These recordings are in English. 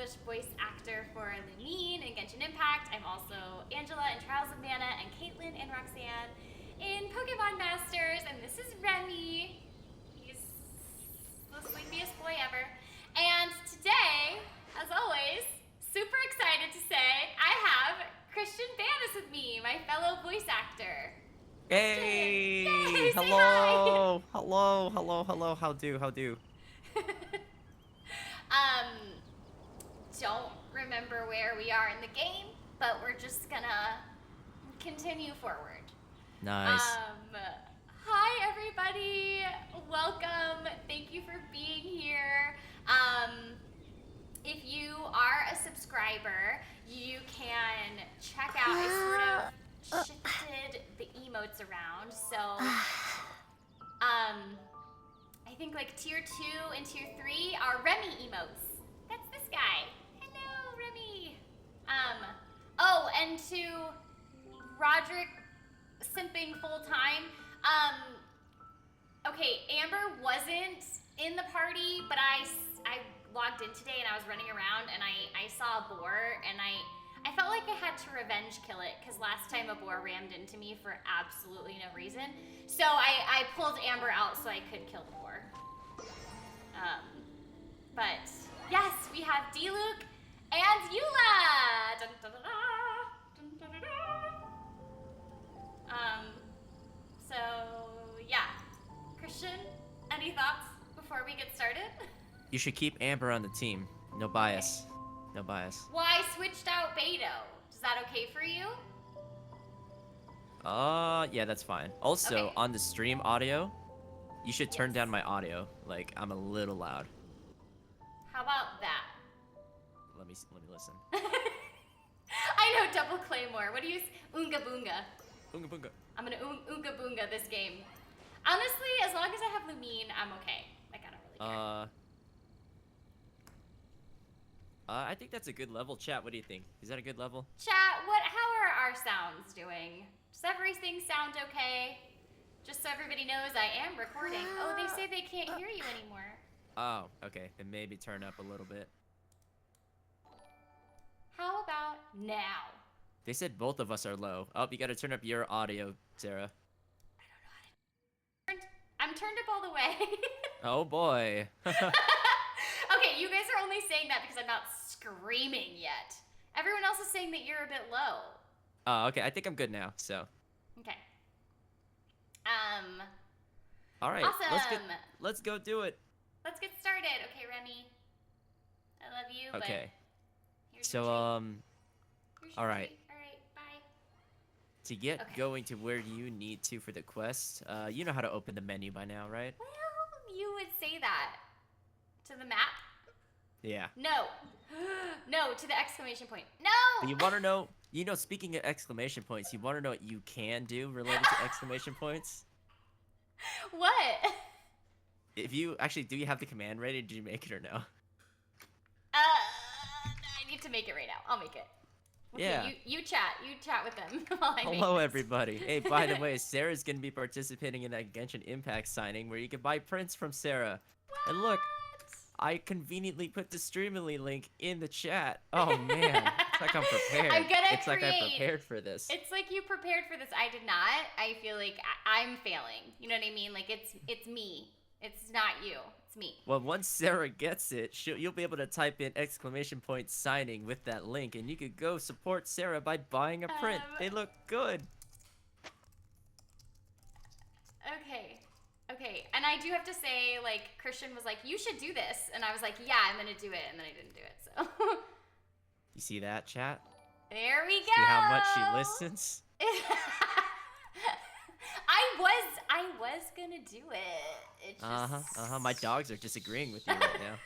accomplished voice actor for Lumine and Genshin Impact. I'm also Angela in Trials of Mana and Caitlin and Roxanne in Pokemon Masters. And this is Remy. He's the sleepiest boy ever. And today, as always, super excited to say I have Christian Banas with me, my fellow voice actor. Hey! Yay, Hello! Hello, hello, hello, how do? Don't remember where we are in the game, but we're just gonna continue forward. Nice. Hi everybody, welcome, thank you for being here. If you are a subscriber, you can check out, I sort of shifted the emotes around, so, I think like tier 2 and tier 3 are Remy emotes. That's this guy. Hello, Remy. Oh, and to Roderick simping full time. Okay, Amber wasn't in the party, but I logged in today and I was running around and I saw a boar and I felt like I had to revenge kill it because last time a boar rammed into me for absolutely no reason. So I pulled Amber out so I could kill the boar. But yes, we have D-Luke and Eula! Dun, dun, dun, dun, dun, dun, dun. So yeah. Christian, any thoughts before we get started? You should keep Amber on the team. No bias. No bias. Well, I switched out Beto. Is that okay for you? Yeah, that's fine. Also, Okay. on the stream audio, you should turn down my audio. Like, I'm a little loud. How about that? Let me listen. I know, double claymore. What do you... Oonga boonga. Boonga boonga. I'm gonna oonga boonga this game. Honestly, as long as I have Lumine, I'm okay. Like, I don't really care. I think that's a good level. Chat, what do you think? Is that a good level? Chat, how are our sounds doing? Does everything sound okay? Just so everybody knows, I am recording. Oh, they say they can't hear you anymore. Oh, okay. Then maybe turn up a little bit. How about now? They said both of us are low. Oh, you gotta turn up your audio, Sarah. I'm turned up all the way. Oh boy. Okay, you guys are only saying that because I'm not screaming yet. Everyone else is saying that you're a bit low. Oh, okay. I think I'm good now, so. Okay. All right. Awesome. Let's go do it. Let's get started. Okay, Remy. I love you, Okay. But here's So, your treat. Here's your all right. treat. All right, bye. To get Okay. going to where you need to for the quest, you know how to open the menu by now, right? Well, you would say that. To the map? Yeah. No. No, to the exclamation point. No! But you want to know, speaking of exclamation points, you want to know what you can do related to exclamation points? What? If you, actually, do you have the command ready? Did you make it or no? I need to make it right now. I'll make it. Okay, Yeah. You chat with them while I make Hello, this. everybody. Hey, by the way, Sarah's going to be participating in that Genshin Impact signing where you can buy prints from Sarah. What? And look, I conveniently put the Streamily link in the chat. Oh, man. It's like I'm prepared. I'm gonna It's like I prepared for this. It's like you prepared for this. I did not. I feel like I'm failing. You know what I mean? Like, it's me. It's not you. It's me. Well, once Sarah gets it, you'll be able to type in exclamation point signing with that link, and you could go support Sarah by buying a print. They look good. Okay. And I do have to say, like, Christian was like, you should do this. And I was like, yeah, I'm going to do it. And then I didn't do it, so. You see that, chat? There we go. See how much she listens? I was going to do it. It just... My dogs are disagreeing with you right now.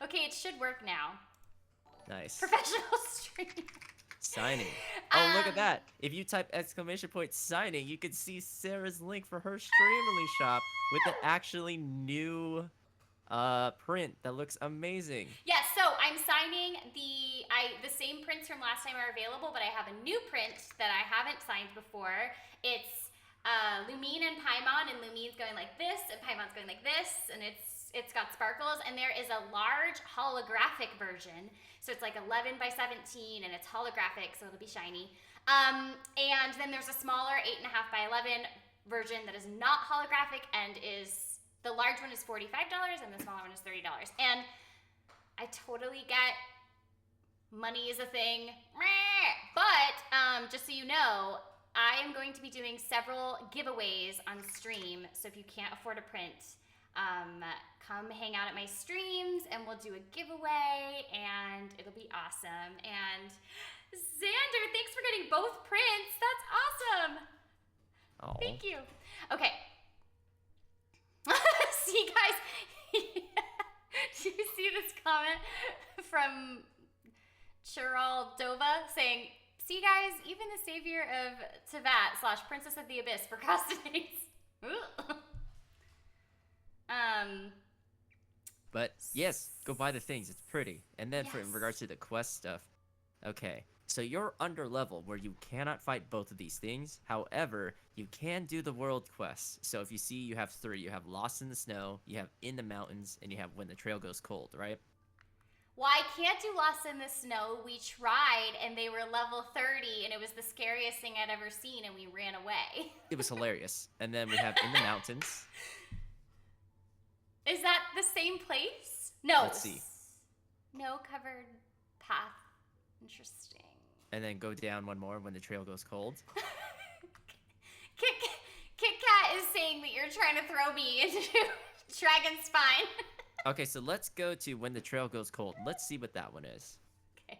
Okay, it should work now. Nice. Professional stream. Signing. Oh, look at that. If you type exclamation point signing, you can see Sarah's link for her Streamily shop with an actually new print that looks amazing. Yes, so I'm signing the same prints from last time are available, but I have a new print that I haven't signed before. It's Lumine and Paimon, and Lumine's going like this, and Paimon's going like this, and it's it's got sparkles, and there is a large holographic version. So it's like 11 by 17, and it's holographic, so it'll be shiny. And then there's a smaller 8.5 by 11 version that is not holographic, and the large one is $45, and the smaller one is $30. And I totally get money is a thing, but just so you know, I am going to be doing several giveaways on stream. So if you can't afford a print, come hang out at my streams and we'll do a giveaway and it'll be awesome. And Xander, thanks for getting both prints. That's awesome. Oh. Thank you. Okay. See, guys, do you see this comment from Chiraldova saying, see, guys, even the savior of Tevat / Princess of the Abyss procrastinates. But yes, go buy the things. It's pretty. And then in Yes. regards to the quest stuff, okay. So you're under level where you cannot fight both of these things. However, you can do the world quests. So if you see, you have 3. You have Lost in the Snow, you have In the Mountains, and you have When the Trail Goes Cold, right? Well, I can't do Lost in the Snow. We tried, and they were level 30, and it was the scariest thing I'd ever seen, and we ran away. It was hilarious. And then we have In the Mountains. Is that the same place? No. Let's see. No covered path. Interesting. And then go down one more, When the Trail Goes Cold. Kit Kat is saying that you're trying to throw me into Dragon Spine. Okay, so let's go to When the Trail Goes Cold. Let's see what that one is. Okay.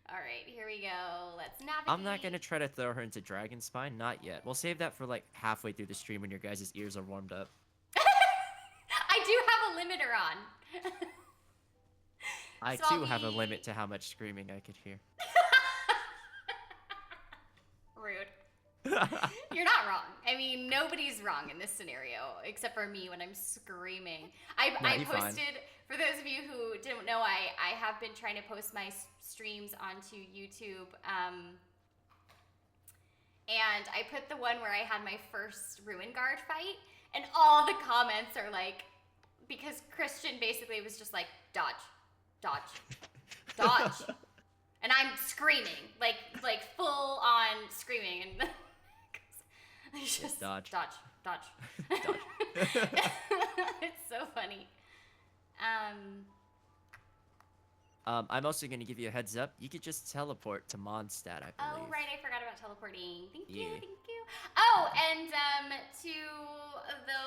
All right, here we go. Let's navigate. I'm not going to try to throw her into Dragon Spine. Not yet. We'll save that for like halfway through the stream when your guys' ears are warmed up. I do have a limiter on. I So I'll too have a be- limit to how much screaming I could hear. Rude. You're not wrong. I mean, nobody's wrong in this scenario except for me when I'm screaming. I you're fine. posted, for those of you who didn't know, I have been trying to post my streams onto YouTube. And I put the one where I had my first Ruin Guard fight, and all the comments are like, because Christian basically was just like, dodge, dodge, dodge. And I'm screaming, like full on screaming, and it's just dodge. dodge. Dodge. It's so funny. I'm also going to give you a heads up. You could just teleport to Mondstadt, I believe. Oh right, I forgot about teleporting. Thank you, Yeah. thank you. Oh, and to the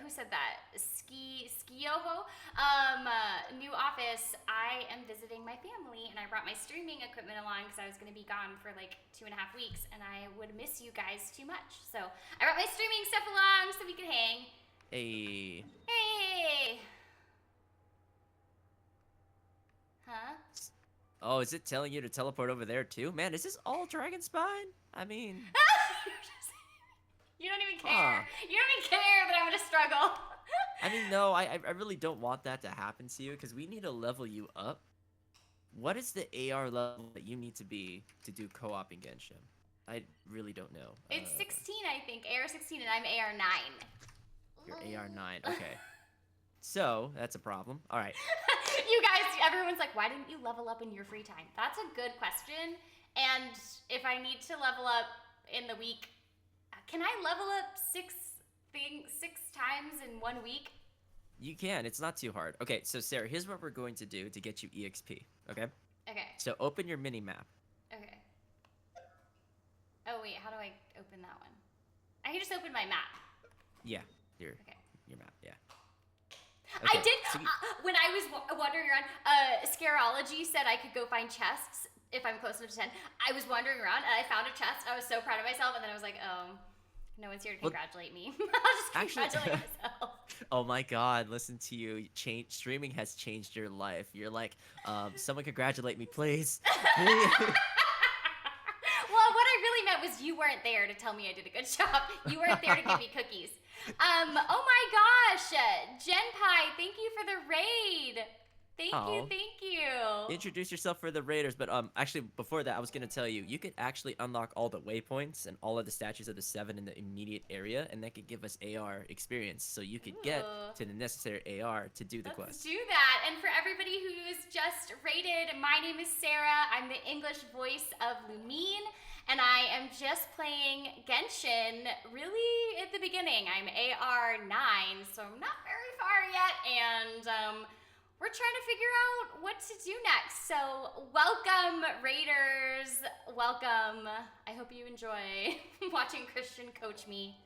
who said that? Skioho, new office. I am visiting my family, and I brought my streaming equipment along because I was going to be gone for like 2.5 weeks, and I would miss you guys too much. So I brought my streaming stuff along so we could hang. Hey. Hey. Huh? Oh, is it telling you to teleport over there too? Man, is this all Dragon Spine? I mean... You don't even care. Huh. You don't even care that I'm gonna struggle. I mean, no, I really don't want that to happen to you because we need to level you up. What is the AR level that you need to be to do co-op in Genshin? I really don't know. It's 16, I think. AR 16, and I'm AR 9. You're AR 9. Okay. So that's a problem. All right. You guys, everyone's like, why didn't you level up in your free time? That's a good question. And if I need to level up in the week, can I level up six times in 1 week? You can. It's not too hard. Okay, so Sarah, here's what we're going to do to get you EXP. Okay. Okay. So open your mini map. Okay. Oh wait, how do I open that one? I can just open my map. Yeah. Your Okay. map. Yeah. I Okay, did, so you- when I was wandering around, Scarology said I could go find chests if I'm close enough to 10. I was wandering around and I found a chest. I was so proud of myself, and then I was like, oh, no one's here to Well, congratulate me. I'll just actually- congratulate myself. Oh my God! Listen to you. Streaming has changed your life. You're like, someone congratulate me, please. Well, what I really meant was you weren't there to tell me I did a good job. You weren't there to give me cookies. Oh my gosh, Jen Pie, thank you for the raid. Thank you, Oh. thank you. Introduce yourself for the raiders, but actually before that I was gonna tell you could actually unlock all the waypoints and all of the statues of the 7 in the immediate area, and that could give us AR experience, so you could get Ooh. to the necessary AR to do the Let's quest. do that. And for everybody who's just rated, my name is Sarah. I'm the English voice of Lumine, and I am just playing Genshin really at the beginning. I'm AR 9, so I'm not very far yet, and we're trying to figure out what to do next. So welcome, Raiders. Welcome. I hope you enjoy watching Christian coach me.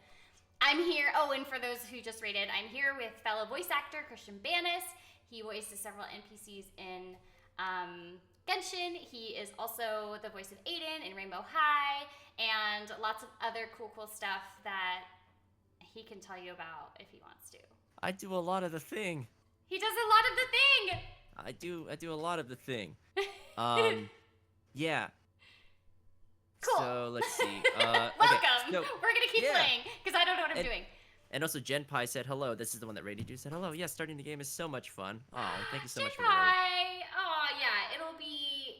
I'm here, oh, and for those who just rated, I'm here with fellow voice actor Christian Banas. He voices several NPCs in Genshin. He is also the voice of Aiden in Rainbow High, and lots of other cool stuff that he can tell you about if he wants to. I do a lot of the thing. He does a lot of the thing! I do a lot of the thing. Yeah. Cool. So let's see. Welcome. Okay, so, We're gonna keep playing because I don't know what I'm doing. And also Genpai said hello. This is the one that rated you. Said hello. Yeah, starting the game is so much fun. Oh, thank you so much for the raid. Hi. Oh yeah,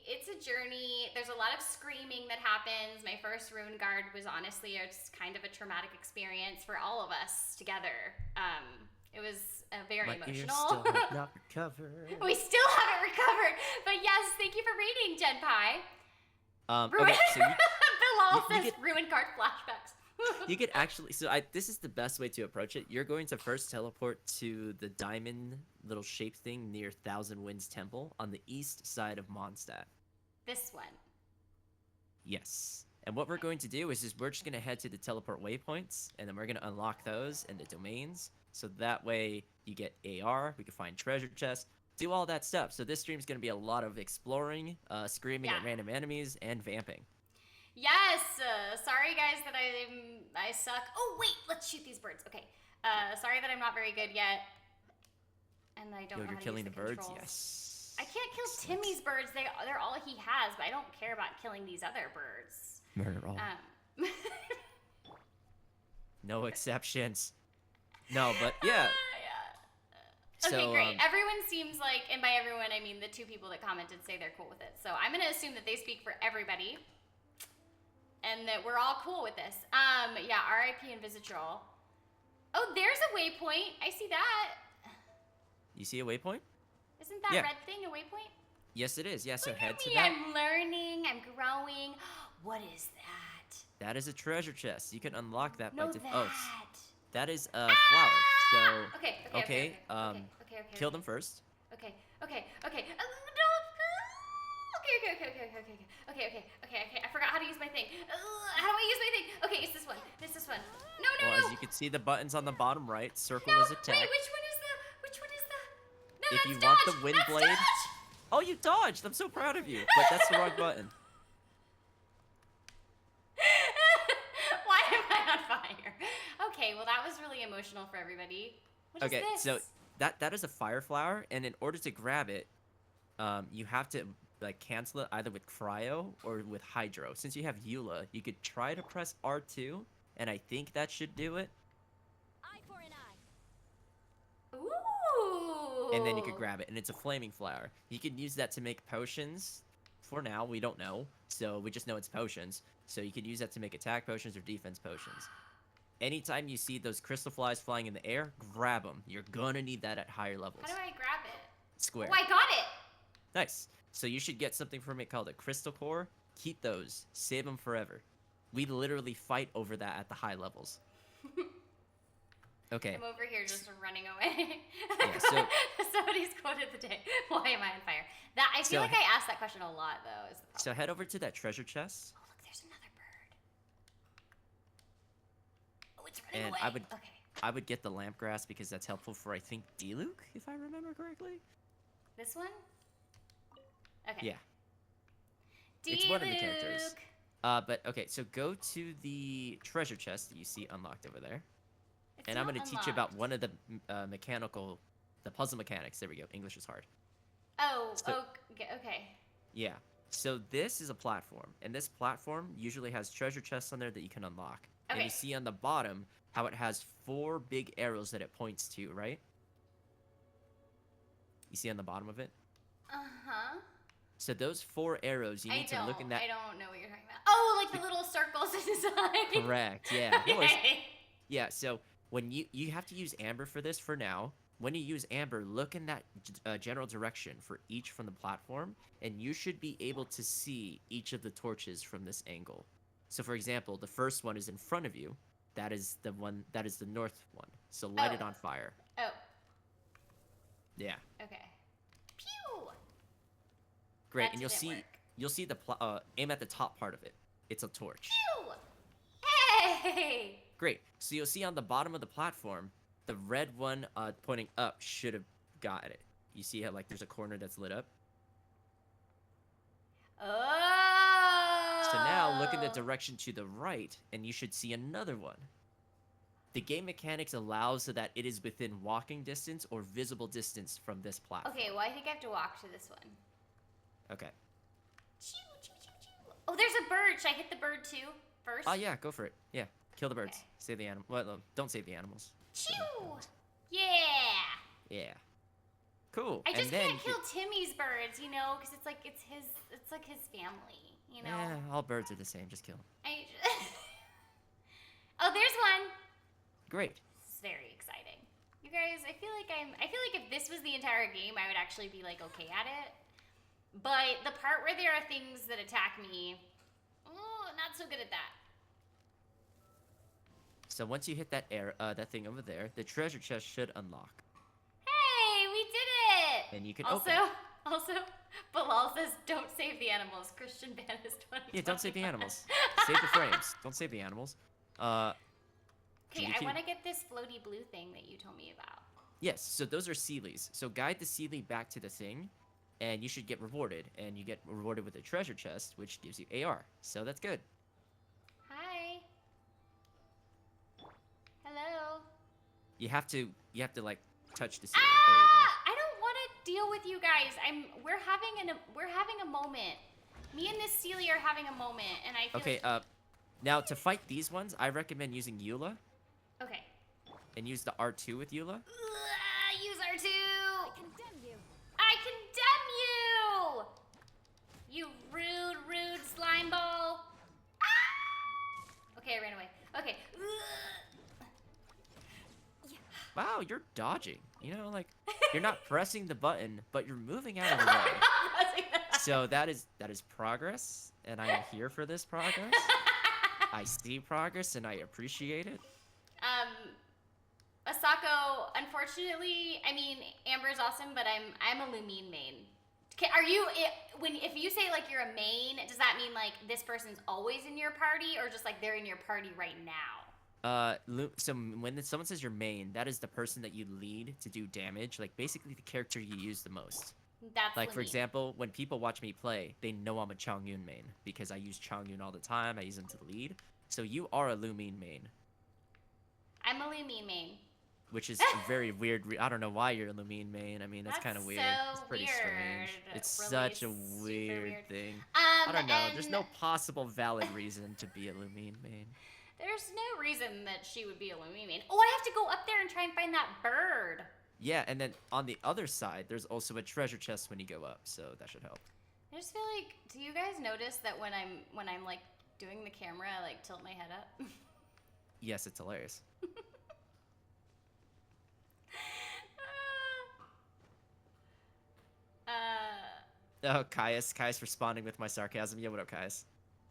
it's a journey. There's a lot of screaming that happens. My first rune guard was honestly just kind of a traumatic experience for all of us together. It was very emotional. Ears still have not recovered. We still haven't recovered. But yes, thank you for reading, Genpai. Okay, so Bilal you says ruined card flashbacks. you could actually, this is the best way to approach it. You're going to first teleport to the diamond little shape thing near Thousand Winds Temple on the east side of Mondstadt. This one. Yes. And what we're going to do is we're just going to head to the teleport waypoints, and then we're going to unlock those and the domains. So that way you get AR, we can find treasure chests, do all that stuff. So this stream's going to be a lot of exploring, screaming at random enemies, and vamping. Yes. Sorry guys that I suck. Oh wait, let's shoot these birds. Okay. Sorry that I'm not very good yet, and I don't know how You're to killing use the birds. controls. Yes. I can't kill Excellent. Timmy's birds. They're all he has, but I don't care about killing these other birds. Murder all. No exceptions. No, but yeah. Okay, So, great. Everyone seems like, and by everyone I mean the 2 people that commented say they're cool with it. So I'm gonna assume that they speak for everybody, and that we're all cool with this. Yeah, R.I.P. Invisitrol. Oh, there's a waypoint. I see that. You see a waypoint? Isn't that Yeah. red thing a waypoint? Yes, it is. Yeah, so Look head at to me. that. I'm learning. I'm growing. What is that? That is a treasure chest. You can unlock that by No, default. that. Oh, that is a flower. So Okay. kill them first. Okay. No. Okay. Okay. I forgot how to use my thing. How do I use my thing? Okay, it's this one. No. Well, as you can see, the buttons on the bottom right. Circle No, is attack. wait, which one is the? No, If that's you dodge. want the wind That's blade. dodge. Oh, you dodged! I'm so proud of you. But that's the wrong button. Why am I on fire? Okay, well that was really emotional for everybody. What is Okay, this? so that is a fire flower, and in order to grab it, you have to like cancel it either with cryo or with hydro. Since you have Eula, you could try to press R2, and I think that should do it. Eye for an eye. Ooh. And then you could grab it, and it's a flaming flower. You can use that to make potions. For now, we don't know, so we just know it's potions. So you could use that to make attack potions or defense potions. Anytime you see those crystal flies flying in the air, grab them. You're gonna need that at higher levels. How do I grab it? Square. Oh, I got it. Nice. So you should get something from it called a crystal core. Keep those. Save them forever. We literally fight over that at the high levels. Okay. I'm over here just running away. Yeah, so Somebody's quoted the day. Why am I on fire? That I feel So- like I asked that question a lot though. Is the problem. So head over to that treasure chest, Oh look, there's another bird. Oh, it's running and away. Okay. I would get the lamp grass because that's helpful for I think Diluc, if I remember correctly. This one? Okay. Yeah. It's one of the characters. Diluc. But okay, so go to the treasure chest that you see unlocked over there. It's And I'm not going to teach you about unlocked. one of the the puzzle mechanics. There we go. English is hard. Oh, So- okay. Yeah. So this is a platform, and this platform usually has treasure chests on there that you can unlock. And Okay. you see on the bottom how it has 4 big arrows that it points to, right? You see on the bottom of it? Uh-huh. So those 4 arrows, you need to look in that. I don't know what you're talking about. Oh, like the little circles inside. Correct. Yeah. No worries. Okay. Yeah. So when you have to use amber for this for now. When you use amber, look in that general direction for each from the platform, and you should be able to see each of the torches from this angle. So, for example, the first one is in front of you. That is the one. That is the north one. So light it on fire. Oh. Yeah. Okay. Pew. Great. That And didn't you'll see the aim at the top part of it. It's a torch. Pew. Hey. Great. So you'll see on the bottom of the platform, the red one pointing up should have got it. You see how like there's a corner that's lit up? Oh. So now look in the direction to the right and you should see another one. The game mechanics allows so that it is within walking distance or visible distance from this platform. Okay, well I think I have to walk to this one. Okay. Choo, choo, choo, choo. Oh, there's a bird. Should I hit the bird too first? Oh yeah, go for it. Yeah. Kill the birds. Okay. Save the animal. Well, no, don't save the animals. Choo. Yeah. Yeah. Cool. I just and then can't kill Timmy's birds, you know, because it's like his family, you know. all birds are the same. Just kill them. Oh, there's one. Great. This is very exciting. You guys, I feel like if this was the entire game, I would actually be like okay at it. But the part where there are things that attack me, not so good at that. So once you hit that that thing over there, the treasure chest should unlock. Hey, we did it! And you can also, open it. Also, Bilal says, don't save the animals. Christian Banas 20. Yeah, don't save the animals. Save the frames. Don't save the animals. Okay, I want to get this floaty blue thing that you told me about. Yes, so those are Sealies. So guide the Sealy back to the thing, and you should get rewarded. And you get rewarded with a treasure chest, which gives you AR. So that's good. Hi. Hello. You have to like touch the Sealy. I don't want to deal with you guys. We're having a moment. Me and this Celia are having a moment, and I feel Okay, like... now to fight these ones, I recommend using Eula. Okay. And use the R2 with Eula. Use R2. I condemn you. I condemn you. You rude slime ball. Okay, I ran away. Okay. Wow, you're dodging. You know, like you're not pressing the button, but you're moving out of the way. So that is progress, and I am here for this progress. I see progress, and I appreciate it. Asako, unfortunately, I mean, Amber's awesome, but I'm a Lumine main. Are you, if you say like you're a main, does that mean like this person's always in your party, or just like they're in your party right now? So when someone says you're main, that is the person that you lead to do damage, like basically the character you use the most. That's like, for Lumine. example, when people watch me play, they know I'm a Chongyun main because I use Chongyun all the time. I use them to lead. So you are a Lumine main. I'm a Lumine main. Which is a very weird. I don't know why you're a Lumine main. I mean, that's kind of weird. So It's pretty weird. strange. It's Really such a super weird thing. I don't know. There's and no possible valid reason to be a Lumine main. There's no reason that she would be a Lumine main. Oh, I have to go up there and try and find that bird. Yeah, and then on the other side, there's also a treasure chest when you go up, so that should help. I just feel like, do you guys notice that when I'm like doing the camera, I like tilt my head up? Yes, it's hilarious. Oh, Caius responding with my sarcasm. Yeah, what up, Caius?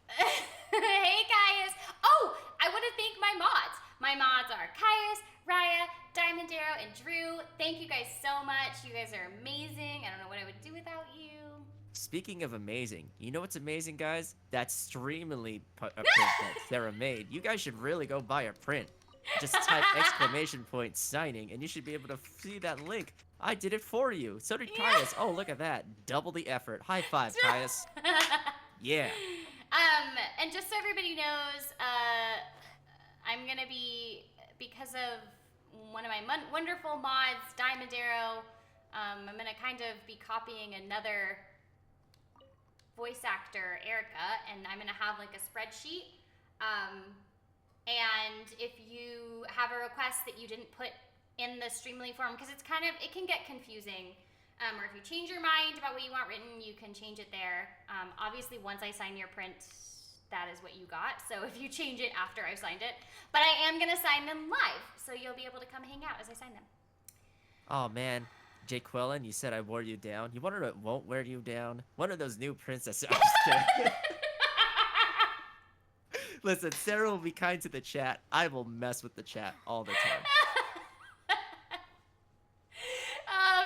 Hey, Caius. Oh, I want to thank my mods. My mods are Caius, Raya, Diamond Arrow, and Drew. Thank you guys so much. You guys are amazing. I don't know what I would do without you. Speaking of amazing, you know what's amazing, guys? That Streamily print that Sarah made. You guys should really go buy a print. Just type ! signing, and you should be able to see that link. I did it for you. So did Caius. Oh, look at that. Double the effort. High five, Caius. Yeah. And just so everybody knows, I'm gonna be, because of one of my wonderful mods, Diamond Arrow, I'm gonna kind of be copying another voice actor, Erica, and I'm gonna have like a spreadsheet. And if you have a request that you didn't put in the Streamly form, because it can get confusing Or if you change your mind about what you want written, you can change it there. Obviously, once I sign your print, that is what you got. So if you change it after I've signed it, but I am gonna sign them live, so you'll be able to come hang out as I sign them. Oh man, Jake Quillen, you said I wore you down. You wonder what won't wear you down? One of those new princesses. I'm just kidding. Listen, Sarah will be kind to the chat. I will mess with the chat all the time.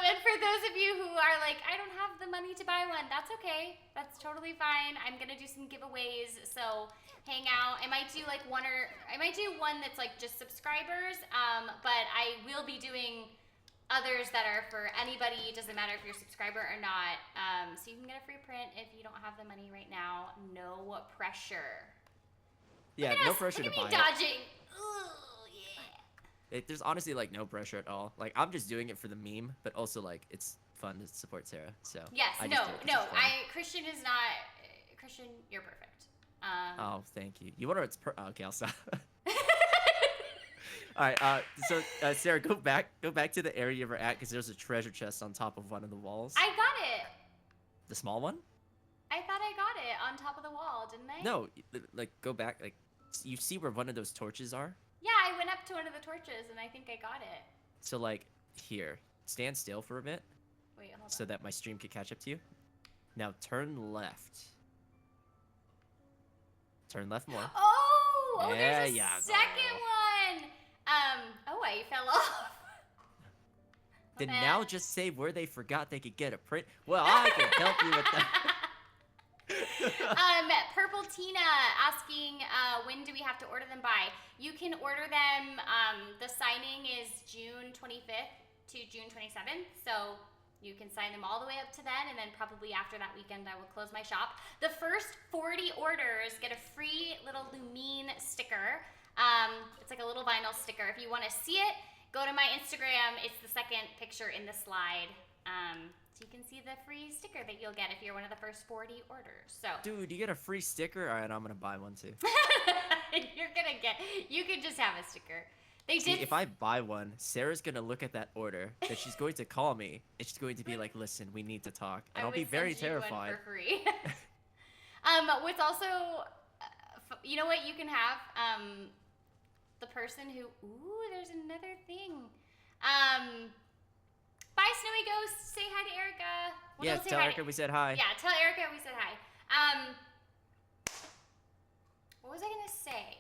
And for those of you who are like, I don't have the money to buy one, that's okay. That's totally fine. I'm gonna do some giveaways, so hang out. I might do like one that's like just subscribers. But I will be doing others that are for anybody. It doesn't matter if you're a subscriber or not. So you can get a free print if you don't have the money right now. No pressure. Yeah, no pressure to buy Look at me dodging. Ooh, yeah. There's honestly like no pressure at all. Like I'm just doing it for the meme, but also like it's fun to support Sarah. So yes, I just do it 'cause it's fun. Christian is not. Christian, you're perfect. Oh, thank you. You wonder what's okay, I'll stop. All right. So Sarah, go back to the area we're at because there's a treasure chest on top of one of the walls. I got it. The small one? I thought I got it on top of the wall, didn't I? No, like go back. Like you see where one of those torches are? Yeah, I went up to one of the torches and I think I got it. So like here, stand still for a bit. Wait, hold on. So that my stream could catch up to you. Now turn left. Turn left more. Oh, There there's a ya second one. Oh, I fell off. Then Okay. now just say where they forgot they could get a print. Well, I can help you with that. Purple Tina asking, when do we have to order them by? You can order them, the signing is June 25th to June 27th, so you can sign them all the way up to then, and then probably after that weekend I will close my shop. The first 40 orders get a free little Lumine sticker. It's like a little vinyl sticker. If you want to see it, go to my Instagram. It's the second picture in the slide. So you can see the free sticker that you'll get if you're one of the first 40 orders. So Dude, you get a free sticker? All right, I'm gonna buy one too. you can just have a sticker. They See, did. if I buy one, Sarah's gonna look at that order, then she's going to call me, and she's going to be like, listen, we need to talk. And I I'll be would very send you one terrified. for free. What's also, you know what you can have? The person who, ooh, there's another thing. Bye, Snowy Ghost. Say hi to Erica. Well, Yeah, don't say tell hi Erica we said hi. Yeah, tell Erica we said hi. What was I gonna say?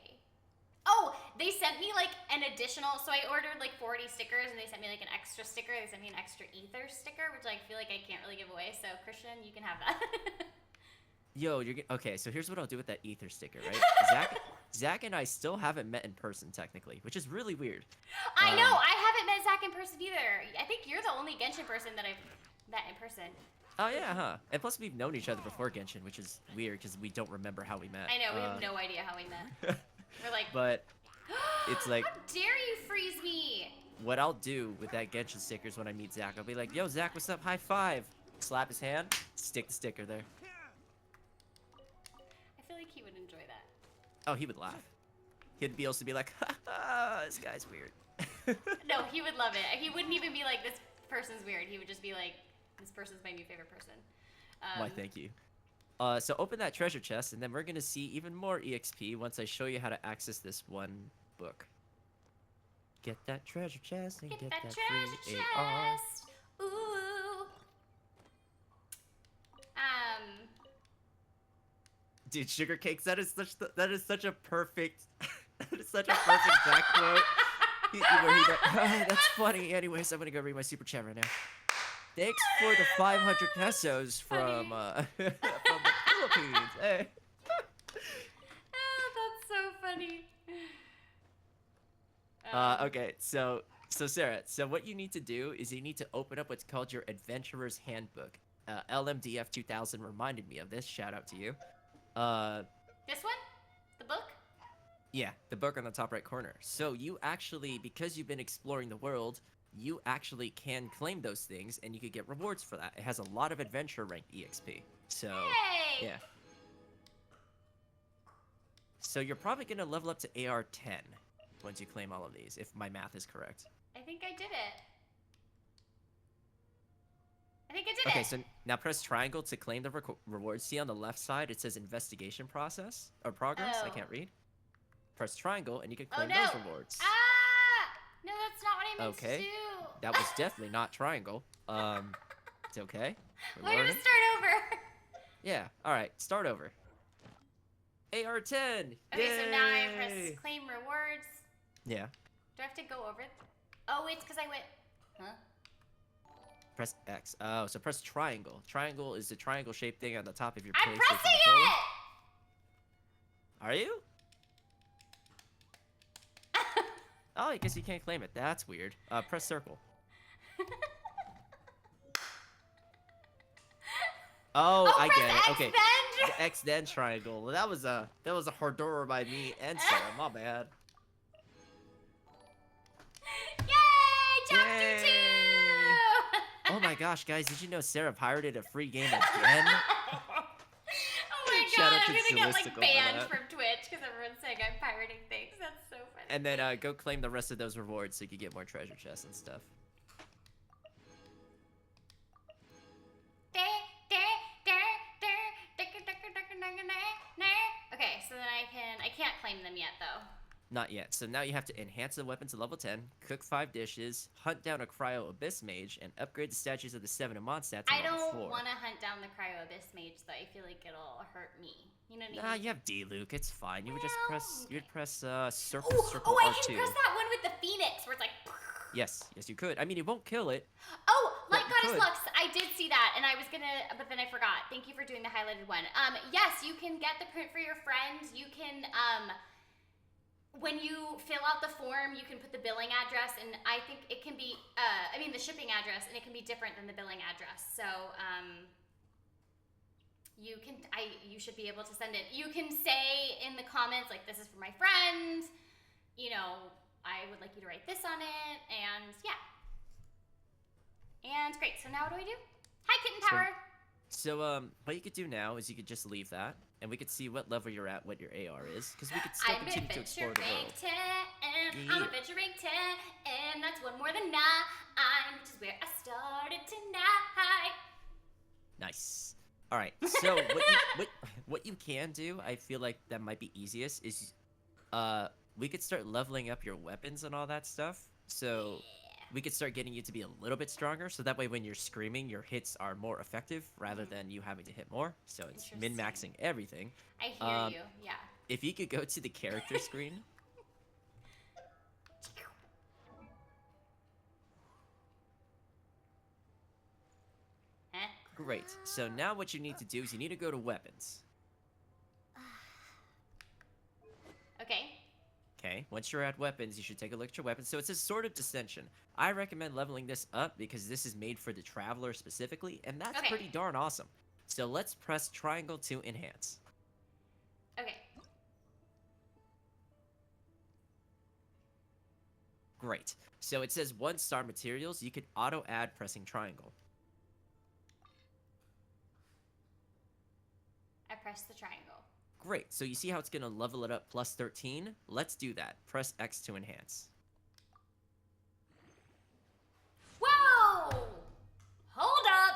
Oh, they sent me like an additional, so I ordered like 40 stickers and they sent me like an extra sticker. They sent me an extra ether sticker, which I feel like I can't really give away. So Christian, you can have that. Yo, okay, so here's what I'll do with that ether sticker, right? Zach and I still haven't met in person, technically, which is really weird. I know, I haven't met Zach in person either. I think you're the only Genshin person that I've met in person. Oh, yeah, huh? And plus, we've known each other before Genshin, which is weird because we don't remember how we met. I know, we have no idea how we met. We're like, But it's like, how dare you freeze me? what I'll do with that Genshin sticker is when I meet Zach, I'll be like, yo, Zach, what's up? High five. Slap his hand, stick the sticker there. I feel like he would enjoy that. Oh, he would laugh. He'd be able to be like, ha ha, this guy's weird. No, he would love it. He wouldn't even be like, this person's weird. He would just be like, this person's my new favorite person. Why, thank you. So open that treasure chest, and then we're going to see even more EXP once I show you how to access this one book. Get that treasure chest and get that treasure free AR. chest. Ooh. Dude, sugar cakes, that is such a perfect that is such a perfect Zach quote. Where he's like, oh, that's funny. Anyways, I'm gonna go read my super chat right now. Thanks for the 500 pesos from the Philippines. Hey. Oh, that's so funny. Okay, so Sarah, so what you need to do is you need to open up what's called your Adventurer's Handbook. LMDF 2000 reminded me of this. Shout out to you. This one? The book? Yeah, the book on the top right corner. So you actually, because you've been exploring the world, you actually can claim those things, and you could get rewards for that. It has a lot of adventure rank EXP. So, Hey! yeah. So you're probably gonna level up to AR 10 once you claim all of these, if my math is correct. I think I did it. did Okay, it. so now press triangle to claim the reward. See on the left side, it says investigation process or progress. I Oh. can't read. Press triangle and you can Oh claim no. those rewards. Ah! No, that's not what I meant Okay. to do. That was definitely not triangle. It's okay. We're We're gonna learning. start over. Yeah. All right. Start over. AR10. Okay, so now I Yay! press claim rewards. Yeah. Do I have to go over? Oh, it's because I went. Huh? Press X. Oh, so press triangle. Triangle is the triangle-shaped thing on the top of your I'm PlayStation pressing controller. it. Are you? Oh, I guess you can't claim it. That's weird. Press circle. Oh, I press get it. X Okay. then. The X then triangle. Well, that was a hard door by me and Sarah. My bad. Yay! Chapter Yay! 2! Oh my gosh, guys! Did you know Sarah pirated a free game again? Oh my Shout god, out I'm to gonna get Zalistical like for banned that. from Twitch because everyone's saying I'm pirating things. That's so funny. And then go claim the rest of those rewards so you can get more treasure chests and stuff. Okay, so then I can't claim them yet though. Not yet. So now you have to enhance the weapon to level 10, cook 5 dishes, hunt down a Cryo Abyss Mage, and upgrade the statues of the 7 in Mondstadt to I level don't 4. want to hunt down the Cryo Abyss Mage though. I feel like it'll hurt me. You know what I mean? Nah, you have D, Luke. It's fine. You would just Well, press. okay. You'd press circle Oh, circle I R2. can press that one with the Phoenix where it's like. Yes, yes, you could. I mean, it won't kill it. Oh, But Light you Goddess could. Lux. I did see that, and I was gonna, but then I forgot. Thank you for doing the highlighted one. Yes, you can get the print for your friends. You can, when you fill out the form, you can put the billing address, and I think it can be, the shipping address, and it can be different than the billing address. So, you should be able to send it. You can say in the comments, like, this is for my friend, you know, I would like you to write this on it, and yeah. And great, so now what do I do? Hi, Kitten Power! So, what you could do now is you could just leave that, and we could see what level you're at, what your AR is, because we could still I'm continue to explore the adventure world. rank 10, I'm Yeah. adventure rank 10, and that's one more than 9, which is where I started tonight. Nice. All right. So what you can do, I feel like that might be easiest is, we could start leveling up your weapons and all that stuff. So we could start getting you to be a little bit stronger. So that way, when you're screaming, your hits are more effective rather than you having to hit more. So it's min-maxing everything. I hear you, yeah. If you could go to the character screen. Huh? Great. So now what you need to do is you need to go to weapons. Okay. Okay, once you're at weapons, you should take a look at your weapons. So it says Sword of Dissension. I recommend leveling this up because this is made for the Traveler specifically, and that's Okay. pretty darn awesome. So let's press triangle to enhance. Okay. Great. So it says 1-star materials. You could auto-add pressing triangle. I pressed the triangle. Great. So you see how it's going to level it up plus 13? Let's do that. Press X to enhance. Whoa! Hold up!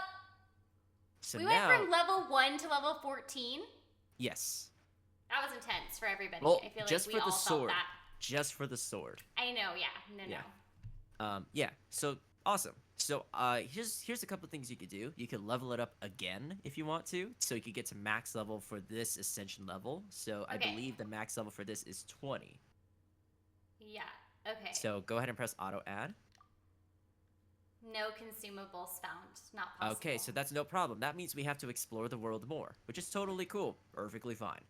So We now, went from level 1 to level 14? yes. That was intense for everybody. Well, I feel like just we for the all sword. felt that. Just for the sword. I know, yeah. No. Yeah. So awesome. So here's a couple things you could do. You could level it up again if you want to, so you could get to max level for this ascension level. So I Okay. believe the max level for this is 20. Yeah, okay. So go ahead and press auto add. No consumables found. Not possible. Okay, so that's no problem. That means we have to explore the world more, which is totally cool. Perfectly fine.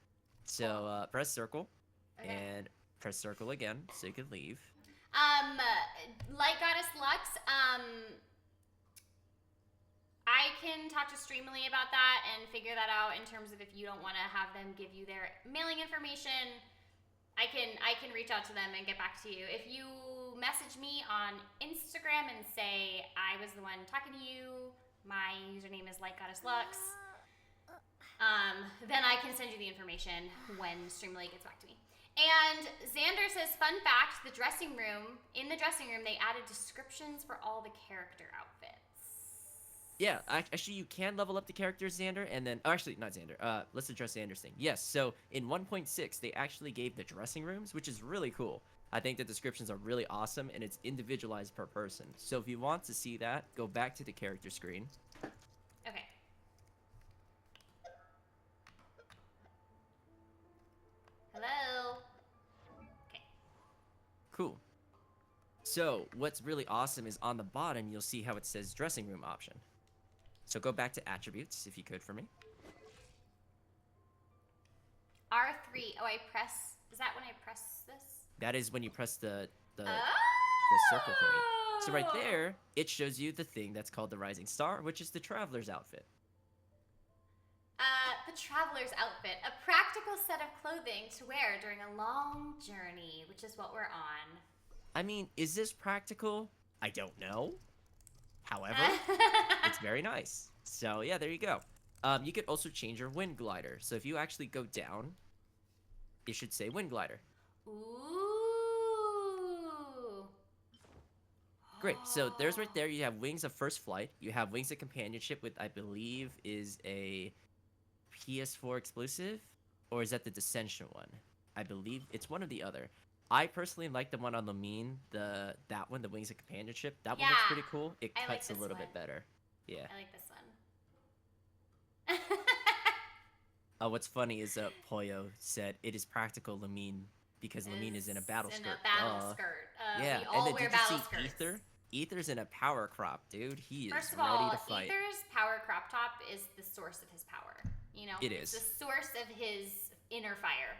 So press circle Okay. and press circle again so you can leave. Light Goddess Lux, I can talk to Streamily about that and figure that out in terms of if you don't want to have them give you their mailing information, I can reach out to them and get back to you. If you message me on Instagram and say I was the one talking to you, my username is Light Goddess Lux, then I can send you the information when Streamily gets back to me. And Xander says, fun fact, in the dressing room, they added descriptions for all the character outfits. Yeah, actually, you can level up the character Xander, and then... Oh, actually, not Xander. Let's address Xander's thing. Yes, so in 1.6, they actually gave the dressing rooms, which is really cool. I think the descriptions are really awesome, and it's individualized per person. So if you want to see that, go back to the character screen. Okay. Hello? Okay. Cool. So what's really awesome is on the bottom, you'll see how it says dressing room option. So go back to attributes, if you could, for me. R3. Oh, I press... Is that when I press this? That is when you press the Oh! circle thingy. So right there, it shows you the thing that's called the Rising Star, which is the Traveler's outfit. The traveler's outfit. A practical set of clothing to wear during a long journey, which is what we're on. I mean, is this practical? I don't know. However, it's very nice. So yeah, there you go. You could also change your wind glider. So if you actually go down, it should say wind glider. Ooh. Great. So there's right there. You have wings of first flight. You have wings of companionship, with I believe is a PS4 exclusive, or is that the Dissension one? I believe it's one or the other. I personally like the one on Lumine, that one, the wings of companionship. That one looks Yeah, pretty cool. It I like cuts a this little one. bit better. Yeah. I like this one. What's funny is Poyo said it is practical Lumine because Lumine is in a battle in skirt. a battle skirt. Yeah, We all and then wear did you battle see skirts. Ether? Ether's in a power crop, dude. He is First of ready all, to fight. Ether's power crop top is the source of his power. You know, It it's is. the source of his inner fire.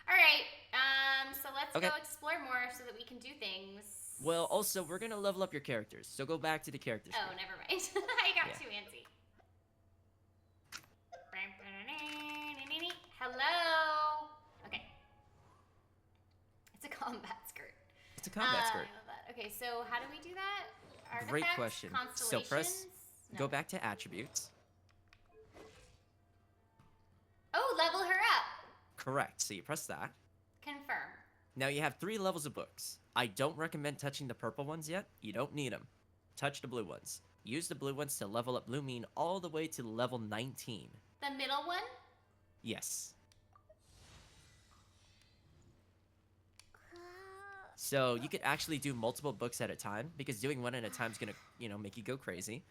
All right, so let's Okay. go explore more so that we can do things. Well, also, we're gonna level up your characters, so go back to the characters. Oh, never mind. I got Yeah. too antsy. Hello. Okay. It's a combat skirt. It's a combat skirt. I love that. Okay, so how do we do that? Artifacts, Great question. So press, constellations? No. go back to attributes. Oh, level her up. Correct. So you press that. Confirm. Now you have 3 levels of books. I don't recommend touching the purple ones yet. You don't need them. Touch the blue ones. Use the blue ones to level up Lumine all the way to level 19. The middle one? Yes. So you could actually do multiple books at a time, because doing one at a time is gonna, make you go crazy.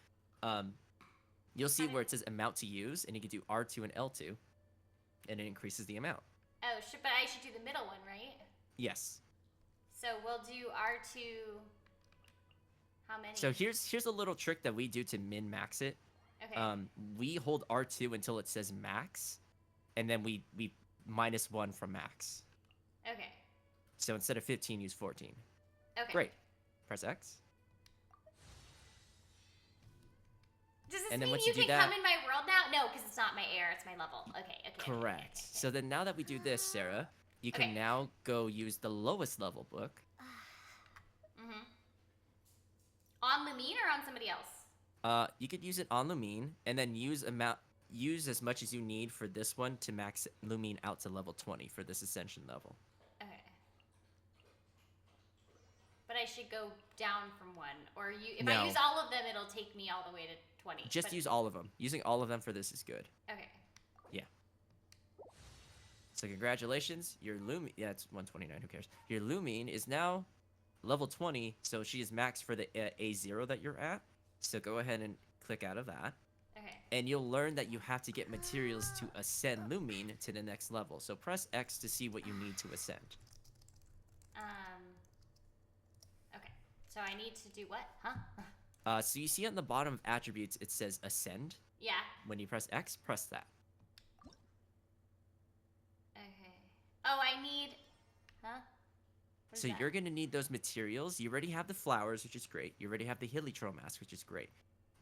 You'll see where it says amount to use, and you can do R2 and L2, and it increases the amount. Oh, but I should do the middle one, right? Yes. So we'll do R2. How many? So here's a little trick that we do to min-max it. Okay. We hold R2 until it says max, and then we -1 from max. Okay. So instead of 15, use 14. Okay. Great. Press X. Does this And then mean once you you do can that- come in my world now? No, because it's not my air, it's my level. Okay. Correct. So then now that we do this, Sarah, you can Okay. now go use the lowest level book. Mm-hmm. On Lumine or on somebody else? You could use it on Lumine, and then use as much as you need for this one to max Lumine out to level 20 for this Ascension level. Okay. But I should go down from 1, or if I No. use all of them, it'll take me all the way to 20. Just but- use all of them. Using all of them for this is good. Okay. So congratulations, your Lumine, yeah, it's 129, who cares? Your Lumine is now level 20, so she is maxed for the A0 that you're at. So go ahead and click out of that. Okay. And you'll learn that you have to get materials to ascend Lumine to the next level. So press X to see what you need to ascend. Okay. So I need to do what? Huh? So you see on the bottom of attributes, it says ascend. Yeah. When you press X, press that. Okay. Oh, I need... Huh? What is So that? you're going to need those materials. You already have the flowers, which is great. You already have the Hilitro mask, which is great.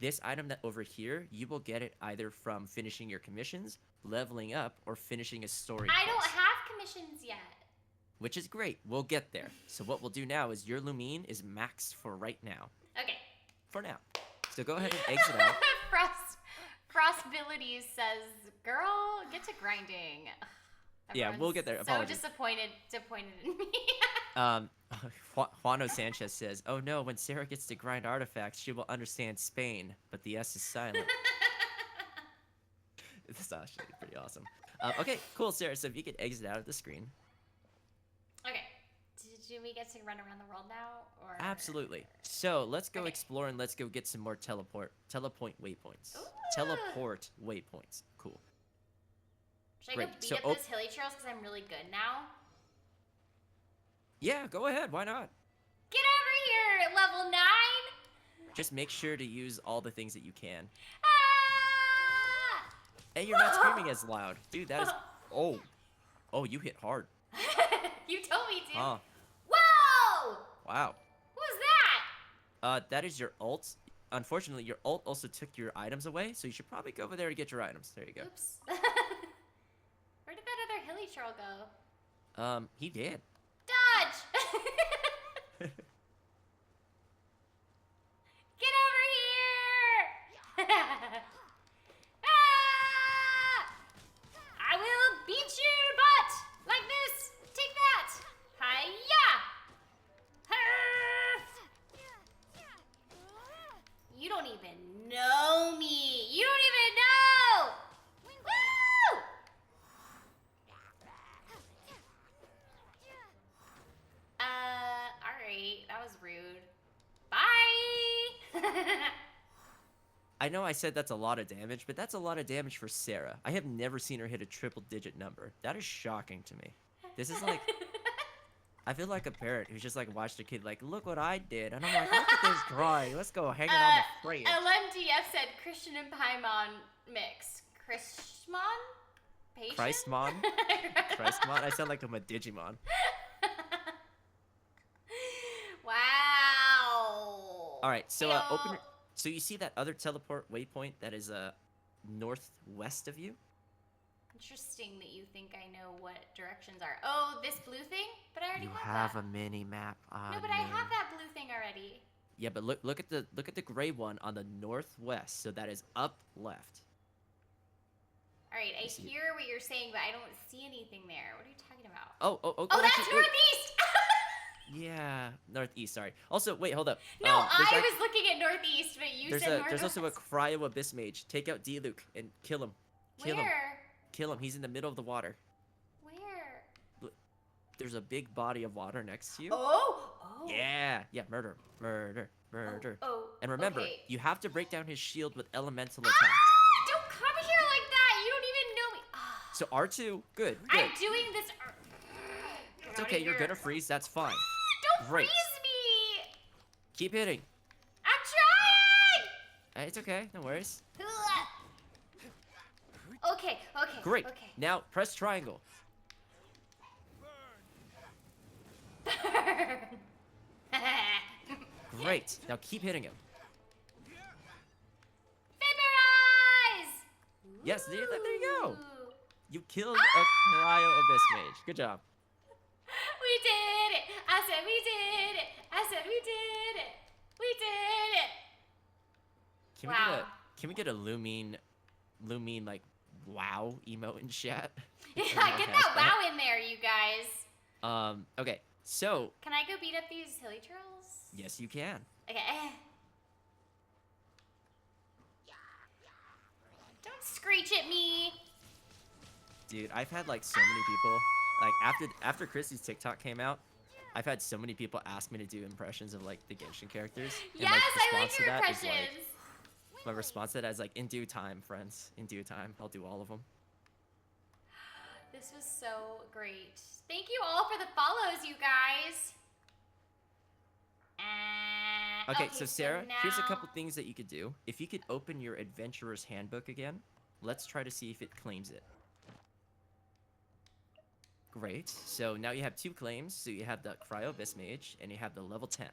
This item that over here, you will get it either from finishing your commissions, leveling up, or finishing a story I don't quest, have commissions yet. which is great. We'll get there. So what we'll do now is your Lumine is maxed for right now. Okay. For now. So go ahead and exit out. Frostbilities says, "Girl, get to grinding." Ugh, Yeah, we'll get there. So Apologies. disappointed in me. Juano Sanchez says, "Oh no, when Sarah gets to grind artifacts, she will understand Spain, but the S is silent." This is actually pretty awesome. Okay, cool, Sarah. So if you could exit out of the screen. Okay. Do we get to run around the world now, or? Absolutely. So let's go Okay. explore and let's go get some more teleport waypoints. Ooh. Teleport waypoints. Cool. Should I Great. go beat So up those hilly trails because I'm really good now? Yeah, go ahead. Why not? Get over here, level 9. Just make sure to use all the things that you can. Ah! Hey, you're not screaming as loud, dude. That is. Oh, you hit hard. You told me to. Huh. Whoa! Wow. What was that? That is your ult. Unfortunately, your ult also took your items away, so you should probably go over there to get your items. There you go. Oops. Where did that other hilly troll go? He did. Dodge! Get over here! Ah! I will beat your butt! Like this! Take that! Hiya! You don't even know me! You don't even know! Woo! Alright, that was rude. Bye! I know I said that's a lot of damage, but that's a lot of damage for Sarah. I have never seen her hit a triple-digit number. That is shocking to me. This is like, I feel like a parent who's just like watched a kid like, look what I did, and I'm like, look at this drawing. Let's go hang it on the frame. LMDF said Christian and Paimon mix. Christmon? Patient? Christmon? Christmon? I sound like I'm a Digimon. Wow. All right, so Yo. open. So you see that other teleport waypoint that is northwest of you? Interesting that you think I know what directions are. Oh, this blue thing? But I already You have have a that. mini map. No, but I have that blue thing already. Yeah, but look at the gray one on the northwest. So that is up left. All right, I You see it? hear what you're saying, but I don't see anything there. What are you talking about? Oh, Oh, actually, that's wait. northeast! Yeah, northeast. Sorry. Also, wait, hold up. No, there's I ac- was looking at northeast, but you said northwest. there's also a cryo abyss mage. Take out D-Luke and kill him. Kill him. Where? Kill him. He's in the middle of the water. Where? There's a big body of water next to you. Oh! Yeah, murder. Oh, And remember, okay. you have to break down his shield with elemental Ah! attacks. Don't come here like that! You don't even know me! Ah. So R2, good. I'm doing this... It's okay, you're gonna freeze, that's fine. Don't Great. freeze me! Keep hitting. I'm trying! It's okay, no worries. Okay. Great. Okay. Now, press triangle. Great. Now keep hitting him. Vaporize! Yes, there you go. Ooh. You killed a cryo abyss mage. Good job. We did it! I said we did it! I said we did it! We did it! Can we get a Lumine like wow emote in chat? Yeah, get that wow in there, you guys. Okay. So, Can I go beat up these hilly trails? yes you can. Okay. Don't screech at me. Dude, I've had like so many people like after Chrissy's TikTok came out, I've had so many people ask me to do impressions of like the Genshin characters. Yes, I like your is, impressions. my response to that is like, in due time, friends. In due time, I'll do all of them. This was so great. Thank you all for the follows, you guys. Okay, so Sarah, here's a now- couple things that you could do. If you could open your Adventurer's Handbook again, let's try to see if it claims it. Great. So now you have 2 claims. So you have the Cryo Abyss Mage, and you have the level 10.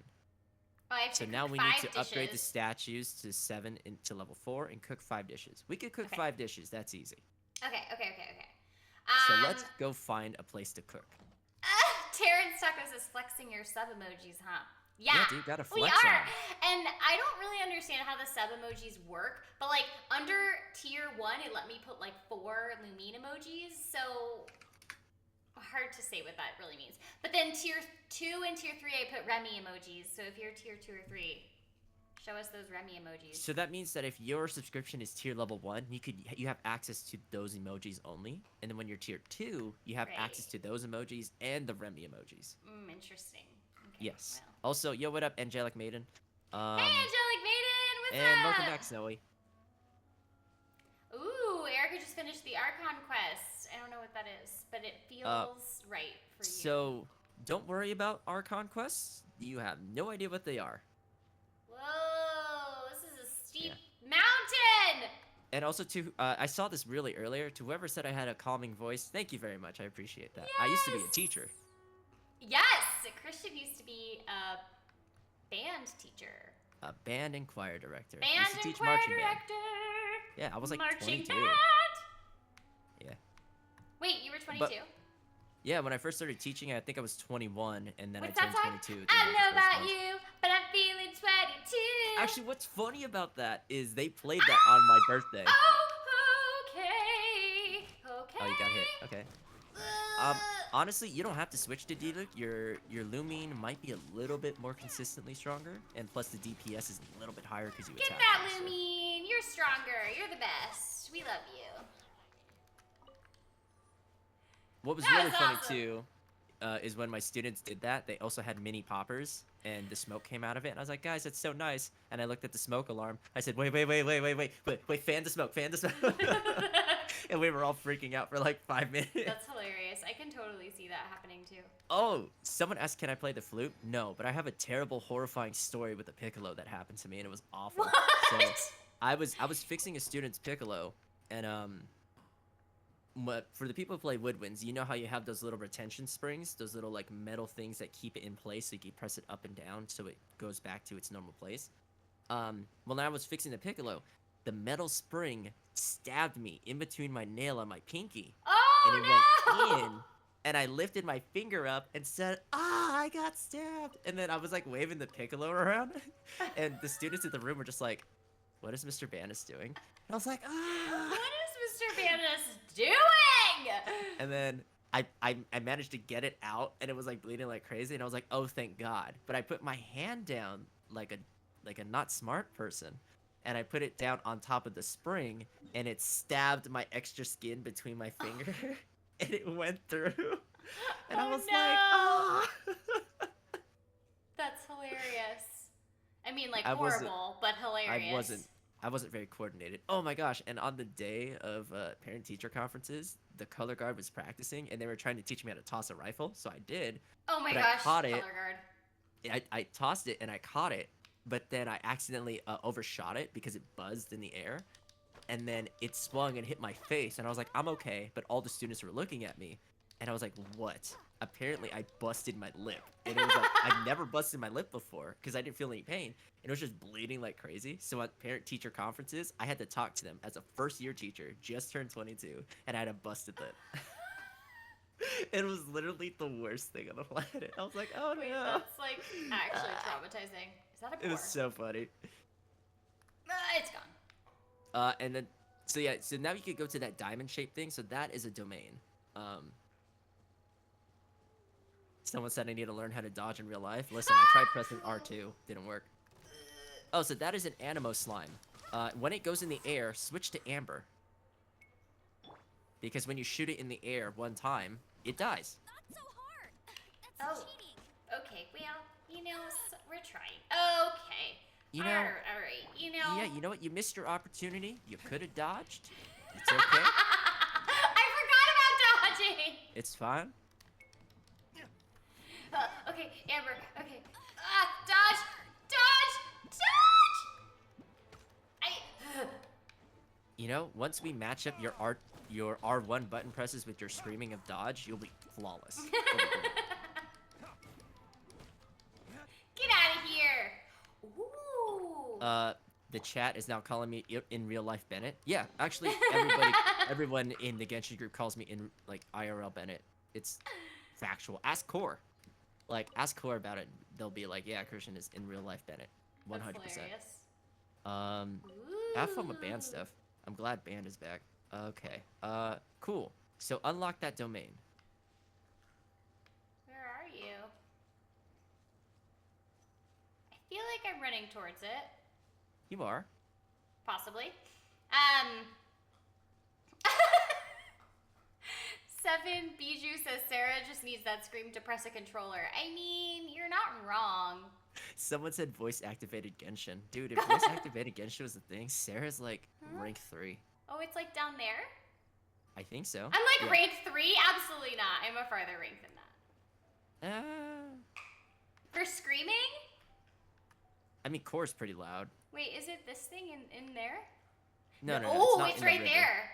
Oh, I have So to now cook we need 5 to upgrade the dishes. statues to 7 to level 4 and cook 5 dishes. We could cook Okay. 5 dishes. That's easy. Okay. So let's go find a place to cook. Terrence Tacos is flexing your sub emojis, huh? Yeah, dude, gotta we flex are. on 'em. And I don't really understand how the sub emojis work, but like under tier 1, it let me put like 4 Lumine emojis. So hard to say what that really means. But then tier 2 and tier 3, I put Remy emojis. So if you're tier 2 or 3, show us those Remy emojis. So that means that if your subscription is tier level 1, you have access to those emojis only, and then when you're tier 2, you have access to those emojis and the Remy emojis. Interesting. Okay, Yes. well. Also, yo, what up, Angelic Maiden? Hey, Angelic Maiden, what's up? And welcome back, Snowy. Ooh, Erica just finished the Archon quest. I don't know what that is, but it feels right for you. So, don't worry about our conquests. You have no idea what they are. Whoa, this is a steep mountain! And also, I saw this really earlier. To whoever said I had a calming voice, thank you very much. I appreciate that. I used to be a teacher. Yes! Christian used to be a band teacher. A band and choir director. Band used to and teach choir marching director! band. Yeah, I was like Marching 22. band! Yeah. Wait, you were 22? Yeah, when I first started teaching, I think I was 21, and then What's I turned that song? 22. I don't know about you, but I'm feeling 22. Actually, what's funny about that is they played that on my birthday. Oh, okay. Okay. Oh, you got hit. Okay. Honestly, you don't have to switch to D-Look. Your Lumine might be a little bit more consistently stronger, and plus the DPS is a little bit higher because you Get attack that, faster. Lumine. You're stronger. You're the best. We love you. What was That really was funny awesome. too is when my students did that, they also had mini poppers, and the smoke came out of it. And I was like, guys, that's so nice. And I looked at the smoke alarm. I said, wait, fan the smoke, fan the smoke. And we were all freaking out for like 5 minutes. That's hilarious. I can totally see that happening too. Oh, someone asked, can I play the flute? No, but I have a terrible, horrifying story with the piccolo that happened to me, and it was awful. What? So I was fixing a student's piccolo, and for the people who play woodwinds, you know how you have those little retention springs, those little like metal things that keep it in place, so you can press it up and down so it goes back to its normal place. Well, when I was fixing the piccolo, the metal spring stabbed me in between my nail and my pinky. Oh, And it no! went in, and I lifted my finger up and said, I got stabbed. And then I was like waving the piccolo around, and the students in the room were just like, what is Mr. Banas doing? And I was like, What is Mr. Banas doing? And then I managed to get it out, and it was like bleeding like crazy, and I was like, oh, thank God. But I put my hand down like a not smart person, and I put it down on top of the spring, and it stabbed my extra skin between my finger, and it went through. And I was like, That's hilarious. I mean, like, I wasn't- horrible, but hilarious. I wasn't very coordinated. Oh my gosh! And on the day of parent-teacher conferences, the color guard was practicing, and they were trying to teach me how to toss a rifle. So I did. Oh my but I gosh, caught color it. guard. I tossed it and I caught it, but then I accidentally overshot it because it buzzed in the air, and then it swung and hit my face, and I was like, I'm okay, but all the students were looking at me, and I was like, what? Apparently I busted my lip, and it was like, I've never busted my lip before because I didn't feel any pain, and it was just bleeding like crazy. So at parent-teacher conferences, I had to talk to them as a first-year teacher, just turned 22, and I had a busted lip. It was literally the worst thing on the planet. I was like, oh Wait, no. that's like actually traumatizing. Is that a It boar? was so funny. It's gone. And then, so yeah, so now you could go to that diamond-shaped thing. So that is a domain. Someone said I need to learn how to dodge in real life. Listen, I tried pressing R2, didn't work. Oh, so that is an animo slime. When it goes in the air, switch to amber. Because when you shoot it in the air one time, it dies. Not so hard. That's Oh. cheating. Okay, well, you know, we're trying. Okay. You know, all right, you know. yeah, you know what? You missed your opportunity. You could have dodged. It's okay. I forgot about dodging. It's fine. Okay, Amber. Okay. Dodge, dodge. I. You know, once we match up your R1 button presses with your screaming of dodge, you'll be flawless. You'll be great. Get out of here. Ooh. The chat is now calling me in real life Bennett. Yeah, actually, everyone in the Genshin group calls me in like IRL Bennett. It's factual. Ask Core. Like, ask Core about it. They'll be like, yeah, Christian is in real life Bennett. 100%. That's hilarious. Have fun with band stuff. I'm glad band is back. Okay. Cool. So unlock that domain. I'm running towards it. You are. Possibly. 7 Bijou says Sarah just needs that scream to press a controller. I mean, you're not wrong. Someone said voice-activated Genshin. Dude, if voice-activated Genshin was a thing, Sarah's like rank 3. Oh, it's like down there? I think so. I'm like rank 3? Absolutely not. I'm a farther rank than that. For screaming? I mean, core's pretty loud. Wait, is it this thing in there? No, Oh, not it's in the right river. there.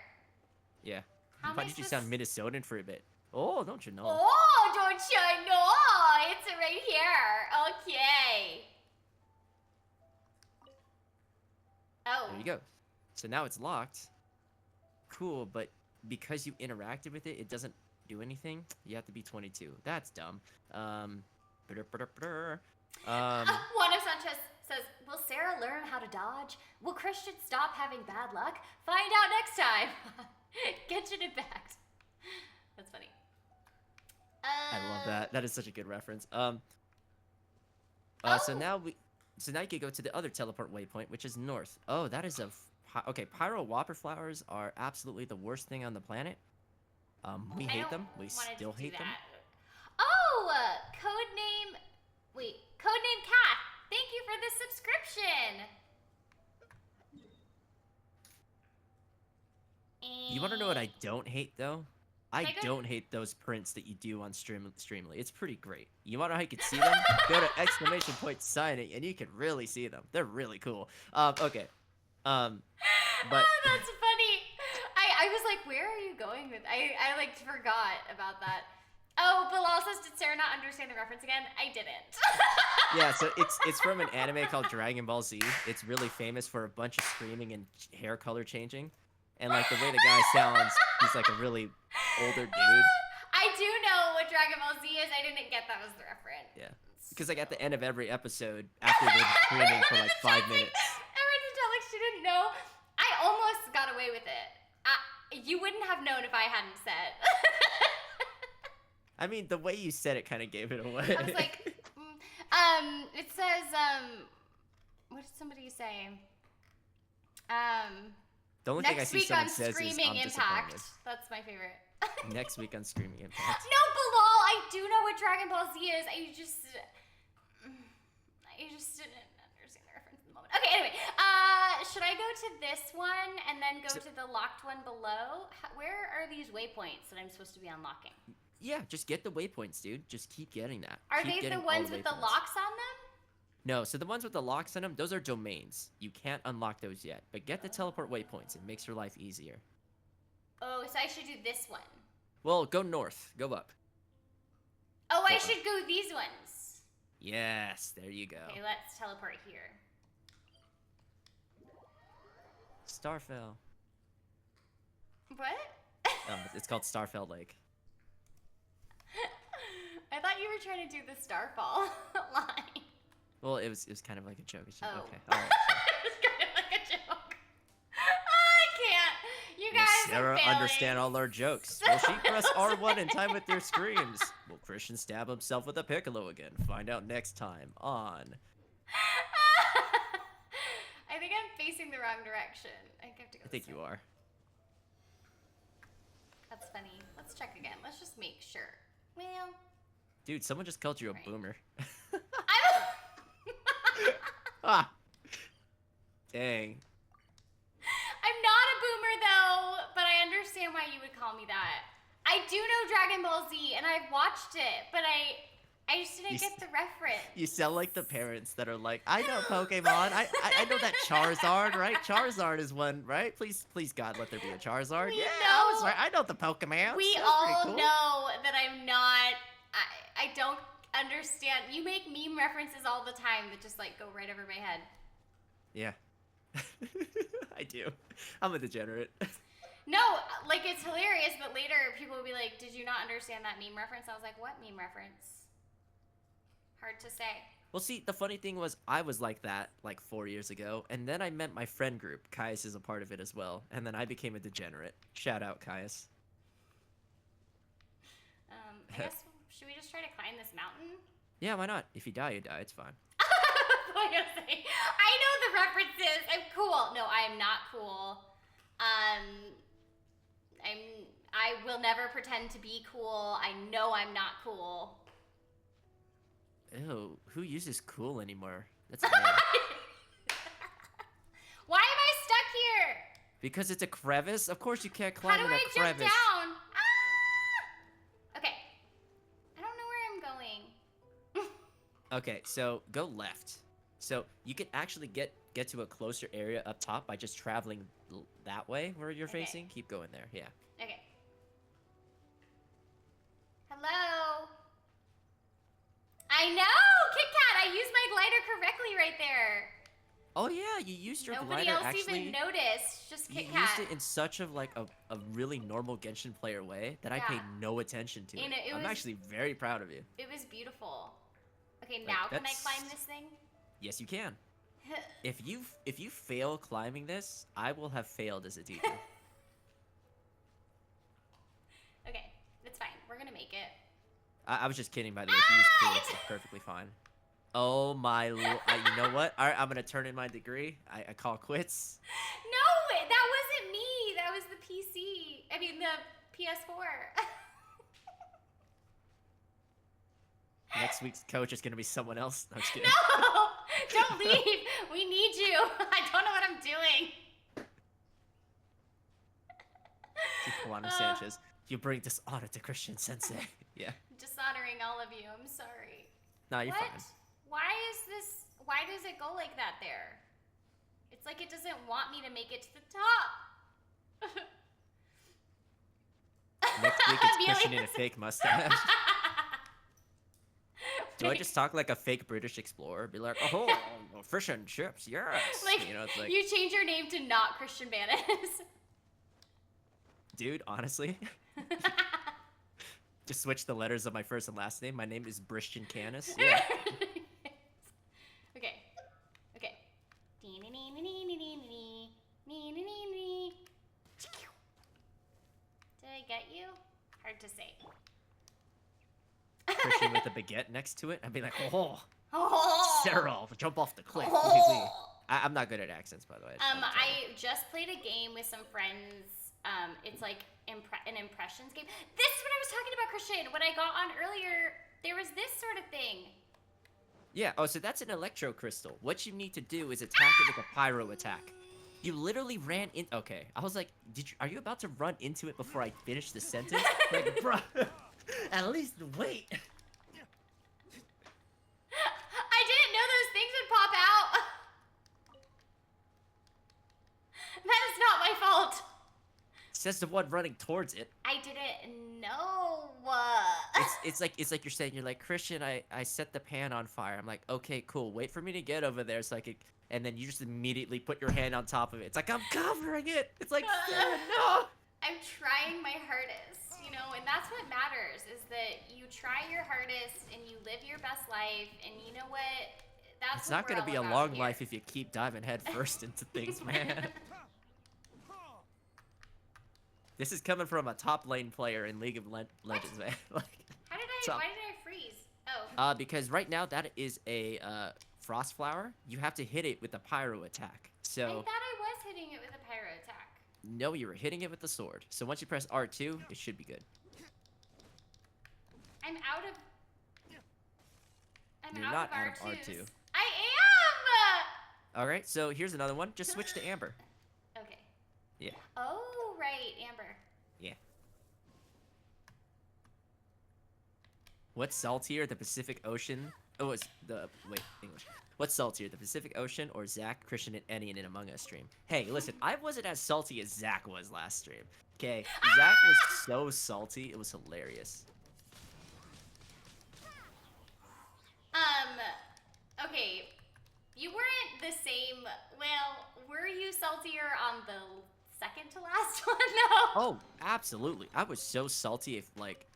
Yeah. How am Why I did you supposed- sound Minnesotan for a bit? Oh, don't you know? Oh, don't you know? It's right here. Okay. Oh. There you go. So now it's locked. Cool, but because you interacted with it, it doesn't do anything. You have to be 22. That's dumb. One of Sanchez says, will Sarah learn how to dodge? Will Christian stop having bad luck? Find out next time. Genshin Impact. That's funny. I love that. That is such a good reference. So now you can go to the other teleport waypoint, which is north. Oh, that is okay. Pyro Whopper flowers are absolutely the worst thing on the planet. We hate them. We still hate them. Oh, codename. Wait, codename Cat. Thank you for the subscription. You want to know what I don't hate though? I Can I go- don't hate those prints that you do on Streamly. It's pretty great. You want to know how you can see them? Go to exclamation point signing and you can really see them. They're really cool. Okay. But Oh, that's funny. I was like, where are you going with? I like forgot about that. Oh, Bilal says, did Sarah not understand the reference again? I didn't. yeah, so it's from an anime called Dragon Ball Z. It's really famous for a bunch of screaming and hair color changing. And like the way the guy sounds, he's like a really older dude. I do know what Dragon Ball Z is. I didn't get that was the reference. Yeah. Because like at the end of every episode, after they're screaming for like 5 minutes. Everyone tell like she didn't know. I almost got away with it. You wouldn't have known if I hadn't said. I mean, the way you said it kind of gave it away. I was like, it says, what did somebody say? The only thing I Next see week someone on says is Screaming I'm Impact. disappointed. That's my favorite. Next week on Screaming Impact. No, Bilal, I do know what Dragon Ball Z is. I just didn't understand the reference in the moment. Okay, anyway, should I go to this one and then go to the locked one below? Where are these waypoints that I'm supposed to be unlocking? Yeah, just get the waypoints, dude. Just keep getting that. Are Keep they getting the all ones with the waypoints. locks on them? No, so the ones with the locks on them, those are domains. You can't unlock those yet. But get the teleport waypoints. It makes your life easier. Oh, so I should do this one. Well, go north. Go up. Oh, I Go up. should go these ones. Yes, there you go. Okay, let's teleport here. Starfell. What? It's called Starfell Lake. I thought you were trying to do the Starfall line. Well, it was kind of like a joke. Oh. Okay, all right. It's kind of like a joke. I can't. You Will guys Sarah are failing. understand all our jokes? Will she press R1 in time with their screams? Will Christian stab himself with a piccolo again? Find out next time on... I think I'm facing the wrong direction. I have to go. I think this you way. are. That's funny. Let's check again. Let's just make sure. Well, Dude, someone just called you a Right. boomer. I'm. Ah! Dang. I'm not a boomer though, but I understand why you would call me that. I do know Dragon Ball Z, and I've watched it, but I just didn't get the reference. You sound like the parents that are like, I know Pokemon. I know that Charizard, right? Charizard is one, right? Please, God, let there be a Charizard. We yeah, know- I was right. I know the Pokemon. We all know that I'm not. I don't understand. You make meme references all the time that just like go right over my head. Yeah. I do. I'm a degenerate. No, like it's hilarious, but later people will be like, "Did you not understand that meme reference?" I was like, "What meme reference?" Hard to say. Well, see, the funny thing was I was like that like 4 years ago, and then I met my friend group. Caius is a part of it as well, and then I became a degenerate. Shout out, Caius. I guess should we just try to climb this mountain? Yeah, why not? If you die, you die. It's fine. what you're saying. I know the references. I'm cool. No, I am not cool. I will never pretend to be cool. I know I'm not cool. Ew, who uses cool anymore? That's bad. Why am I stuck here? Because it's a crevice? Of course you can't How climb do in a I jump crevice. down? Ah! Okay. I don't know where I'm going. Okay, so go left. So you can actually get to a closer area up top by just traveling that way where you're Okay. facing. Keep going there, yeah. Okay. Hello? I know! Kit Kat, I used my glider correctly right there. Oh yeah, you used your Nobody glider else actually. even noticed. Just You Kit Kat. used it in such of like a really normal Genshin player way that I Yeah. paid no attention to And it. it I'm was- actually very proud of you. It was beautiful. Okay, Like, now can I that's- climb this thing? Yes, you can. If you fail climbing this, I will have failed as a teacher. Okay, it's fine. We're gonna make it. I was just kidding, by the way. If you use cool, it's perfectly fine. Oh my you know what? All right, I'm gonna turn in my degree. I call quits. No, that wasn't me. That was the PC. I mean, the PS4. Next week's coach is gonna be someone else. I'm just kidding. No! Don't leave! We need you! I don't know what I'm doing. Juana Sanchez, you bring dishonor to Christian Sensei. Yeah. Dishonoring all of you. I'm sorry. No, you're What? fine. Why is this? Why does it go like that there? It's like it doesn't want me to make it to the top. Next week it's Amelia Christian in a says- fake mustache. Do I just talk like a fake British explorer? Be like, oh, fish and chips, yes. Like, You know, it's like, you change your name to not Christian Banas. dude, honestly, just switch the letters of my first and last name. My name is Christian Canis. Yeah. Okay. Okay. Did I get you? Hard to say. Christian with a baguette next to it. I'd be like, oh, Oh. Sarah, jump off the cliff. Oh. I'm not good at accents, by the way. just wanna tell you. I just played a game with some friends. It's like an impressions game. This is what I was talking about, Christian. When I got on earlier, there was this sort of thing. Yeah, oh, so that's an electro crystal. What you need to do is attack it with a pyro attack. You literally ran in. Okay, I was like, are you about to run into it before I finish the sentence? Like, bruh, at least wait. I didn't know those things would pop out. That is not my fault. Says the one running towards it. I didn't know. It's like you're saying, you're like, Christian, I set the pan on fire. I'm like, okay, cool. Wait for me to get over there so I could, and then you just immediately put your hand on top of it. It's like I'm covering it. It's like, Sarah, no. I'm trying my hardest, you know, and that's what matters is that you try your hardest and you live your best life, and you know what? That's It's what not we're gonna all be a about long here. life if you keep diving head first into things, man. This is coming from a top lane player in League of Legends, man. Like, How did So- why did I freeze? Oh. because right now that is a frost flower. You have to hit it with a pyro attack. I So thought I was hitting it with a pyro attack. no, you were hitting it with the sword. So once you press R2, it should be good. I'm out of. I'm You're out not of out of R2s. R2. I am. All right, so here's another one. Just switch to Amber. Okay. Yeah. Oh right, Amber. Yeah. What's saltier, the Pacific Ocean? Oh, it's the wait, English. What's saltier, the Pacific Ocean or Zach, Christian, and Eddie in an Among Us stream? Hey, listen, I wasn't as salty as Zach was last stream. Okay, Zach was so salty, it was hilarious. Okay. You weren't the same. Well, were you saltier on the second to last one though? Oh, absolutely. I was so salty if like,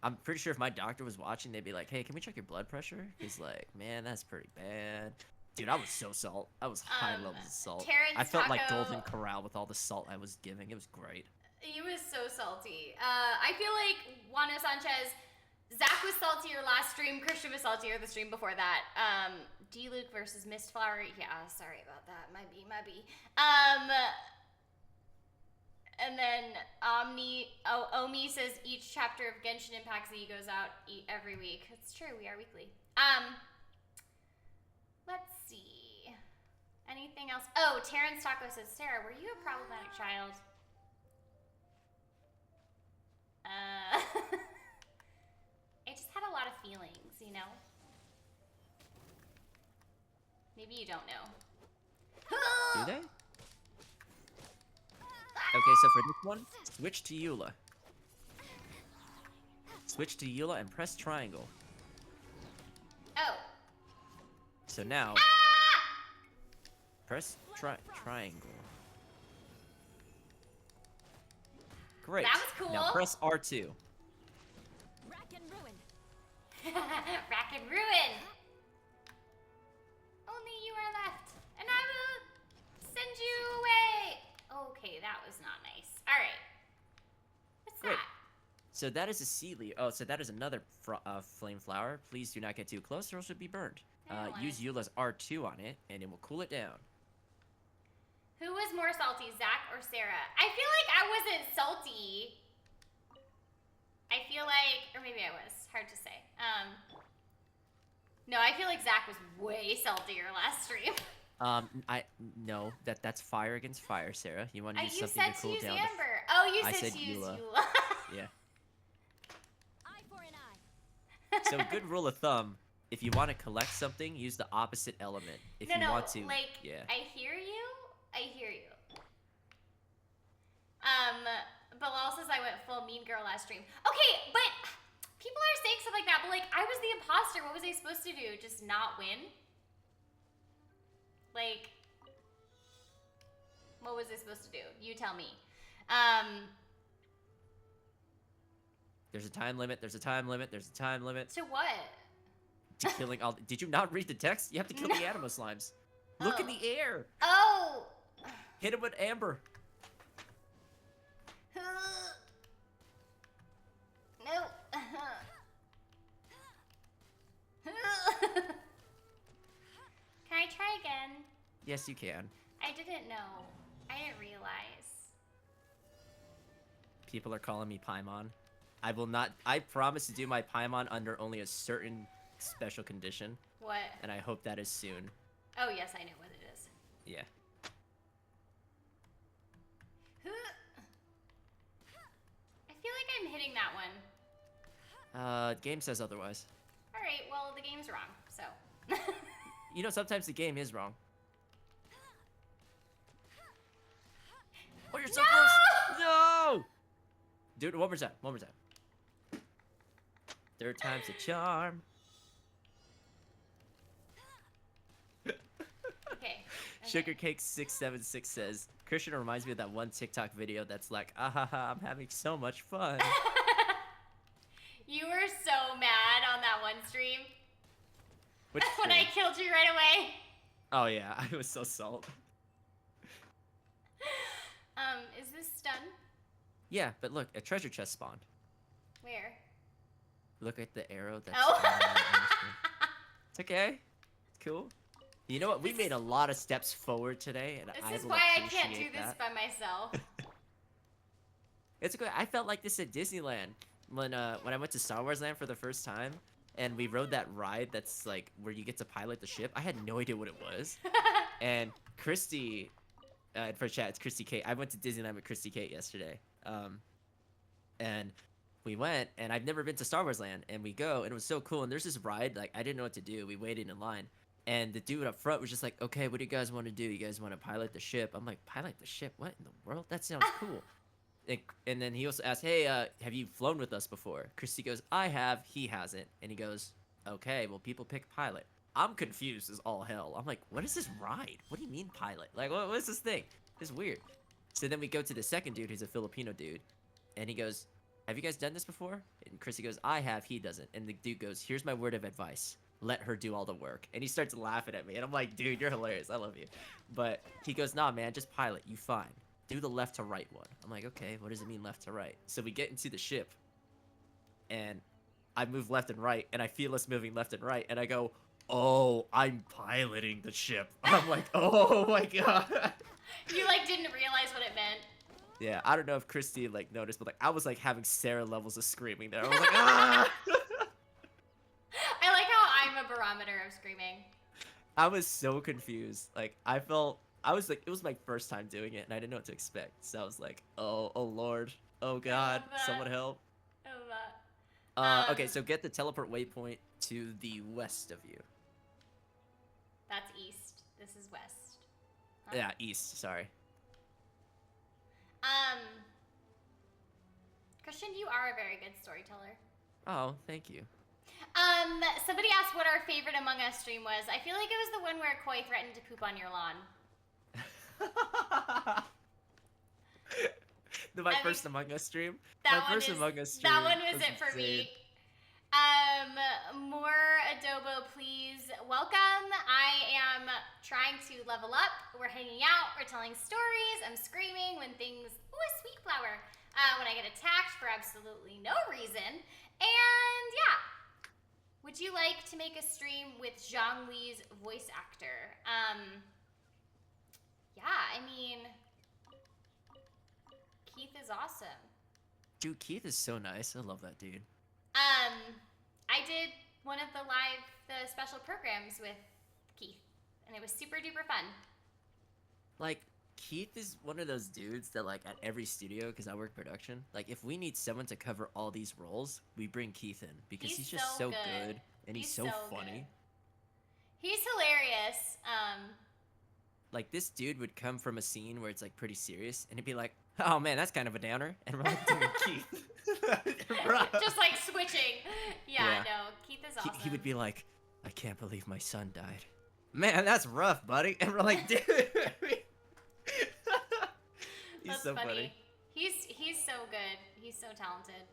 I'm pretty sure if my doctor was watching, they'd be like, "Hey, can we check your blood pressure?" He's like, "Man, that's pretty bad." Dude, I was so salt. I was high levels of salt. Terrence I felt like Taco- Golden Corral with all the salt I was giving. It was great. He was so salty. I feel like Juana Sanchez Zach was saltier last stream. Christian was saltier the stream before that. D-Luke versus Mistflower. Yeah, sorry about that. My B. And then Omi says each chapter of Genshin Impact Z goes out every week. It's true, we are weekly. Let's see. Anything else? Oh, Terrence Taco says, Sarah, were you a problematic child? I just had a lot of feelings, you know? Maybe you don't know. Do they? Okay, so for this one, switch to Eula. Switch to Eula and press triangle. Oh. So now, press triangle. Great. That was cool. Now press R2. Rack and ruin. Rack and ruin. Only you are left, and I will send you away. Okay, that was not nice. All right. What's Great. that? So that is a sea leaf. Oh, so that is another flame flower. Please do not get too close or else you'll be burned. I don't want Use it. Eula's R2 on it, and it will cool it down. Who was more salty, Zach or Sarah? I feel like I wasn't salty. I feel like, or maybe I was. Hard to say. No, I feel like Zach was way saltier last stream. No, that's fire against fire, Sarah. You want to use You something said to to cool use down. Amber. Oh, you I said said to use Eula. Eula. Yeah. Eye for an eye. So good rule of thumb: if you want to collect something, use the opposite element. If no, you no, want to, like, yeah. I hear you. Bilal says I went full mean girl last stream. Okay, but people are saying stuff like that, but like, I was the imposter. What was I supposed to do? Just not win? Like, what was I supposed to do? You tell me. There's a time limit. There's a time limit. There's a time limit To what? to killing all. Did you not read the text? You have to kill the animo slimes. Look in Oh. the air. Oh! Hit him with amber. No. Can I try again? Yes, you can. I didn't know. I didn't realize. People are calling me Paimon. I will not. I promise to do my Paimon under only a certain special condition, What? and I hope that is soon. Oh, yes, I know what it is. Yeah. I feel like I'm hitting that one. Game says otherwise. Alright, well, the game's wrong, so. You know, sometimes the game is wrong. Oh, you're so No! close! No! Do it one more time. One more time. Third time's a charm. Okay. Sugarcake676 says, Christian reminds me of that one TikTok video that's like, ahaha, I'm having so much fun. You were so mad on that one stream. Which when I stream? killed you right away. Oh yeah, I was so salt. Is this done? Yeah, but look, a treasure chest spawned. Where? Look at the arrow that's Oh. on the screen. It's okay. It's cool. You know what? We made a lot of steps forward today, and I This is will why I can't do appreciate this that. by myself. It's okay. I felt like this at Disneyland when I went to Star Wars Land for the first time, and we rode that ride that's like where you get to pilot the ship. I had no idea what it was, and Christy, for chat, it's Christy Kate. I went to Disneyland with Christy Kate yesterday, and we went, and I've never been to Star Wars Land, and we go, and it was so cool. And there's this ride, like I didn't know what to do. We waited in line. And the dude up front was just like, okay, what do you guys want to do? You guys want to pilot the ship? I'm like, pilot the ship? What in the world? That sounds cool. And then he also asked, hey, have you flown with us before? Christy goes, I have. He hasn't. And he goes, okay, well, people pick pilot. I'm confused as all hell. I'm like, what is this ride? What do you mean pilot? Like, what is this thing? It's weird. So then we go to the second dude, who's a Filipino dude. And he goes, have you guys done this before? And Christy goes, I have. He doesn't. And the dude goes, here's my word of advice. Let her do all the work. And he starts laughing at me. And I'm like, dude, you're hilarious. I love you. But he goes, nah, man, just pilot. You fine. Do the left to right one. I'm like, okay, what does it mean left to right? So we get into the ship. And I move left and right, and I feel us moving left and right, and I go, oh, I'm piloting the ship. I'm like, oh my god. You like didn't realize what it meant. Yeah, I don't know if Christy like noticed, but like I was like having Sarah levels of screaming there. I was like, ah! I like how I'm a barometer of screaming. I was so confused. Like I was like, it was my first time doing it, and I didn't know what to expect. So I was like, oh Lord, oh God, that. someone help. Oh, that. Okay, so get the teleport waypoint to the west of you. That's east. This is west. Huh? Yeah, east. Sorry. Christian, you are a very good storyteller. Oh, thank you. Somebody asked what our favorite Among Us stream was. I feel like it was the one where Koi threatened to poop on your lawn. My first Among Us stream. That My one first is, Among Us stream. That one was it for insane. me. More adobo, please. Welcome. I am trying to level up. We're hanging out. We're telling stories. I'm screaming when things. Ooh, a sweet flower. When I get attacked for absolutely no reason. And yeah. Would you like to make a stream with Zhang-Li's voice actor? Yeah, I mean, Keith is awesome. Dude, Keith is so nice. I love that dude. I did one of the special programs with Keith, and it was super duper fun. Like, Keith is one of those dudes that, like, at every studio, because I work production, like, if we need someone to cover all these roles, we bring Keith in, because he's just so good, and he's so funny. Good. He's hilarious. Like, this dude would come from a scene where it's, like, pretty serious, and he'd be like, oh, man, that's kind of a downer, and we're like, dude, Keith. Just, like, switching. Yeah, no, Keith is awesome. He would be like, I can't believe my son died. Man, that's rough, buddy. And we're like, dude. He's That's so funny. He's so good. He's so talented.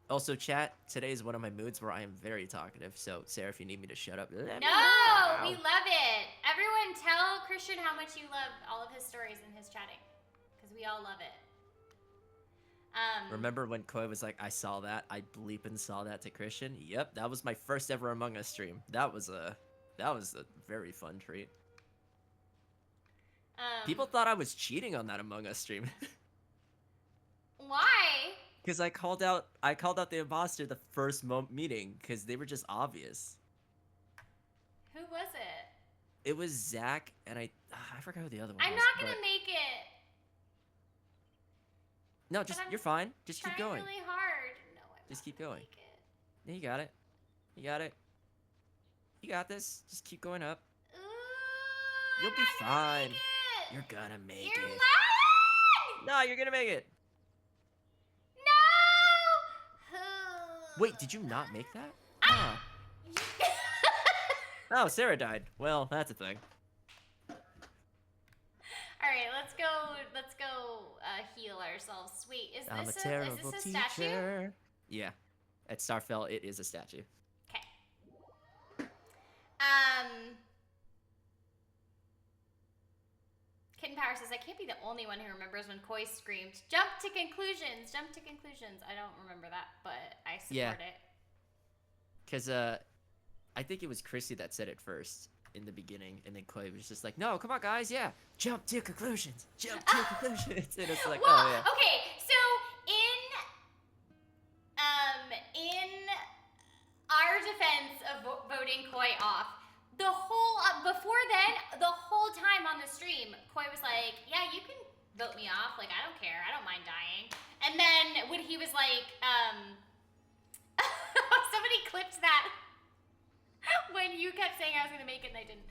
Also, chat, today is one of my moods where I am very talkative. So, Sarah, if you need me to shut up, let me No, know. we love it. Everyone tell Christian how much you love all of his stories and his chatting. Because we all love it. Remember when Koi was like, I saw that, I bleeping saw that to Christian? Yep, that was my first ever Among Us stream. That was a very fun treat. People thought I was cheating on that Among Us stream. Why? Because I called out the imposter the first meeting because they were just obvious. Who was it? It was Zach and I forgot who the other one I'm was. not gonna make it. No, you're fine. Just keep going. Really hard. No, I'm Just not keep gonna going. make it. Yeah, you got it. You got it. You got this. Just keep going up. Ooh, You'll I'm be not gonna fine. make it. You're gonna make You're it. lying! No, you're gonna make it. No! Wait, did you not make that? Oh. Oh, Sarah died. Well, that's a thing. All right, let's go heal ourselves. Wait, is I'm a this terrible a teacher. statue? Yeah. At Starfell, it is a statue. Okay. Kitten Power says, I can't be the only one who remembers when Koi screamed, jump to conclusions, jump to conclusions. I don't remember that, but I support it. Because, I think it was Chrissy that said it first in the beginning, and then Koi was just like, no, come on, guys, yeah, jump to conclusions, jump to conclusions. And it's like, well, oh, yeah. Okay, so in our defense of voting Koi off, the whole, before then, the whole time on the stream, Koi was like, yeah, you can vote me off, like, I don't care, I don't mind dying. And then when he was like, somebody clipped that when you kept saying I was gonna make it and I didn't.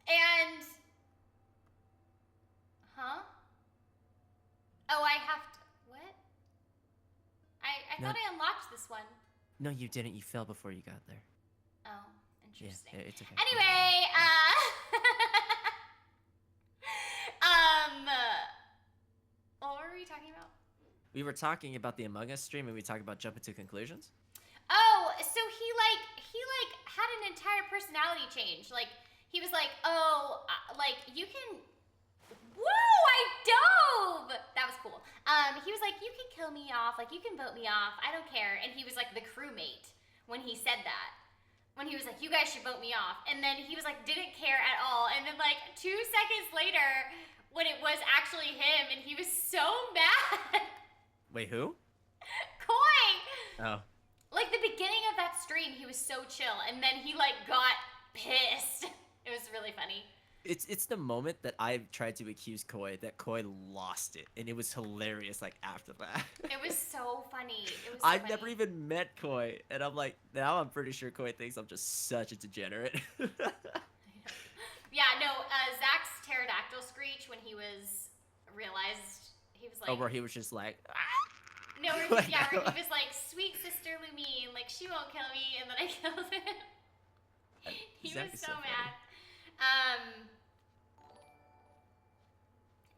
And, huh? Oh, I have to, what? I No. thought I unlocked this one. No, you didn't. You fell before you got there. Oh, interesting. Yeah, it's okay. Anyway, what were we talking about? We were talking about the Among Us stream, and we talked about jumping to conclusions. Oh, so he had an entire personality change. Like, he was like, oh, like, you can, woo, I dove! That was cool. He was like, kill me off. Like, you can vote me off. I don't care. And he was like the crewmate when he said that. When he was like, you guys should vote me off. And then he was like, didn't care at all. And then like 2 seconds later, when it was actually him, and he was so mad. Wait, who? Koi! Oh. Like the beginning of that stream, he was so chill. And then he like got pissed. It was really funny. It's the moment that I tried to accuse Koi that Koi lost it, and it was hilarious. Like after that, It was so funny. It was so I've funny. never even met Koi, and I'm like, now I'm pretty sure Koi thinks I'm just such a degenerate. Yeah, no, Zach's pterodactyl screech when he realized he was like... Oh, where he was just like, No, where he was like, sweet sister Lumine, like, she won't kill me, and then I killed him. He Zach was is so so funny. mad.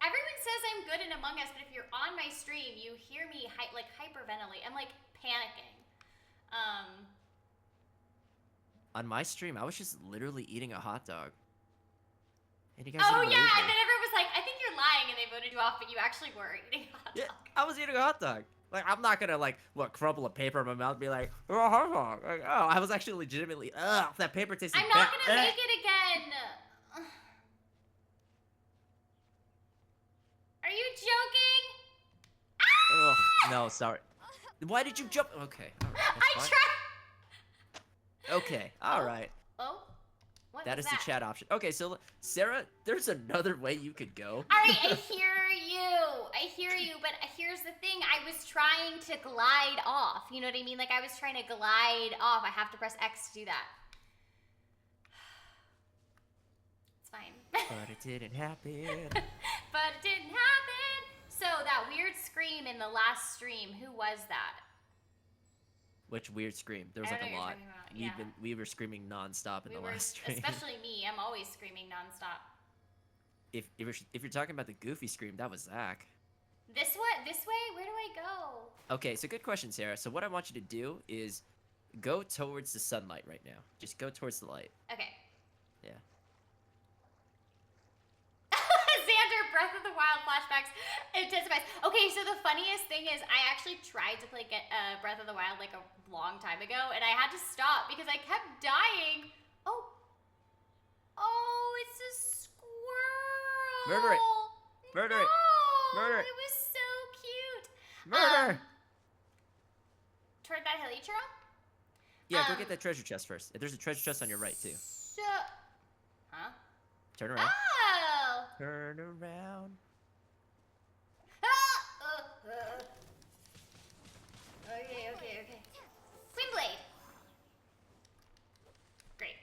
Everyone says I'm good in Among Us, but if you're on my stream, you hear me hyperventilate. I'm like panicking. on my stream, I was just literally eating a hot dog. And you guys Oh didn't yeah, believe me. and then everyone was like, I think you're lying, and they voted you off, but you actually were eating a hot dog. Yeah, I was eating a hot dog. Like, I'm not gonna, like, crumple a paper in my mouth and be like, oh, a hot dog. Like, oh, I was actually legitimately, that paper tasted I'm not bad. gonna make it again. Are you joking? Ugh, no, sorry. Why did you jump? Okay, all right, I that's fine. tried. Okay, all right. Oh, what That was is the chat option. Okay, so Sarah, there's another way you could go. All right, I hear you, but here's the thing. I was trying to glide off. You know what I mean? Like, I was trying to glide off. I have to press X to do that. It's fine. But it didn't happen. But it didn't happen. So, that weird scream in the last stream, who was that? Which weird scream? There was I like don't a know what lot. you're talking about, We were screaming nonstop in the last stream. Especially me. I'm always screaming nonstop. If you're talking about the goofy scream, that was Zach. This way? Where do I go? Okay, so good question, Sarah. So what I want you to do is go towards the sunlight right now. Just go towards the light. Okay. Yeah. Xander, Breath of the Wild flashbacks intensifies. Okay, so the funniest thing is I actually tried to play Breath of the Wild like a long time ago, and I had to stop because I kept dying. Oh, it's a squirrel. Murder it. Murder it. No, Murder it. It was so cute. Murder! Toward that hilly trail? Yeah, go get that treasure chest first. There's a treasure chest on your right, too. So, huh? Turn around. Oh! Turn around. Okay. Windblade. Great.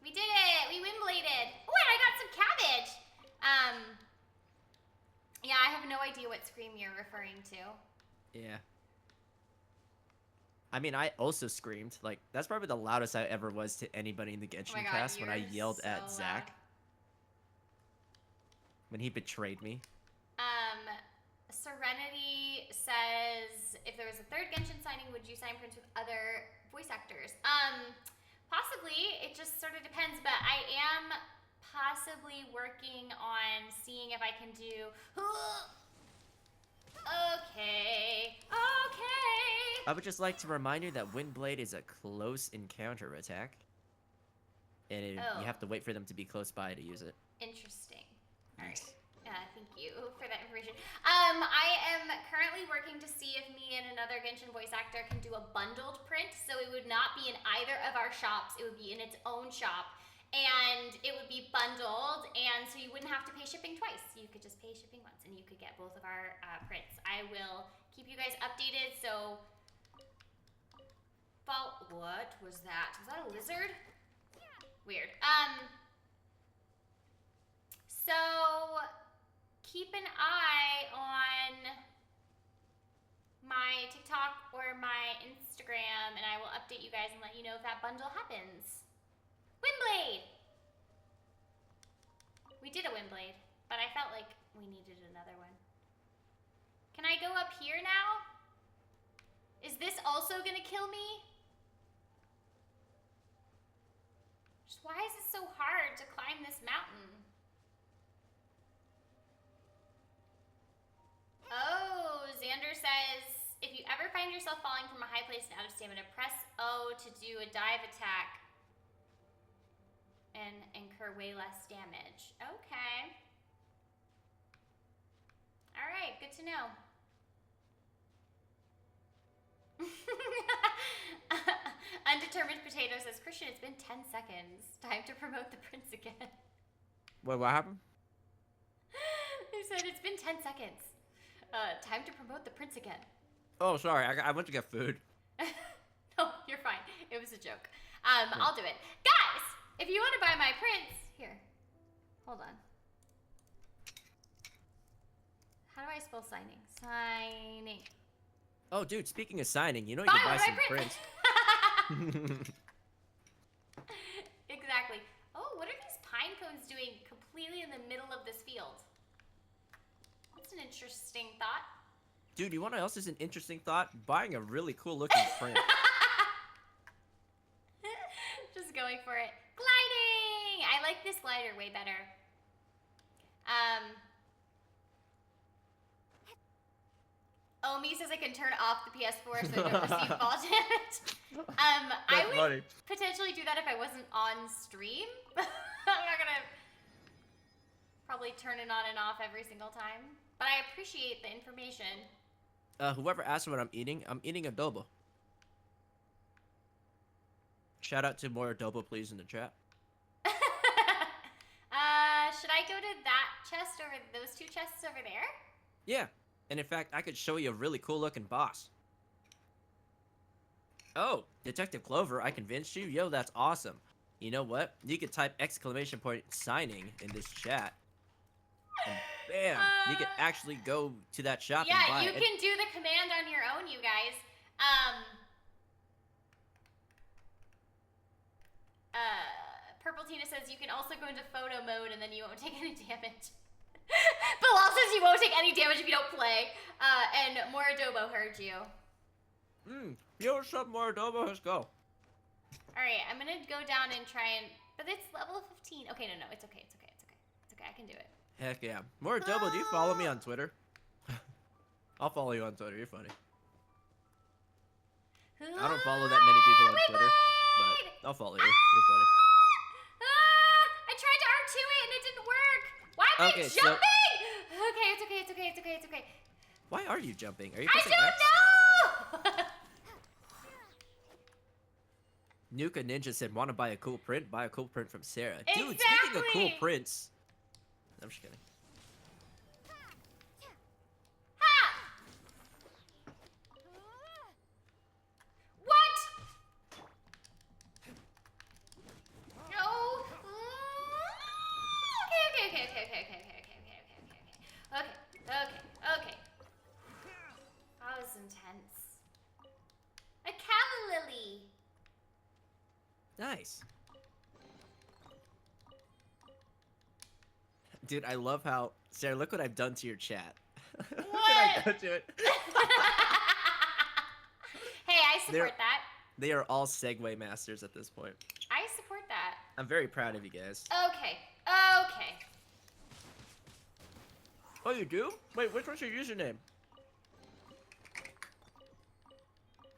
We did it! We windbladed. Oh, and I got some cabbage! Yeah, I have no idea what scream you're referring to. Yeah. I mean, I also screamed. Like, that's probably the loudest I ever was to anybody in the Oh Genshin my god, cast when I you're yelled so at Zach. When he betrayed me. Serenity says, if there was a third Genshin signing, would you sign prints with other voice actors? Possibly. It just sort of depends, but I am possibly working on seeing if I can do... Okay. I would just like to remind you that Windblade is a close encounter attack. And Oh. you have to wait for them to be close by to use it. Interesting. Nice. Thank you for that information. I am currently working to see if me and another Genshin voice actor can do a bundled print, so it would not be in either of our shops. It would be in its own shop, and it would be bundled, and so you wouldn't have to pay shipping twice. You could just pay shipping once, and you could get both of our prints. I will keep you guys updated, so... What was that? Was that a lizard? Weird. So... keep an eye on my TikTok or my Instagram, and I will update you guys and let you know if that bundle happens. Windblade! We did a Windblade, but I felt like we needed another one. Can I go up here now? Is this also gonna kill me? Just why is it so hard to climb this mountain? Oh, Xander if you ever find yourself falling from a high place and out of stamina, press O to do a dive attack and incur way less damage. Okay. Alright, good to know. Undetermined Potato says, Christian, it's been 10 seconds. Time to promote the prince again. Wait, what happened? They said it's been 10 seconds. Time to promote the prince again. Oh, sorry. I went to get food. No, you're fine. It was a joke. I'll do it. Guys, if you want to buy my prints, here. Hold on. How do I spell signing? Signing. Oh, dude, speaking of signing, you know you can buy some prints. Exactly. Oh, what are these pine cones doing completely in the middle of this field? That's an interesting thought. Dude, you want what else is an interesting thought? Buying a really cool looking print. Just going for it. Gliding! I like this glider way better. Omi says I can turn off the PS4 so I don't receive fall damage. I would funny. potentially do that if I wasn't on stream. I'm not gonna probably turn it on and off every single time. But I appreciate the information. Whoever asked what I'm eating adobo. Shout out to more adobo, please, in the chat. Should I go to that chest over those two chests over there? Yeah, and in fact, I could show you a really cool looking boss. Oh, Detective Clover, I convinced you? Yo, that's awesome. You know what? You could type exclamation point signing in this chat. And bam, you could actually go to that shop and buy you it. can do the command on your own, you guys. Purple Tina says you can also go into photo mode and then you won't take any damage. Bilal says you won't take any damage if you don't play. And more adobo heard you. Yo, what's up, more adobo? Let's go. Alright, I'm gonna go down and try and... But it's level 15. Okay, no, it's okay, it's okay, it's okay. It's okay, I can do it. Heck yeah. More adobo, do you follow me on Twitter? I'll follow you on Twitter, you're funny. I don't follow that many people on Twitter, but I'll follow you. You're funny. I tried to R2 it and it didn't work. Why am I Okay, jumping? Okay, it's okay, it's okay, it's okay, it's okay. Why are you jumping? Are you I pressing don't X? know! Nuka Ninja said, want to buy a cool print? Buy a cool print from Sarah. Dude, speaking of cool Exactly. prints... I'm just kidding. Ha! What? No. Okay. That was intense. A calla lily. Nice. Dude, I love how... Sarah, look what I've done to your chat. Look what I've done to it. Hey, I support that. They are all Segway masters at this point. I support that. I'm very proud of you guys. Okay. Oh, you do? Wait, which one's your username?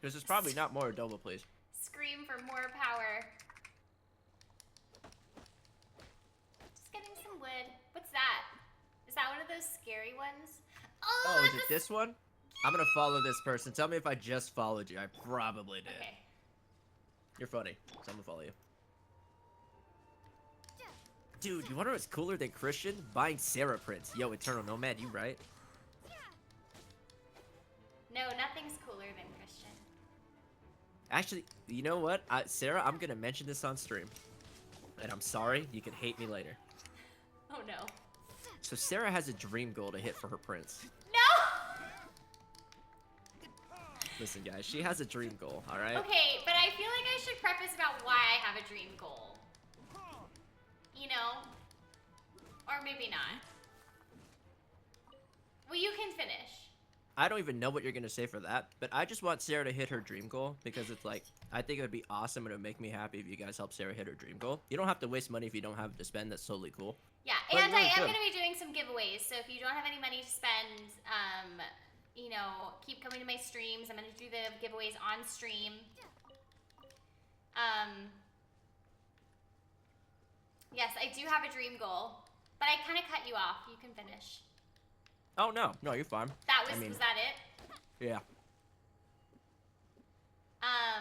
Because it's probably not more adobo, please. Scream for more power. Just getting some wood. What's that? Is that one of those scary ones? Oh, is it this one? I'm gonna follow this person. Tell me if I just followed you. I probably did. Okay. You're funny, so I'm gonna follow you. Dude, you wonder what's cooler than Christian? Buying Sarah prints. Yo, Eternal Nomad, you right? No, nothing's cooler than Christian. Actually, you know what? Sarah, I'm gonna mention this on stream. And I'm sorry, you can hate me later. Oh no. So Sarah has a dream goal to hit for her prints. No! Listen, guys, she has a dream goal, alright? Okay, but I feel like I should preface about why I have a dream goal. You know? Or maybe not. Well, you can finish. I don't even know what you're gonna say for that, but I just want Sarah to hit her dream goal because it's like, I think it would be awesome and it would make me happy if you guys help Sarah hit her dream goal. You don't have to waste money if you don't have to spend, that's totally cool. Yeah, But and really I am good. going to be doing some giveaways, so if you don't have any money to spend, you know, keep coming to my streams. I'm gonna do the giveaways on stream. Yes, I do have a dream goal, but I kind of cut you off. You can finish. Oh no, you're fine. That was was that it? Yeah. I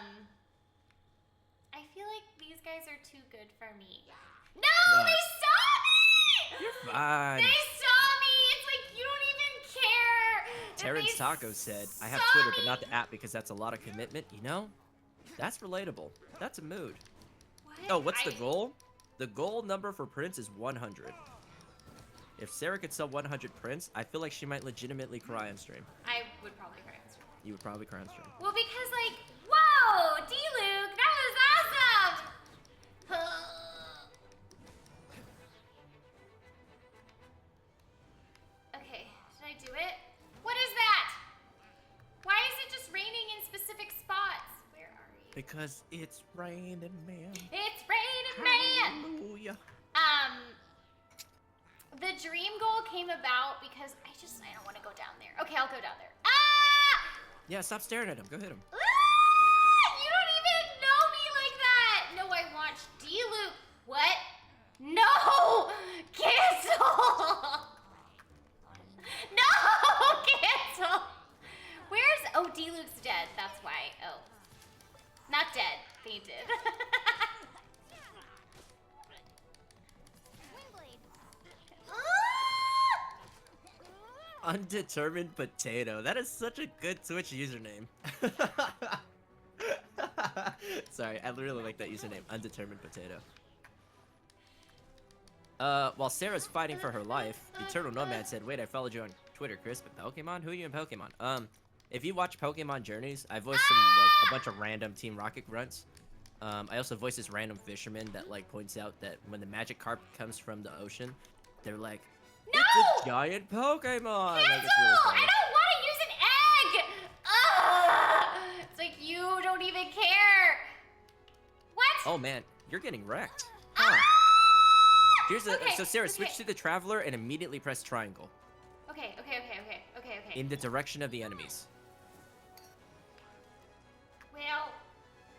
feel like these guys are too good for me. No, they saw me! You're fine. They saw me! It's like you don't even care! that Terrence they Taco said, I have saw Twitter, but me." not the app because that's a lot of commitment. You know? That's relatable. That's a mood. What? Oh, what's the goal? The goal number for Prince is 100. If Sarah could sell 100 Prince, I feel like she might legitimately cry on stream. I would probably cry on stream. You would probably cry on stream. Well, because like, whoa, D-Luke, that was awesome! Okay, did I do it? What is that? Why is it just raining in specific spots? Where are you? Because it's raining, man. It's raining, man! Hallelujah. The dream goal came about because I don't want to go down there. Okay, I'll go down there. Ah! Yeah, stop staring at him. Go hit him. Ah! You don't even know me like that! No, I watched D-Luke. What? No! Cancel! No! Cancel! Where's... Oh, D-Luke's dead. That's why. Oh. Not dead. Fainted. Undetermined Potato. That is such a good Twitch username. Sorry, I really like that username. Undetermined Potato. While Sarah's fighting for her life, Eternal Nomad said, wait, I followed you on Twitter, Chris, but Pokemon? Who are you in Pokemon? If you watch Pokemon Journeys, I voiced some, like, a bunch of random Team Rocket grunts. I also voiced this random fisherman that, like, points out that when the magic carp comes from the ocean, they're like, No! it's a giant Pokemon! Cancel! Like, it's really funny. I don't want to use an egg! Ugh! It's like you don't even care. What? Oh man, you're getting wrecked. Ah! Here's a Okay, so Sarah, okay. switch to the Traveler and immediately press triangle Okay. in the direction of the enemies. Well,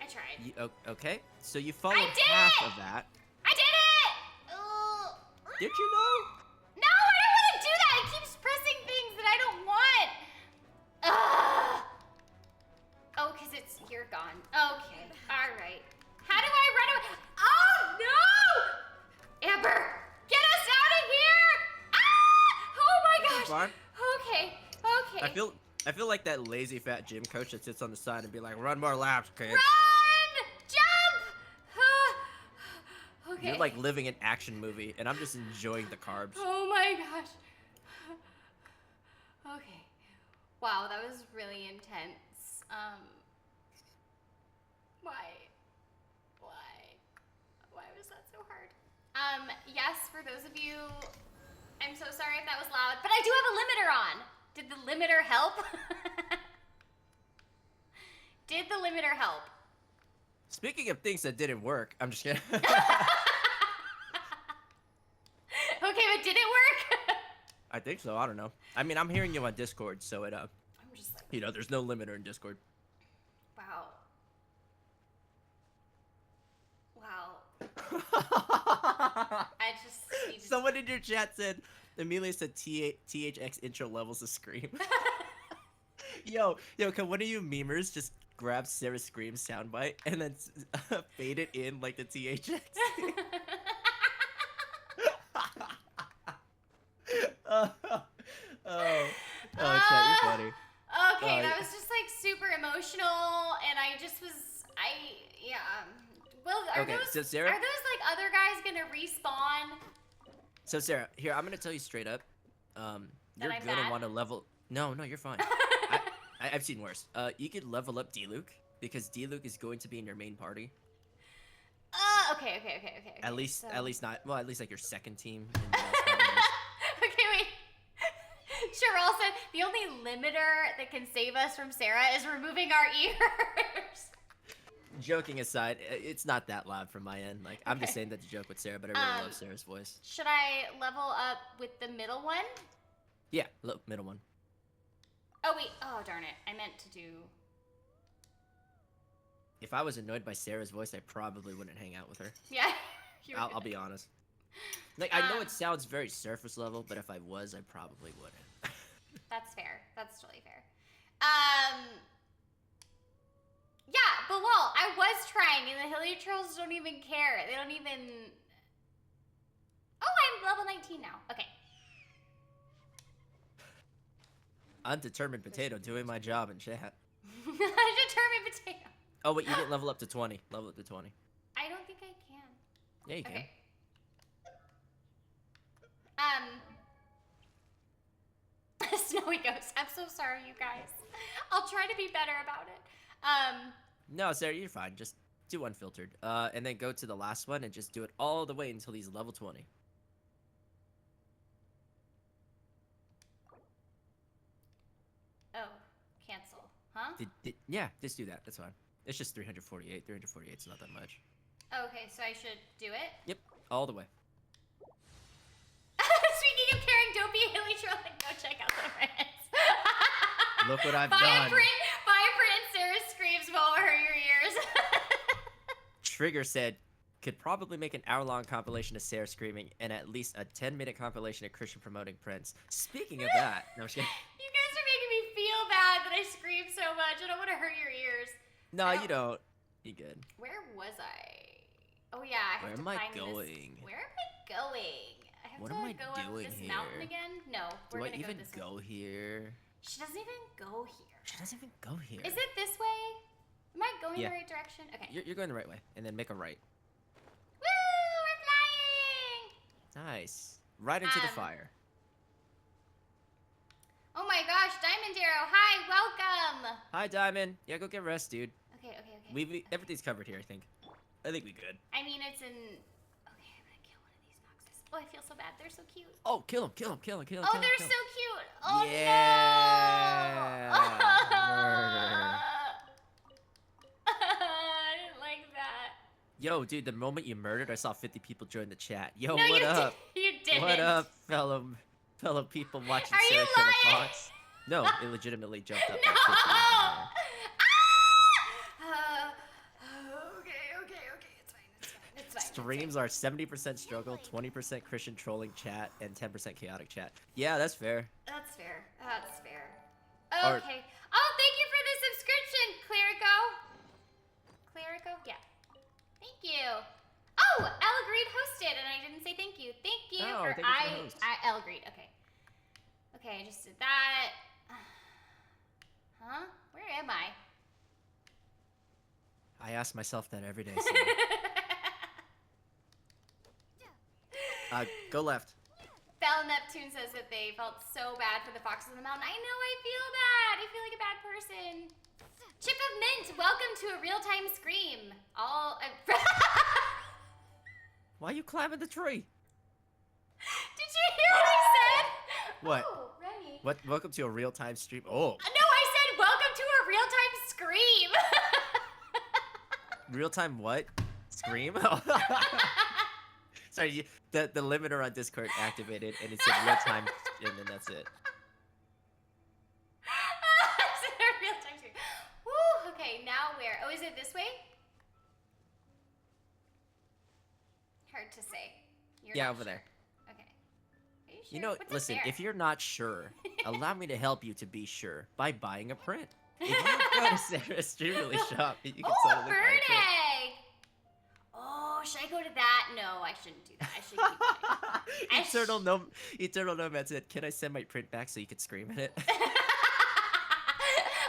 I tried. Okay, so you followed I did half it! of that. I did it! Ugh. Did you know? No, I don't want to do that. It keeps pressing things that I don't want. Ugh. Oh, because you're gone. Okay. All right. How do I run away? Oh, no! Amber, get us out of here! Ah! Oh, my gosh. Fine. Okay. I feel like that lazy fat gym coach that sits on the side and be like, run more laps, kid. Run! Jump! Okay. You're like living an action movie, and I'm just enjoying the carbs. Oh my gosh. Okay. Wow, that was really intense. Why was that so hard? Yes, for those of you, I'm so sorry if that was loud, but I do have a limiter on. Did the limiter help? Did the limiter help? Speaking of things that didn't work, I'm just kidding. Okay, but did it work? I think so. I don't know. I mean, I'm hearing you on Discord, so it I'm just like, you know, there's no limiter in Discord. wow. Someone in your chat said, Amelia said THX intro levels of Scream. yo, can one of you memers just grab Sarah's Scream soundbite and then fade it in like the THX? Chat, you're funny. Okay, that was just like super emotional, and I just was, Well, are Okay, those so Sarah- are those like other guys gonna respawn? So Sarah, here, I'm gonna tell you straight up. You're I'm gonna bad? want to level. No, you're fine. I've seen worse. You could level up D-Luke because D-Luke is going to be in your main party. Okay. At least not. Well, at least like your second team. Okay, wait. Cheryl said the only limiter that can save us from Sarah is removing our ears. Joking aside, it's not that loud from my end. Like, I'm just Okay. saying that to joke with Sarah, but I really love Sarah's voice. Should I level up with the middle one? Yeah, look, middle one. Oh, wait. Oh, darn it. I meant to do... If I was annoyed by Sarah's voice, I probably wouldn't hang out with her. Yeah. I'll be honest. Like, I know it sounds very surface level, but if I was, I probably wouldn't. That's fair. That's totally fair. Yeah, but lol, I was trying, and the Heliotropes don't even care. They don't even... Oh, I'm level 19 now. Okay. Undetermined potato doing my job in chat. Determined potato. Oh, wait, you didn't level up to 20. Level up to 20. I don't think I can. Yeah, you can. Okay. Snowy Ghost. I'm so sorry, you guys. I'll try to be better about it. No, Sarah, you're fine. Just do unfiltered. And then go to the last one and just do it all the way until he's level 20. Oh, cancel. Huh? Yeah, just do that. That's fine. It's just 348. 348 is not that much. Okay, so I should do it? Yep, all the way. Speaking of caring, don't be a Heliotrope and go check out the prints. Look what I've buy done. A print and Sarah screams won't hurt your ears. Trigger said, could probably make an hour-long compilation of Sarah screaming and at least a 10-minute compilation of Christian promoting prints. Speaking of that, no, I'm just kidding. You guys are making me feel bad that I scream so much. I don't want to hurt your ears. No, you don't. You good. Where was I? Oh yeah, I have to Where am I find going? This. Where am I going? I have What to am I go up doing this here? mountain again? No, we're Do I gonna even go this go way. here? She doesn't even go here. She doesn't even go here. Is it this way? Am I going Yeah. the right direction? Okay. You're going the right way, and then make a right. Woo! We're flying! Nice. Right into the Um, fire. Oh my gosh, Diamond Arrow! Hi, welcome! Hi, Diamond. Yeah, go get rest, dude. Okay. Everything's covered here, I think. I think we good. I mean, it's in... Okay, I'm gonna kill one of these boxes. Oh, I feel so bad. They're so cute. Oh, kill him, kill him, kill him, kill him. Oh, kill him, they're kill so him. cute! Oh, Yeah. no! Murder. I didn't like that. Yo, dude, the moment you murdered, I saw 50 people join the chat. Yo, No, what you up? You didn't. What up, fellow people watching Are Sarah you kill a lying? fox? No, it legitimately jumped up. No! Like 50 people there. Okay. It's fine. Streams are 70% struggle, 20% Christian trolling chat, and 10% chaotic chat. Yeah, that's fair. That's fair. Or- Okay. Oh, thank you for the subscription, Clerico. Yeah. Thank you. Oh, Elle Greed hosted, and I didn't say thank you. Thank you Oh, for thank you for the host. Elle Greed. Okay. Okay, I just did that. Huh? Where am I? I ask myself that every day. Go left. Bell Neptune says that they felt so bad for the foxes on the mountain. I know, I feel bad. I feel like a bad person. Chip of Mint, welcome to a real-time scream. Why you climbing the tree? Did you hear what I said? What? Oh, Remy. What? Welcome to a real-time stream. Oh, No, I said welcome to a real-time scream. real-time what? Scream? Sorry, the limiter on Discord activated, and it said real-time, and then that's it. I said a real-time scream. Woo, okay, now where? Oh, is it this way? Hard to say. You're Yeah, not over sure. there. Okay. Are you sure? You know, What's up listen, there? if you're not sure, allow me to help you to be sure by buying a print. If you go to Sarah's Stream Release shop, you can Oh, a totally buy bird a print. egg! Oh, should I go to that? No, I shouldn't do that. I should keep going. Eternal Nomad said, "Can I send my print back so you can scream at it?"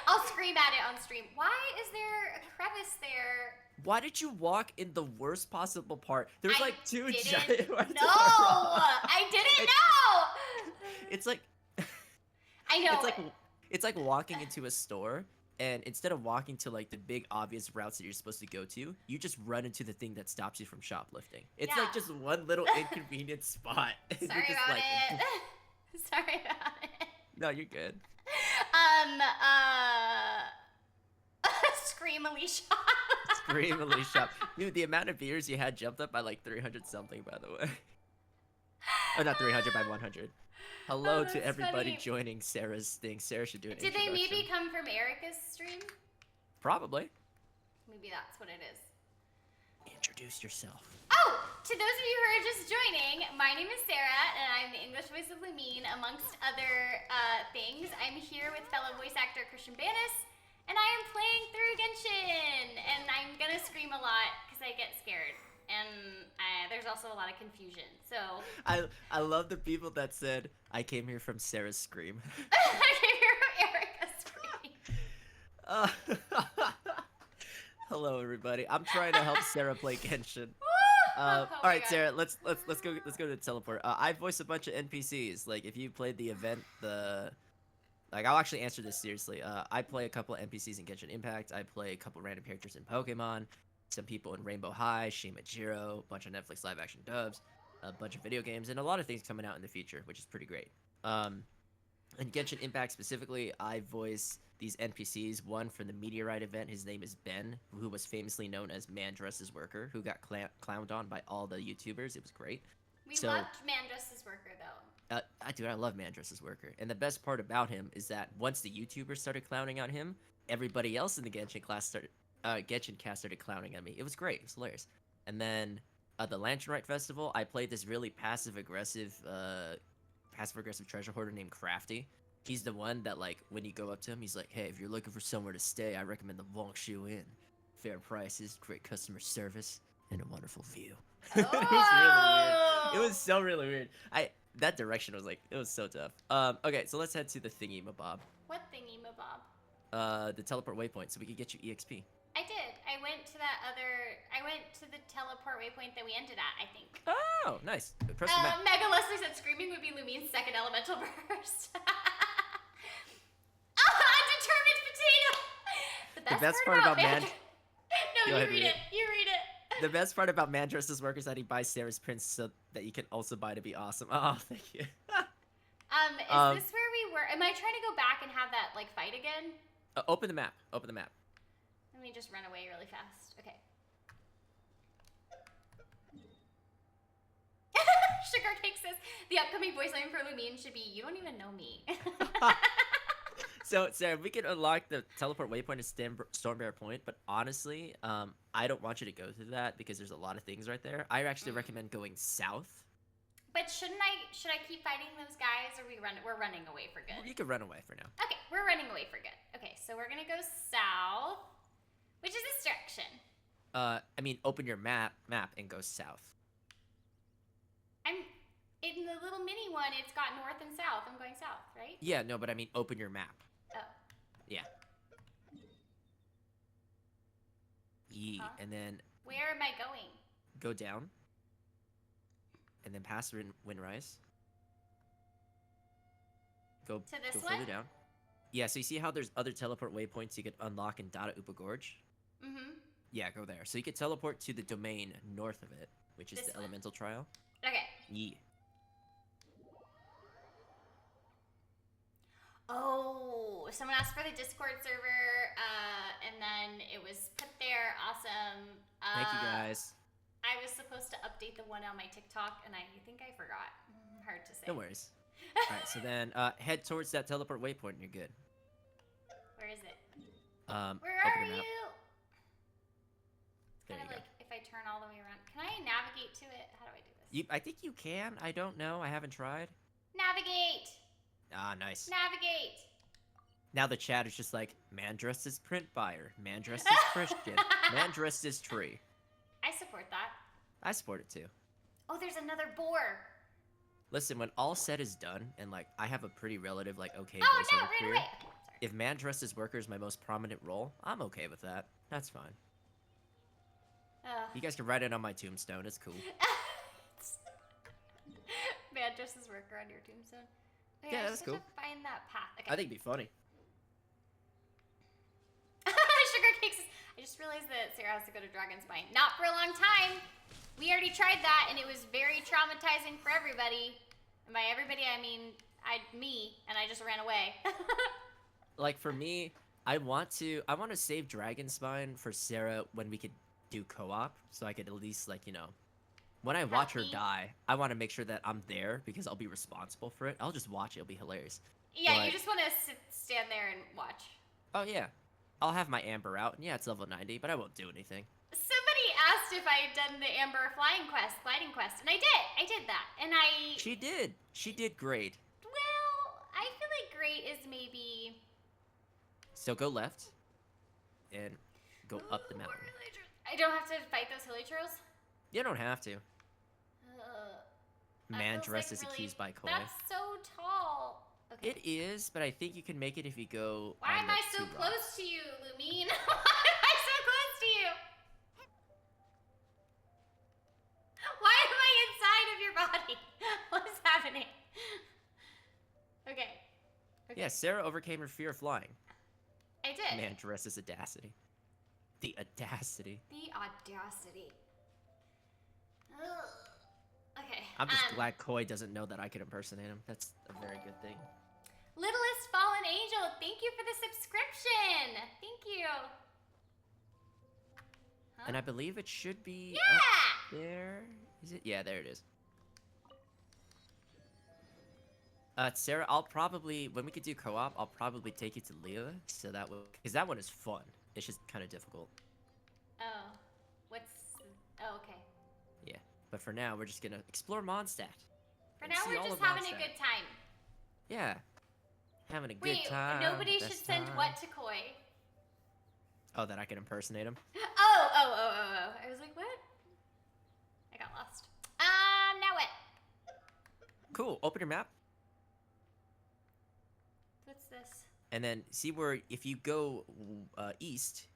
I'll scream at it on stream. Why is there a crevice there? Why did you walk in the worst possible part? There's I like two didn't giant ones. No, I didn't know. It's like I know. it's like walking into a store, and instead of walking to like the big obvious routes that you're supposed to go to, you just run into the thing that stops you from shoplifting. It's Yeah. like just one little inconvenient spot. and you're Sorry just about like, it. Sorry about it. No, you're good. Screamily shot. Screamily shop. Dude, the amount of viewers you had jumped up by like 300 something, by the way. Oh, not 300, by 100. Hello to that's everybody funny. joining Sarah's thing. Sarah should do an Did they introduction. maybe come from Erica's stream? Probably. Maybe that's what it is. Introduce yourself. Oh, to those of you who are just joining, my name is Sarah, and I'm the English voice of Lumine, amongst other things. I'm here with fellow voice actor Christian Banas, and I am playing through Genshin, and I'm gonna scream a lot because I get scared, and there's also a lot of confusion. So I love the people that said I came here from Sarah's scream. I came here from Erica's scream. Hello everybody. I'm trying to help Sarah play Genshin. Oh All my right, God. Sarah. Let's go to the teleport. I voiced a bunch of NPCs. Like if you played the event, I'll actually answer this seriously. I play a couple of NPCs in Genshin Impact. I play a couple random characters in Pokemon. Some people in Rainbow High, Shima Jiro, a bunch of Netflix live action dubs, a bunch of video games, and a lot of things coming out in the future, which is pretty great. In Genshin Impact specifically, I voice these NPCs. One from the Meteorite event, his name is Ben, who was famously known as Man Dresses Worker, who got clowned on by all the YouTubers. It was great. We So- loved Man Dresses Worker, though. I love Man Dresses Worker. And the best part about him is that once the YouTubers started clowning on him, everybody else in the Genshin cast started clowning on me. It was great. It was hilarious. And then the Lanternite Festival, I played this really passive-aggressive treasure hoarder named Crafty. He's the one that, like, when you go up to him, he's like, hey, if you're looking for somewhere to stay, I recommend the Longshu Inn. Fair prices, great customer service, and a wonderful view. It was really weird. It was so really weird. That direction was like, it was so tough. Okay, so let's head to the thingy mabob. What thingy, mabob? The teleport waypoint, so we could get you EXP. I did. I went to the teleport waypoint that we ended at, I think. Oh, nice. Press the map. Mega Leslie said screaming would be Lumine's second elemental burst. Determined potato! The best part about Man- No, Go you ahead, read read it. You read it. The best part about Man Dresses Worker is that he buys Sarah's prints so that you can also buy to be awesome. Oh, thank you. Is this where we were? Am I trying to go back and have that, like, fight again? Open the map. Open the map. Let me just run away really fast. Okay. Sugar Cake says, the upcoming voice line for Lumine should be, you don't even know me. So, Sarah, we can unlock the teleport waypoint at Stormbear Point, but honestly, I don't want you to go through that because there's a lot of things right there. I actually recommend going south. But should I keep fighting those guys, or we're running away for good? You could run away for now. Okay, we're running away for good. Okay, so we're gonna go south, which is this direction. I mean, open your map and go south. I'm in the little mini one. It's got north and south. I'm going south, right? Yeah, no, but I mean, open your map. Oh. Yeah. Yee, Huh? and then Where am I going? go down. And then past Windrise. Go To this go further one? down. Yeah, so you see how there's other teleport waypoints you could unlock in Dada Upa Gorge? Mm-hmm. Yeah, go there. So you could teleport to the domain north of it, which is This the one? elemental trial. Okay. Yeah. Oh, someone asked for the Discord server, and then it was put there. Awesome. Thank you guys. I was supposed to update the one on my TikTok, and I think I forgot. Hard to say. No worries. Alright, so then head towards that teleport waypoint and you're good. Where is it? open Where are the map. you? There Kind you of go. like if I turn all the way around. Can I navigate to it? How do I do this? I think you can. I don't know. I haven't tried. Navigate! Ah, nice. Navigate! Now the chat is just like, man dressed as print buyer, man dressed as Christian, man dressed as tree. I support that. I support it too. Oh, there's another boar. Listen, when all said is done, and like I have a pretty relative like okay Oh no, voiceover right career, away. Okay, sorry. if man dressed as worker is my most prominent role, I'm okay with that. That's fine. You guys can write it on my tombstone. It's cool. Man dresses worker on your tombstone. Okay, Yeah, I that's just cool. have to find that path. Okay. I think it'd be funny. Sugar Cakes. I just realized that Sarah has to go to Dragon's Spine. Not for a long time. We already tried that, and it was very traumatizing for everybody. And by everybody, I mean me, and I just ran away. Like for me, I want to save Dragonspine for Sarah when we could do co-op, so I could at least like When I watch her Help me. die, I want to make sure that I'm there because I'll be responsible for it. I'll just watch it. It'll be hilarious. Yeah, But- you just want to stand there and watch. Oh, yeah. I'll have my Amber out. And yeah, it's level 90, but I won't do anything. Somebody asked if I had done the Amber gliding quest, and I did. I did that, and I. She did. She did great. Well, I feel like great is maybe. So go left. And go up the mountain. I don't have to fight those hilichurls? You don't have to. That Man feels dressed like as really- accused by Koi. That's so tall. Okay. It is, but I think you can make it if you go. Why on am the I so two close rocks. to you, Lumine? Why am I so close to you? Why am I inside of your body? What's happening? Okay. Yeah, Sarah overcame her fear of flying. I did. Man dressed as audacity. The audacity. The audacity. Ugh. Okay. I'm just glad Koi doesn't know that I could impersonate him. That's a very good thing. Littlest Fallen Angel, thank you for the subscription. Thank you. Huh? And I believe it should be Yeah! up there. Is it? Yeah, there it is. Sarah, I'll probably, when we could do co-op, I'll probably take you to Leela, so that will, because that one is fun. It's just kind of difficult. Oh. What's... Oh, okay. Yeah. But for now, we're just gonna explore Mondstadt. For and now, see we're all just of having a Mondstadt. good time. Yeah. Having a good Wait, time. nobody should best send time. what to Koi? Oh, that I can impersonate him? Oh. I was like, what? I got lost. Now what? Cool. Open your map. What's this? And then see where, if you go east,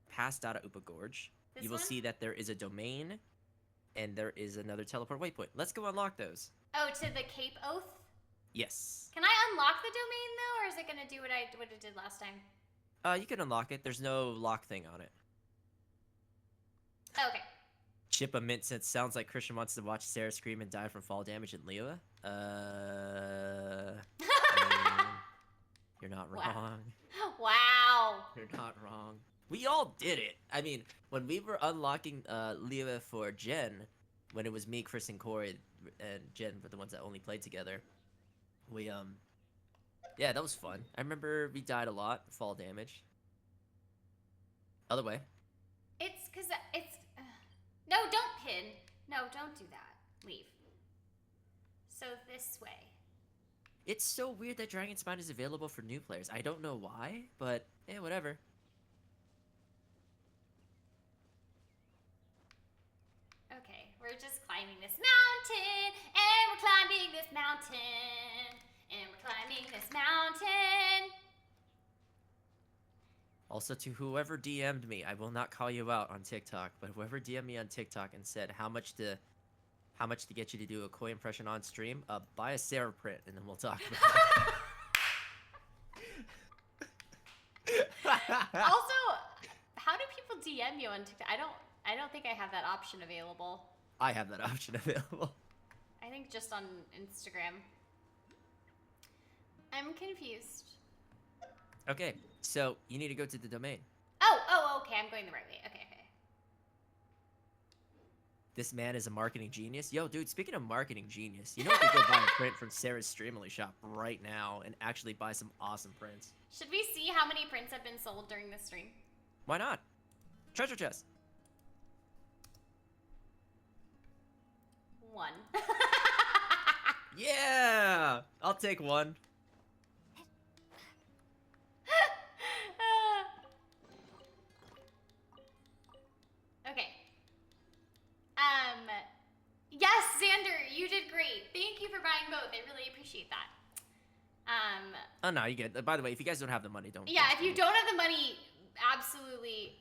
past Dada Upa Gorge, This you will one? see that there is a domain, and there is another teleport waypoint. Let's go unlock those. Oh, to the Cape Oath? Yes. Can I unlock the domain, though, or is it going to do what it did last time? You can unlock it. There's no lock thing on it. Okay. Chip a mint since sounds like Christian wants to watch Sarah scream and die from fall damage in Leela. I mean, you're not Wow. wrong. Wow. You're not wrong. We all did it. I mean, when we were unlocking Leela for Jen, when it was me, Chris, and Corey, and Jen were the ones that only played together, we, yeah, that was fun. I remember we died a lot, fall damage. Other way. It's because it's... No, don't pin. No, don't do that. Leave. So this way. It's so weird that Dragon Spine is available for new players. I don't know why, but, whatever. Okay, we're just climbing this mountain, and we're climbing this mountain, and we're climbing this mountain. Also, to whoever DM'd me, I will not call you out on TikTok, but whoever DM'd me on TikTok and said how much to get you to do a Koi impression on stream, buy a Sarah print, and then we'll talk about it. Also, how do people DM you on TikTok? I don't think I have that option available. I have that option available. I think just on Instagram. I'm confused. Okay, so you need to go to the domain. Oh, okay, I'm going the right way. Okay. This man is a marketing genius. Yo, dude, speaking of marketing genius, you know we could go buy a print from Sarah's Streamily shop right now and actually buy some awesome prints. Should we see how many prints have been sold during this stream? Why not? Treasure chest. 1. Yeah! I'll take one. Okay. Yes, Xander, you did great. Thank you for buying both. I really appreciate that. Oh, no, you get it. By the way, if you guys don't have the money, don't. Yeah, if you don't have the money, absolutely,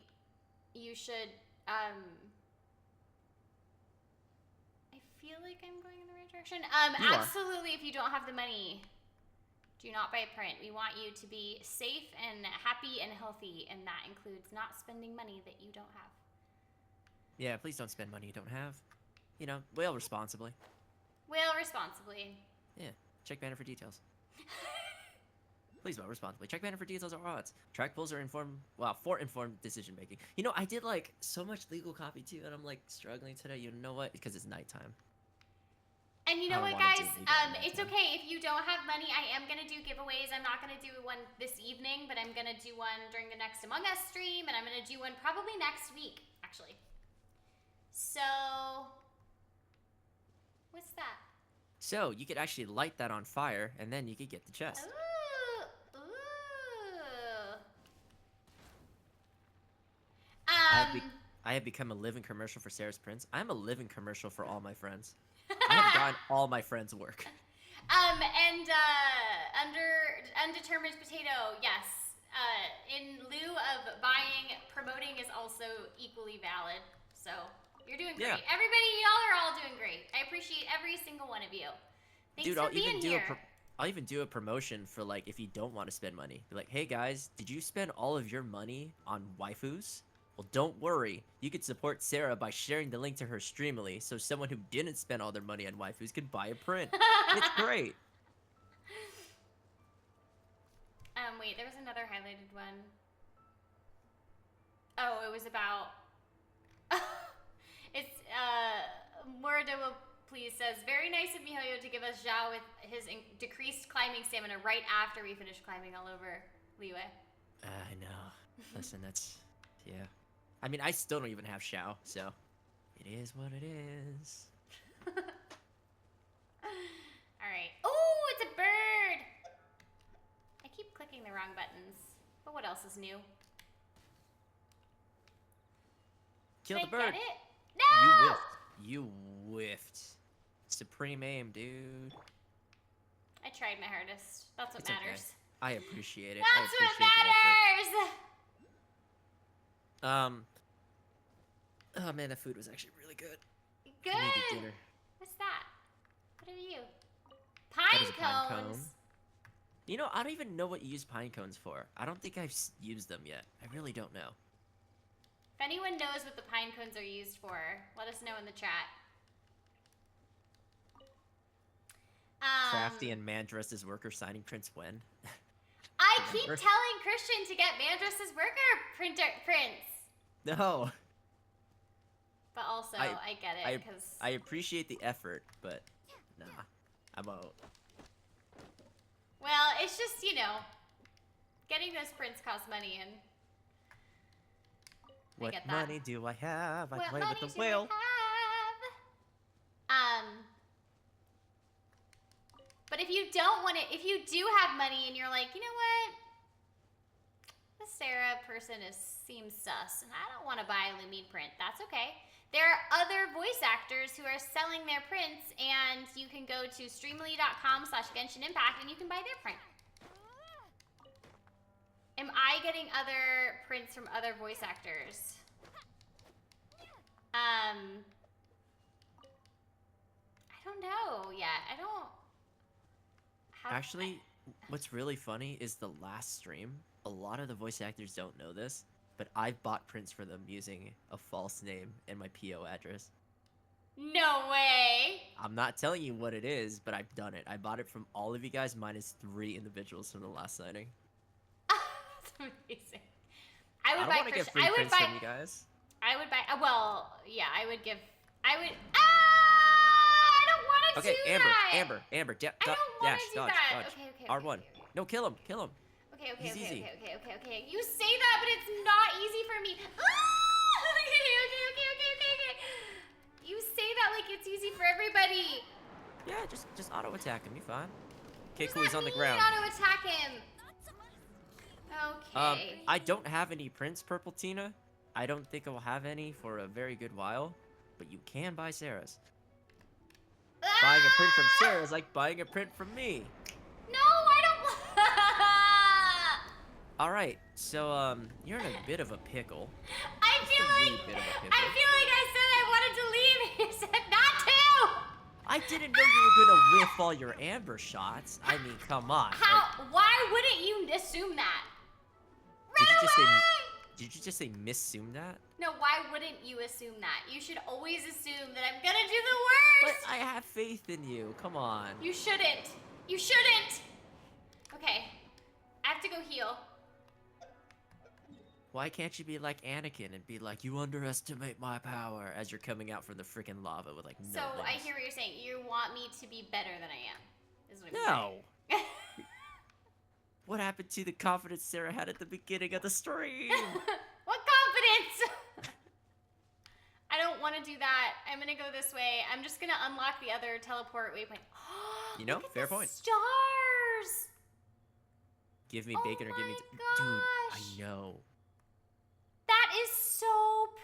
you should, I feel like I'm going in the right direction. You are. Absolutely, if you don't have the money, do not buy a print. We want you to be safe and happy and healthy, and that includes not spending money that you don't have. Yeah, please don't spend money you don't have. You know, whale responsibly. Whale responsibly. Yeah, check banner for details. Please vote responsibly. Check banner for details or odds. Track polls are for informed decision making. You know, I did like so much legal copy too, and I'm like struggling today. You know what? Because it's nighttime. And you know I what, wanna guys? do legal at It's nighttime. okay if you don't have money. I am gonna do giveaways. I'm not gonna do one this evening, but I'm gonna do one during the next Among Us stream, and I'm gonna do one probably next week, actually. So, what's that? So you could actually light that on fire, and then you could get the chest. Ooh, ooh. I have become a living commercial for Sarah's Prince. I'm a living commercial for all my friends. I have gotten all my friends work. Undetermined potato, yes. In lieu of buying, promoting is also equally valid. So, you're doing great. Yeah. Everybody, y'all are all doing great. I appreciate every single one of you. Thanks Dude, for I'll being even do here. I'll even do a promotion for like if you don't want to spend money. Be like, hey guys, did you spend all of your money on waifus? Well, don't worry. You could support Sarah by sharing the link to her Streamily, so someone who didn't spend all their money on waifus could buy a print. It's great. Wait, there was another highlighted one. Oh, it was about... It's, Muradomo please says, very nice of Mihoyo to give us Zhao with his decreased climbing stamina right after we finish climbing all over Liyue. I know. Listen, that's... yeah. I mean, I still don't even have Xiao, so... it is what it is. Alright. Oh, it's a bird! I keep clicking the wrong buttons. But what else is new? Kill Did the I bird! get it? You No! whiffed. You whiffed. Supreme aim, dude. I tried my hardest. That's what It's okay. matters. I appreciate it. That's what matters! Oh man, that food was actually really good. Good! I need dinner. What's that? What are you? That is Pine a pine cones! cone. You know, I don't even know what you use pine cones for. I don't think I've used them yet. I really don't know. If anyone knows what the pine cones are used for, let us know in the chat. Crafty and man dressed as worker signing prints when? I keep Remember? telling Christian to get Mandress's worker prints. No. But also, I get it, because... I appreciate the effort, but nah, I won't. Well, it's just, you know, getting those prints costs money, and... What get that. money do I have? I What play money with the do I whale. have? But if you don't want it, if you do have money and you're like, you know what? This Sarah person seems sus, and I don't want to buy a Lumine print. That's okay. There are other voice actors who are selling their prints, and you can go to streamly.com/Genshin Impact and you can buy their print. Am I getting other prints from other voice actors? I don't know yet. I don't have... Actually, what's really funny is the last stream, a lot of the voice actors don't know this, but I've bought prints for them using a false name and my PO address. No way! I'm not telling you what it is, but I've done it. I bought it from all of you guys minus 3 individuals from the last signing. That's amazing. I would don't buy want to get Christian. free I would prints buy. from you guys. I would buy. Well, yeah, I would give. I would. I don't want to Okay, do Amber, that. Amber, Amber, I don't want dash, to do dodge, that. dodge. Okay, okay, okay. R1. Okay, No, kill him, kill him. okay, He's okay, easy. okay. You say that, but it's not easy for me. Okay. You say that like it's easy for everybody. Yeah, just auto attack him. You're fine. Okay, What cool. does He's on the that ground. mean, auto attack him. Okay. I don't have any prints, Purple Tina. I don't think I'll have any for a very good while, but you can buy Sarah's. Buying a print from Sarah is like buying a print from me. No, I don't. All right, so you're in a bit of a pickle. I feel a wee like bit of a pickle. I feel like I said I wanted to leave. You said not to. I didn't know you were gonna whiff all your amber shots. I mean, come on. How? Why wouldn't you assume that? Did Run you just say? away! Did you just say misassume that? No, why wouldn't you assume that? You should always assume that I'm gonna do the But worst. I have faith in you. Come on. You shouldn't. You shouldn't. Okay. I have to go heal. Why can't you be like Anakin and be like, you underestimate my power as you're coming out from the freaking lava with like no So I limbs? hear what you're saying. You want me to be better than I am. Is what I'm No. saying. What happened to the confidence Sarah had at the beginning of the stream? What confidence? I don't want to do that. I'm gonna go this way. I'm just gonna unlock the other teleport waypoint. You know, Look at fair the point. Stars. Give me Oh bacon or give me... my Dude, gosh. I know. That is so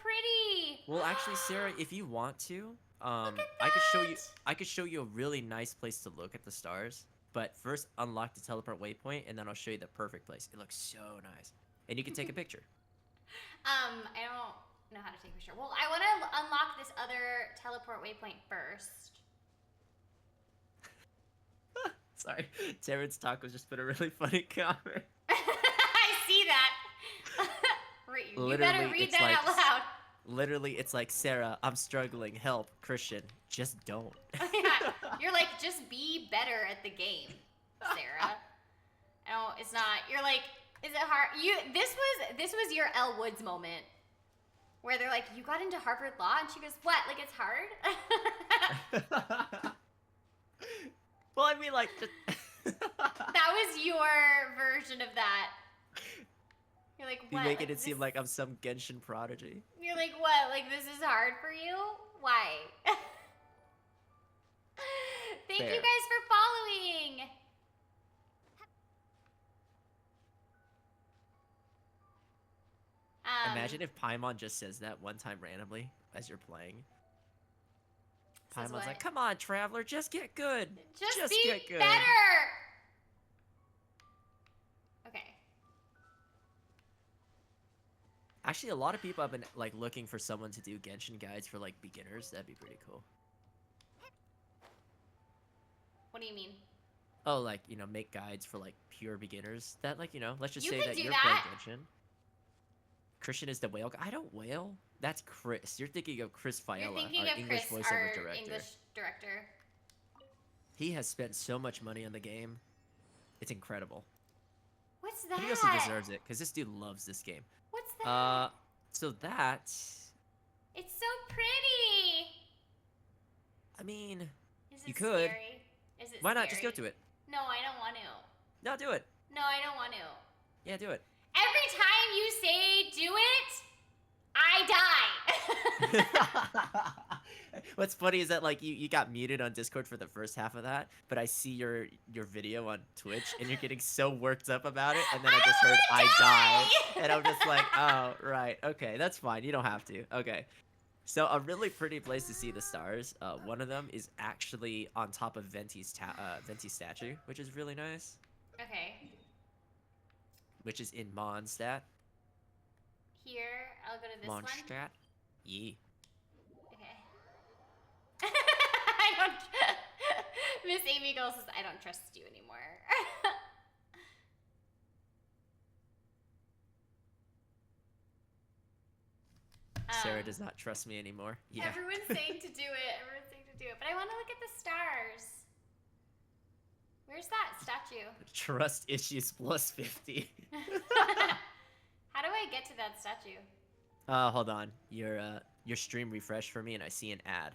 pretty. Well, actually, Sarah, if you want to, Look at I could show you. that. I could show you a really nice place to look at the stars. But first, unlock the teleport waypoint, and then I'll show you the perfect place. It looks so nice, and you can take a picture. I don't know how to take a picture. Well, I want to unlock this other teleport waypoint first. Sorry, Terrence Tacos just put a really funny comment. I see that. You better Literally, read it's that like- out loud. Literally, it's like, Sarah, I'm struggling. Help, Christian. Just don't. Yeah, you're like, just be better at the game, Sarah. No, it's not. You're like, is it hard? This was your Elle Woods moment, where they're like, you got into Harvard Law, and she goes, what? Like it's hard? Well, I mean, like, That was your version of that. You're like, you what? making Like, it seem this- like I'm some Genshin prodigy. You're like, what? Like this is hard for you? Why? Thank you Fair. guys for following. Imagine if Paimon just says that one time randomly as you're playing. Says Paimon's what? like, come on, Traveler, just get good. Just be get good. better. Okay. Actually, a lot of people have been like looking for someone to do Genshin guides for like beginners. That'd be pretty cool. What do you mean? Oh, like, you know, make guides for like pure beginners. That, like, you know, let's just You say could that do you're that. playing Genshin. Christian is the whale guy. I don't whale. That's Chris. You're thinking of Chris You're Fiala, thinking our of English Chris, voiceover our director. English director. He has spent so much money on the game. It's incredible. What's that? But he also deserves it because this dude loves this game. What's that? So that, It's so pretty. I mean, Is it You could. scary? Is it why not just go scary? to it? No, I don't want to. No, do it. No, I don't want to. Yeah, do it. Every time you say do it, I die. What's funny is that like you got muted on Discord for the first half of that, but I see your video on Twitch and you're getting so worked up about it, and then I just heard I I die. die, and I'm just like, oh right, okay, that's fine. You don't have to. Okay. So a really pretty place to see the stars. One of them is actually on top of Venti's statue, which is really nice. Okay. Which is in Mondstadt. Here, I'll go to this one. Mondstadt. Yeah. Okay. I don't. Miss Amy Girl says, I don't trust you anymore. Sarah does not trust me anymore. Yeah. Everyone's saying to do it. Everyone's saying to do it. But I want to look at the stars. Where's that statue? Trust issues plus 50. How do I get to that statue? Hold on. Your stream refreshed for me and I see an ad.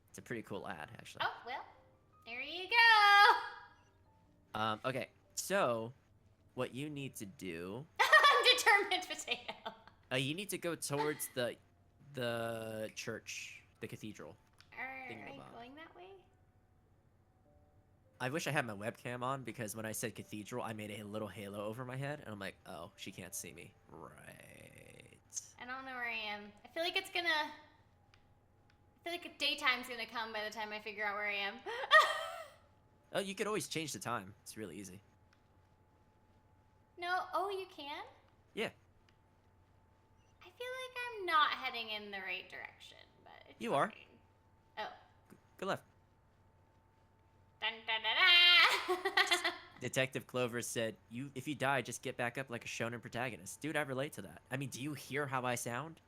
It's a pretty cool ad, actually. Oh, well, there you go. Okay. So, what you need to do, Undetermined potato. you need to go towards the church, the cathedral. Are you Thingamabob. going that way? I wish I had my webcam on because when I said cathedral, I made a little halo over my head and I'm like, oh, she can't see me. Right. I don't know where I am. I feel like it's gonna. I feel like daytime's gonna come by the time I figure out where I am. Oh, you could always change the time. It's really easy. No, oh, you can? Yeah. I feel like I'm not heading in the right direction, but it's You are. fine. Oh. Go left. Dun, dun, dun, dun. Detective Clover said, if you die, just get back up like a shonen protagonist. Dude, I relate to that. I mean, do you hear how I sound?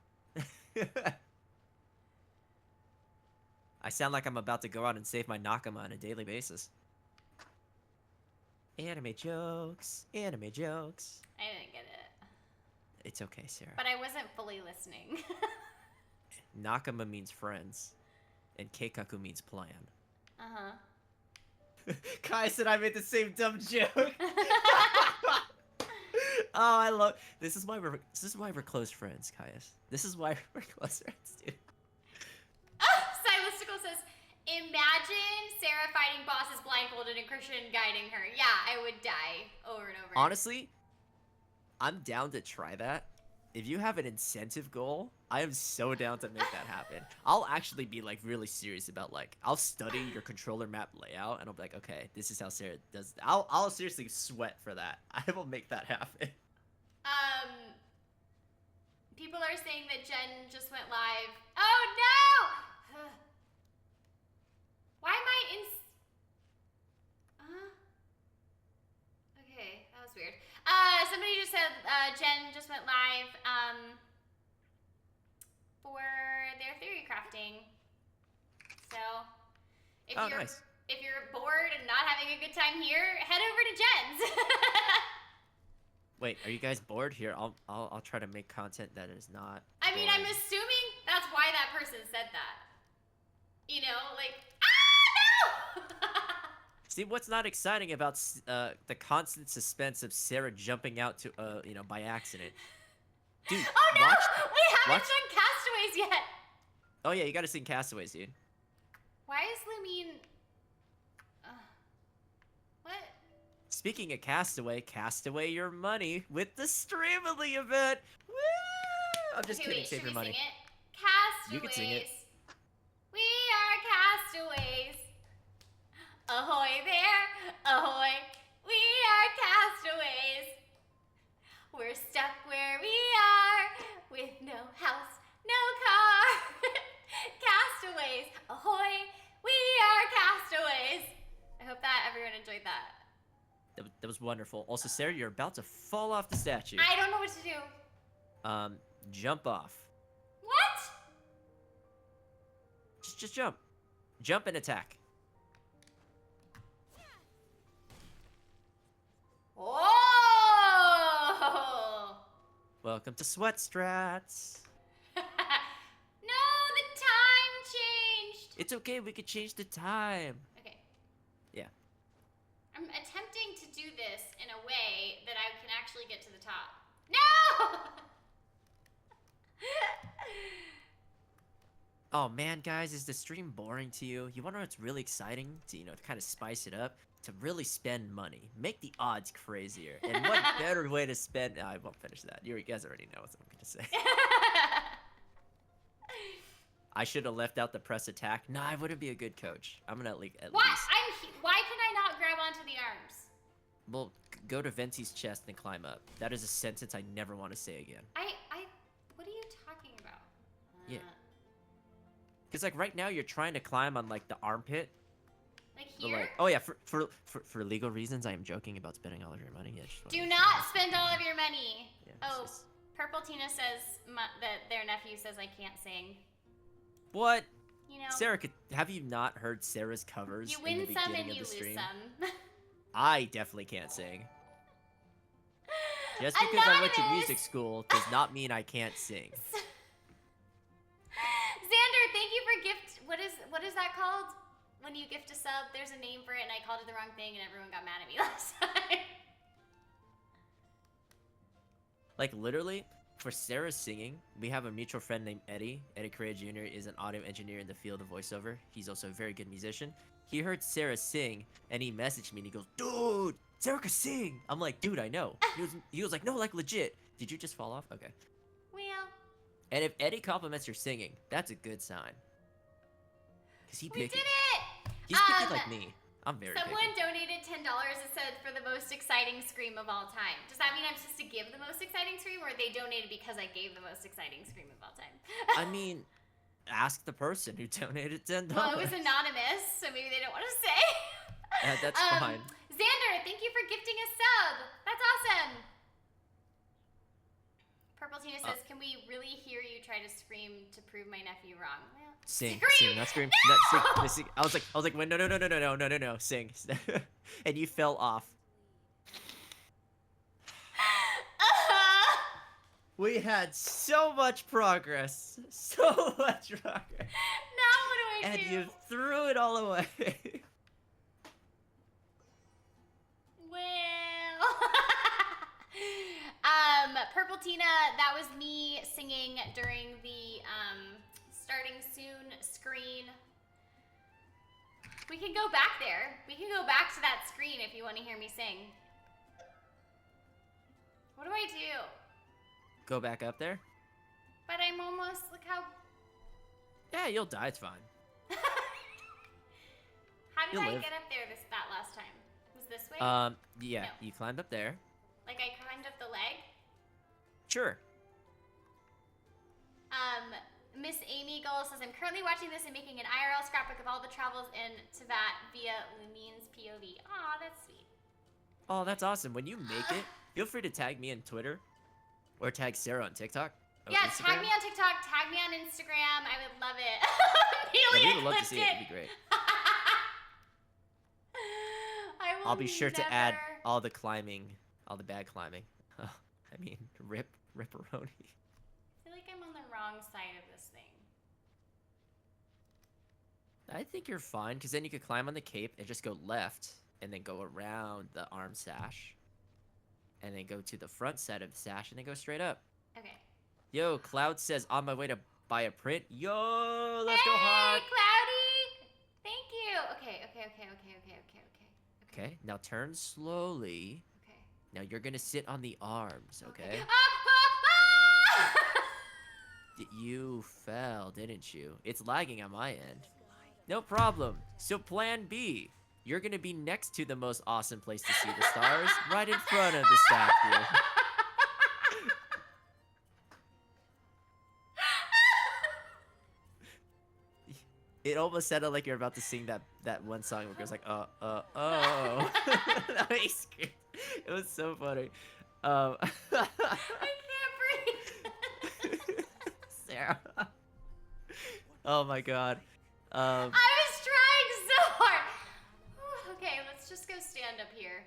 I sound like I'm about to go out and save my Nakama on a daily basis. Anime jokes. Anime jokes. I didn't get it. It's okay, Sarah. But I wasn't fully listening. Nakama means friends, and keikaku means plan. Uh-huh. Kai said I made the same dumb joke. Oh, I love. This is why we're close friends, Caius. This is why we're close friends, dude. Stylistical says, imagine Sarah fighting bosses blindfolded and Christian guiding her. Yeah, I would die over and over. Honestly, I'm down to try that. If you have an incentive goal, I am so down to make that happen. I'll actually be like really serious about like I'll study your controller map layout and I'll be like, okay, this is how Sarah does. I'll seriously sweat for that. I will make that happen. People are saying that Jen just went live. Oh no! Why am I in? Okay, that was weird. Somebody just said Jen just went live for their theory crafting. So if you're bored and not having a good time here, head over to Jen's. Wait, are you guys bored? Here, I'll try to make content that is not. I mean, I'm boring. assuming that's why that person said that. You know, like, no! See, what's not exciting about the constant suspense of Sarah jumping out to, by accident? Dude, Oh no! We haven't watch- done Castaways yet! Oh yeah, you gotta sing Castaways, dude. Why is Lumine... what? Speaking of cast away your money with the Streamily event. Woo! I'm just Okay, kidding, wait, save should your we money. sing it? Castaways. You can sing it. We are castaways. Ahoy there, ahoy. We are castaways. We're stuck where we are with no house, no car. Castaways, ahoy. We are castaways. I hope that everyone enjoyed that. That was wonderful. Also, Sarah, you're about to fall off the statue. I don't know what to do. Jump off. What? Just jump. Jump and attack. Oh! Welcome to Sweat Strats. No, the time changed. It's okay, we could change the time. Okay. Yeah. I'm attempting to do this in a way that I can actually get to the top. No! Oh man, guys, is the stream boring to you? You wanna know what's really exciting to, kind of spice it up? To really spend money. Make the odds crazier. And what better way to spend... No, I won't finish that. You guys already know what I'm gonna say. I should have left out the press attack. No, I wouldn't be a good coach. I'm gonna at least... Why can I not grab onto the arms? Well, go to Venti's chest and climb up. That is a sentence I never want to say again. What are you talking about? Yeah. Because, like, right now you're trying to climb on, like, the armpit. Like But, here? like, oh, yeah, for legal reasons, I am joking about spending all of your money. Yeah, just wanted Do to- not spend all of your money. Yeah, it's Oh, just- Purple Tina says that their nephew says I can't sing. What? You know, Sarah, have you not heard Sarah's covers you in the win some beginning and of you the lose stream? some. I definitely can't sing. Just because I went to Anonymous! music school does not mean I can't sing. Xander, thank you for gift. What is that called? When you gift a sub, there's a name for it, and I called it the wrong thing, and everyone got mad at me last time. Like, literally, for Sarah's singing, we have a mutual friend named Eddie. Eddie Correa Jr. is an audio engineer in the field of voiceover. He's also a very good musician. He heard Sarah sing, and he messaged me, and he goes, "Dude, Sarah can sing!" I'm like, "Dude, I know." He was like, "No, like, legit." Did you just fall off? Okay. Well, And if Eddie compliments your singing, that's a good sign. Because he we picky. did it! He's picky like me. I'm very Someone picky. donated $10 and said for the most exciting scream of all time. Does that mean I'm supposed to give the most exciting scream, or they donated because I gave the most exciting scream of all time? I mean, ask the person who donated $10. Well, it was anonymous, so maybe they don't want to say. That's fine. Xander, thank you for gifting a sub. That's awesome. Purple Tina says, "Can we really hear you try to scream to prove my nephew wrong?" Well, Sing, scream! not scream, No! not sing. I was like, wait, no, sing. And you fell off. We had so much progress. So much progress. Now what do I And do? you threw it all away. Well, Purple Tina, that was me singing during the starting soon screen. We can go back there. We can go back to that screen if you want to hear me sing. What do I do? Go back up there? But I'm almost, look how... Yeah, you'll die, it's fine. How did You'll I live. get up there that last time? Was this way? Yeah, No. you climbed up there. Like I climbed up the leg? Sure. Miss Amy Gull says, I'm currently watching this and making an IRL scrapbook of all the travels in Tibet via Lumine's POV. Aw, that's sweet. Oh, that's awesome. When you make it, feel free to tag me on Twitter or tag Sarah on TikTok. or Yeah, Instagram. tag me on TikTok, tag me on Instagram. I would love it. Yeah, Amelia we would love to clipped see it. It'd be great. I will I'll be sure to add never- all the climbing, all the bad climbing. I mean, ripperoni. I feel like I'm on the wrong side of this thing. I think you're fine, because then you could climb on the cape and just go left, and then go around the arm sash, and then go to the front side of the sash, and then go straight up. Okay. Yo, Cloud says, on my way to buy a print. Yo, let's go Hey, hard. Cloudy! Thank you. Okay. Okay, now turn slowly. Okay. Now you're gonna sit on the arms, okay? You fell, didn't you? It's lagging on my end. No problem. So plan B. You're gonna be next to the most awesome place to see the stars, right in front of the statue. It almost sounded like you're about to sing that one song where it goes like, oh. That way you screamed. It was so funny. I can't breathe. Sarah. Oh my god. I was trying so hard. Okay, let's just go stand up here.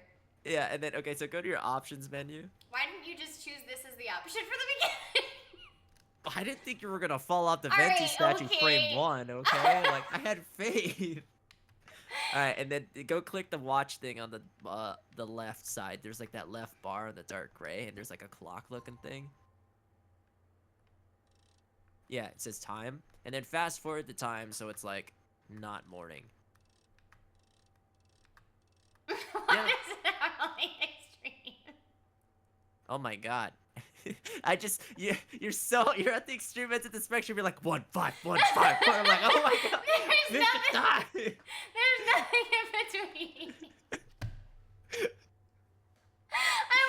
Yeah, and then, okay, so go to your options menu. Why didn't you just choose this as the option for the beginning? I didn't think you were gonna fall off the All Venti right, statue okay. frame 1, okay? Like, I had faith. Alright, and then go click the watch thing on the left side. There's like that left bar in the dark gray, and there's like a clock looking thing. Yeah, it says time. And then fast forward the time so it's like not morning. Why Yeah. is it only extreme? Oh my god. you're at the extreme ends of the spectrum. You're like 1, 5, 1, 5, 4. I'm like, oh my god. There's Miss the nothing. time. There's nothing in between. I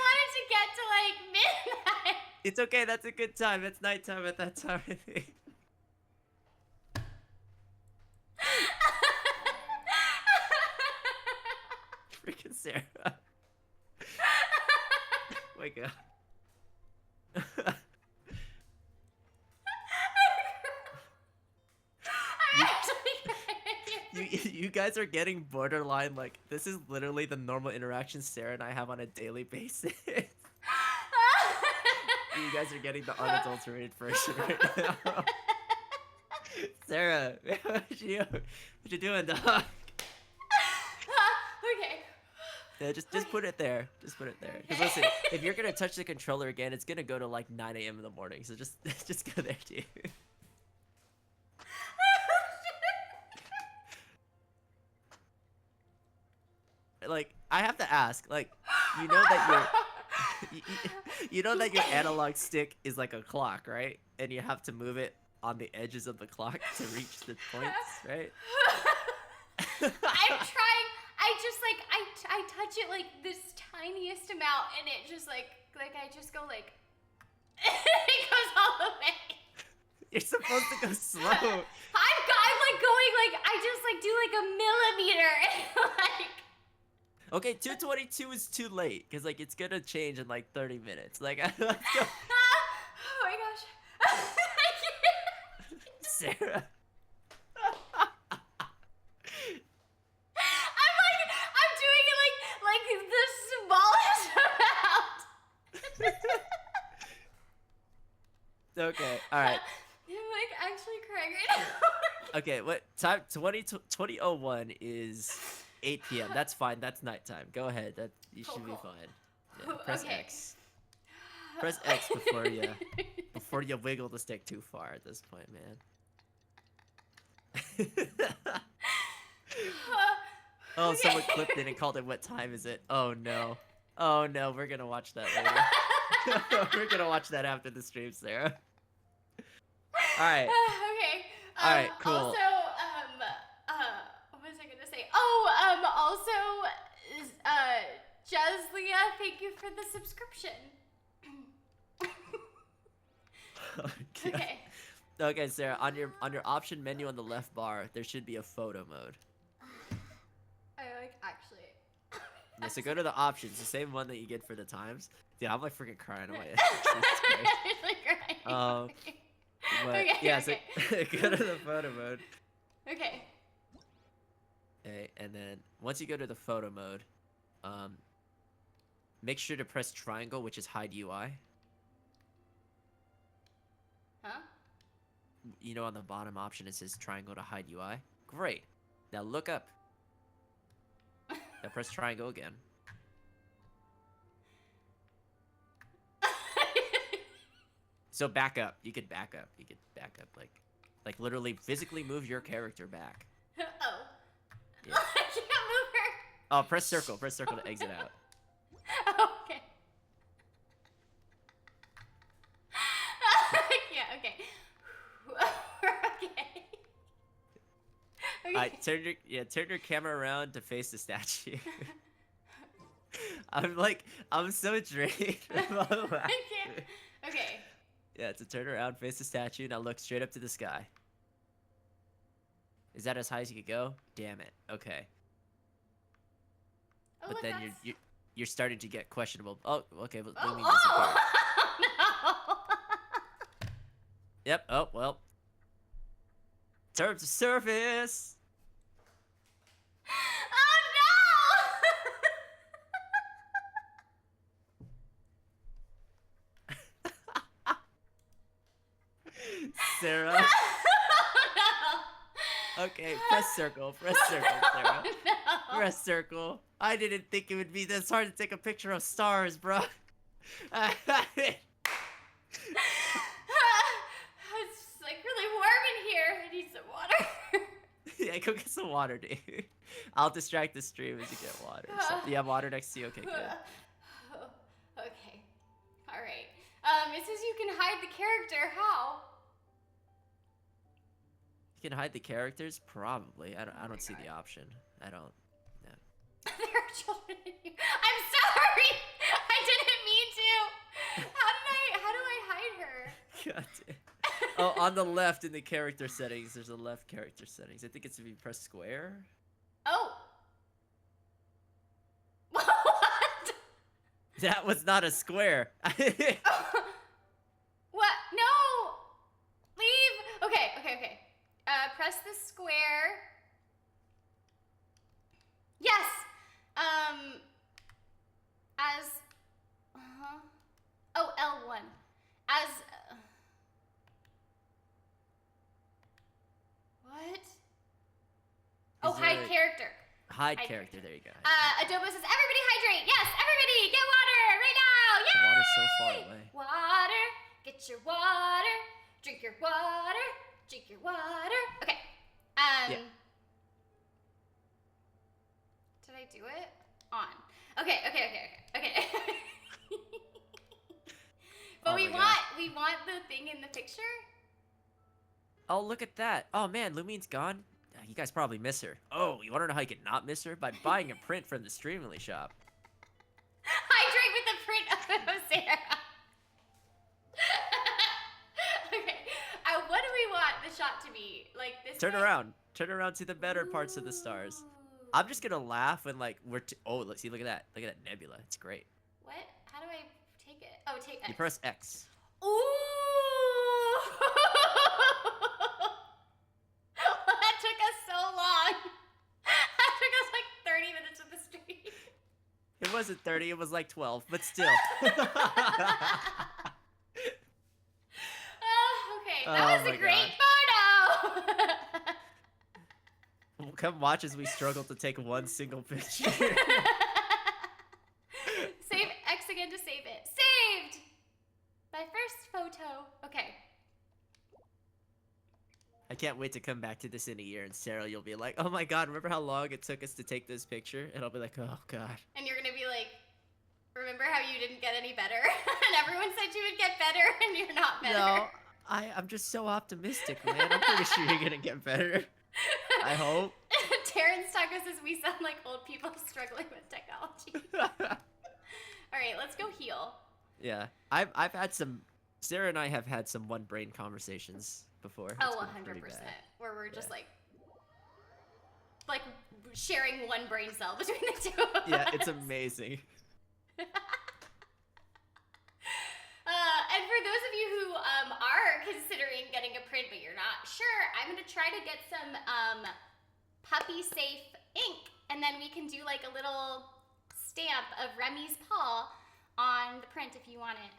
wanted to get to like midnight. It's okay, that's a good time. It's nighttime at that time, I think. Freaking Sarah. Wake up. You guys are getting borderline, like, this is literally the normal interaction Sarah and I have on a daily basis. You guys are getting the unadulterated version right now. Sarah, what you doing, dog? Okay. Yeah, just put it there. Just put it there. Because listen, if you're gonna touch the controller again, it's gonna go to like 9 a.m. in the morning. So just go there, dude. Like, I have to ask, like, you know that you know that your analog stick is like a clock, right? And you have to move it on the edges of the clock to reach the points, right? I'm trying. I just like I touch it like this tiniest amount, and it just like I just go like it goes all the way. You're supposed to go slow. I'm like going like I just like do like a millimeter and like. Okay, 222 is too late because like it's gonna change in like 30 minutes. Like, let's go, Oh my gosh. I can't. Sarah. I'm doing it like the smallest amount. Okay, alright. I'm like actually crying right now. Okay, what time? 2001 is 8 p.m. That's fine. That's nighttime. Go ahead. That you should be Cool. fine. Yeah, press Okay. X. Press X before you wiggle the stick too far at this point, man. Oh, someone clipped it and called it "What time is it?" Oh no. Oh no, we're gonna watch that later. We're gonna watch that after the stream, Sarah. All right. Okay. All right, cool. Also, what was I gonna say? Oh, also, Jazlia, thank you for the subscription. Okay. Okay. Okay, Sarah, on your option menu on the left bar, there should be a photo mode. I like actually. Yeah, so go to the options, the same one that you get for the times. Dude, I'm like freaking crying away. I'm like crying. But Okay, yeah, okay. so go to the photo mode. Okay. Okay, and then once you go to the photo mode, make sure to press triangle, which is hide UI. Huh? You know, on the bottom option it says triangle to hide UI. Great. Now look up. Now press triangle again. So back up. You could back up. You could back up, like literally physically move your character back. Oh. Yeah. I can't move her. Oh, press circle. Press circle to exit out. Okay. Yeah. Okay. Okay. Okay. Turn your camera around to face the statue. I'm so drained. I can't. Okay. Yeah, to turn around, face the statue, now look straight up to the sky. Is that as high as you could go? Damn it. Okay. Oh, But look, then that's... you're starting to get questionable. Oh, okay, but Lumine Oh, disappeared. no. Yep. Oh well. Terms of service. Sarah. Okay, press circle. Press circle, Sarah. No. Press circle. I didn't think it would be this hard to take a picture of stars, bro. It's like really warm in here. I need some water. Yeah, go get some water, dude. I'll distract the stream as you get water. So, do you have water next to you? Okay, good. Okay. All right. It says you can hide the character. How? You can hide the characters? Probably. I my don't see God. the option. I don't. No. There are children in here. I'm sorry. I didn't mean to. How do I hide her? God damn. Oh, on the left in the character settings, there's a left character settings. I think it's if you press square. Oh. What? That was not a square. What? No. Leave. Okay. Press the square. Yes. As. Oh, L1. As. What? Oh, Is hide there a- character. Hide Hide character. There you go. Adobo says, everybody hydrate. Yes, everybody get water right now. Yay! The water's so far away. Water. Get your water. Drink your water. Drink your water. Okay. Yeah. Did I do it? On. Okay. But Oh we my want the thing in the picture. Oh, look at that. Oh man, Lumine's gone. You guys probably miss her. Oh, you want to know how you can not miss her? By buying a print from the Streamily shop. Hydrate with the print of Sarah. Okay. What do we want the shot to be? Like this? Turn way? around. Turn around to the better parts of the stars. Ooh. I'm just gonna laugh when like oh, look, see, look at that. Look at that nebula. It's great. What? How do I take it? Oh, take X. You press X. Ooh! That took us so long. That took us like 30 minutes of the stream. It wasn't 30, it was like 12, but still. Oh that was my a great photo. Come watch as we struggle to take one single picture. Save X again to save it. Saved! My first photo. Okay. I can't wait to come back to this in a year, and Sarah, you'll be like, oh my god, remember how long it took us to take this picture? And I'll be like, oh god. And you're gonna be like, remember how you didn't get any better? And everyone said you would get better, and you're not better. No, I'm just so optimistic, man. I'm pretty sure you're gonna get better. I hope. Terrence Taco says we sound like old people struggling with technology. All right, let's go heal. Yeah, I've had some. Sarah and I have had some one brain conversations before. Oh, It's been pretty 100%. bad. Where we're just Yeah. like sharing one brain cell between the two of us. Yeah, it's amazing. And for those of you who are considering getting a print but you're not sure, I'm gonna try to get some puppy safe ink, and then we can do like a little stamp of Remy's paw on the print if you want it.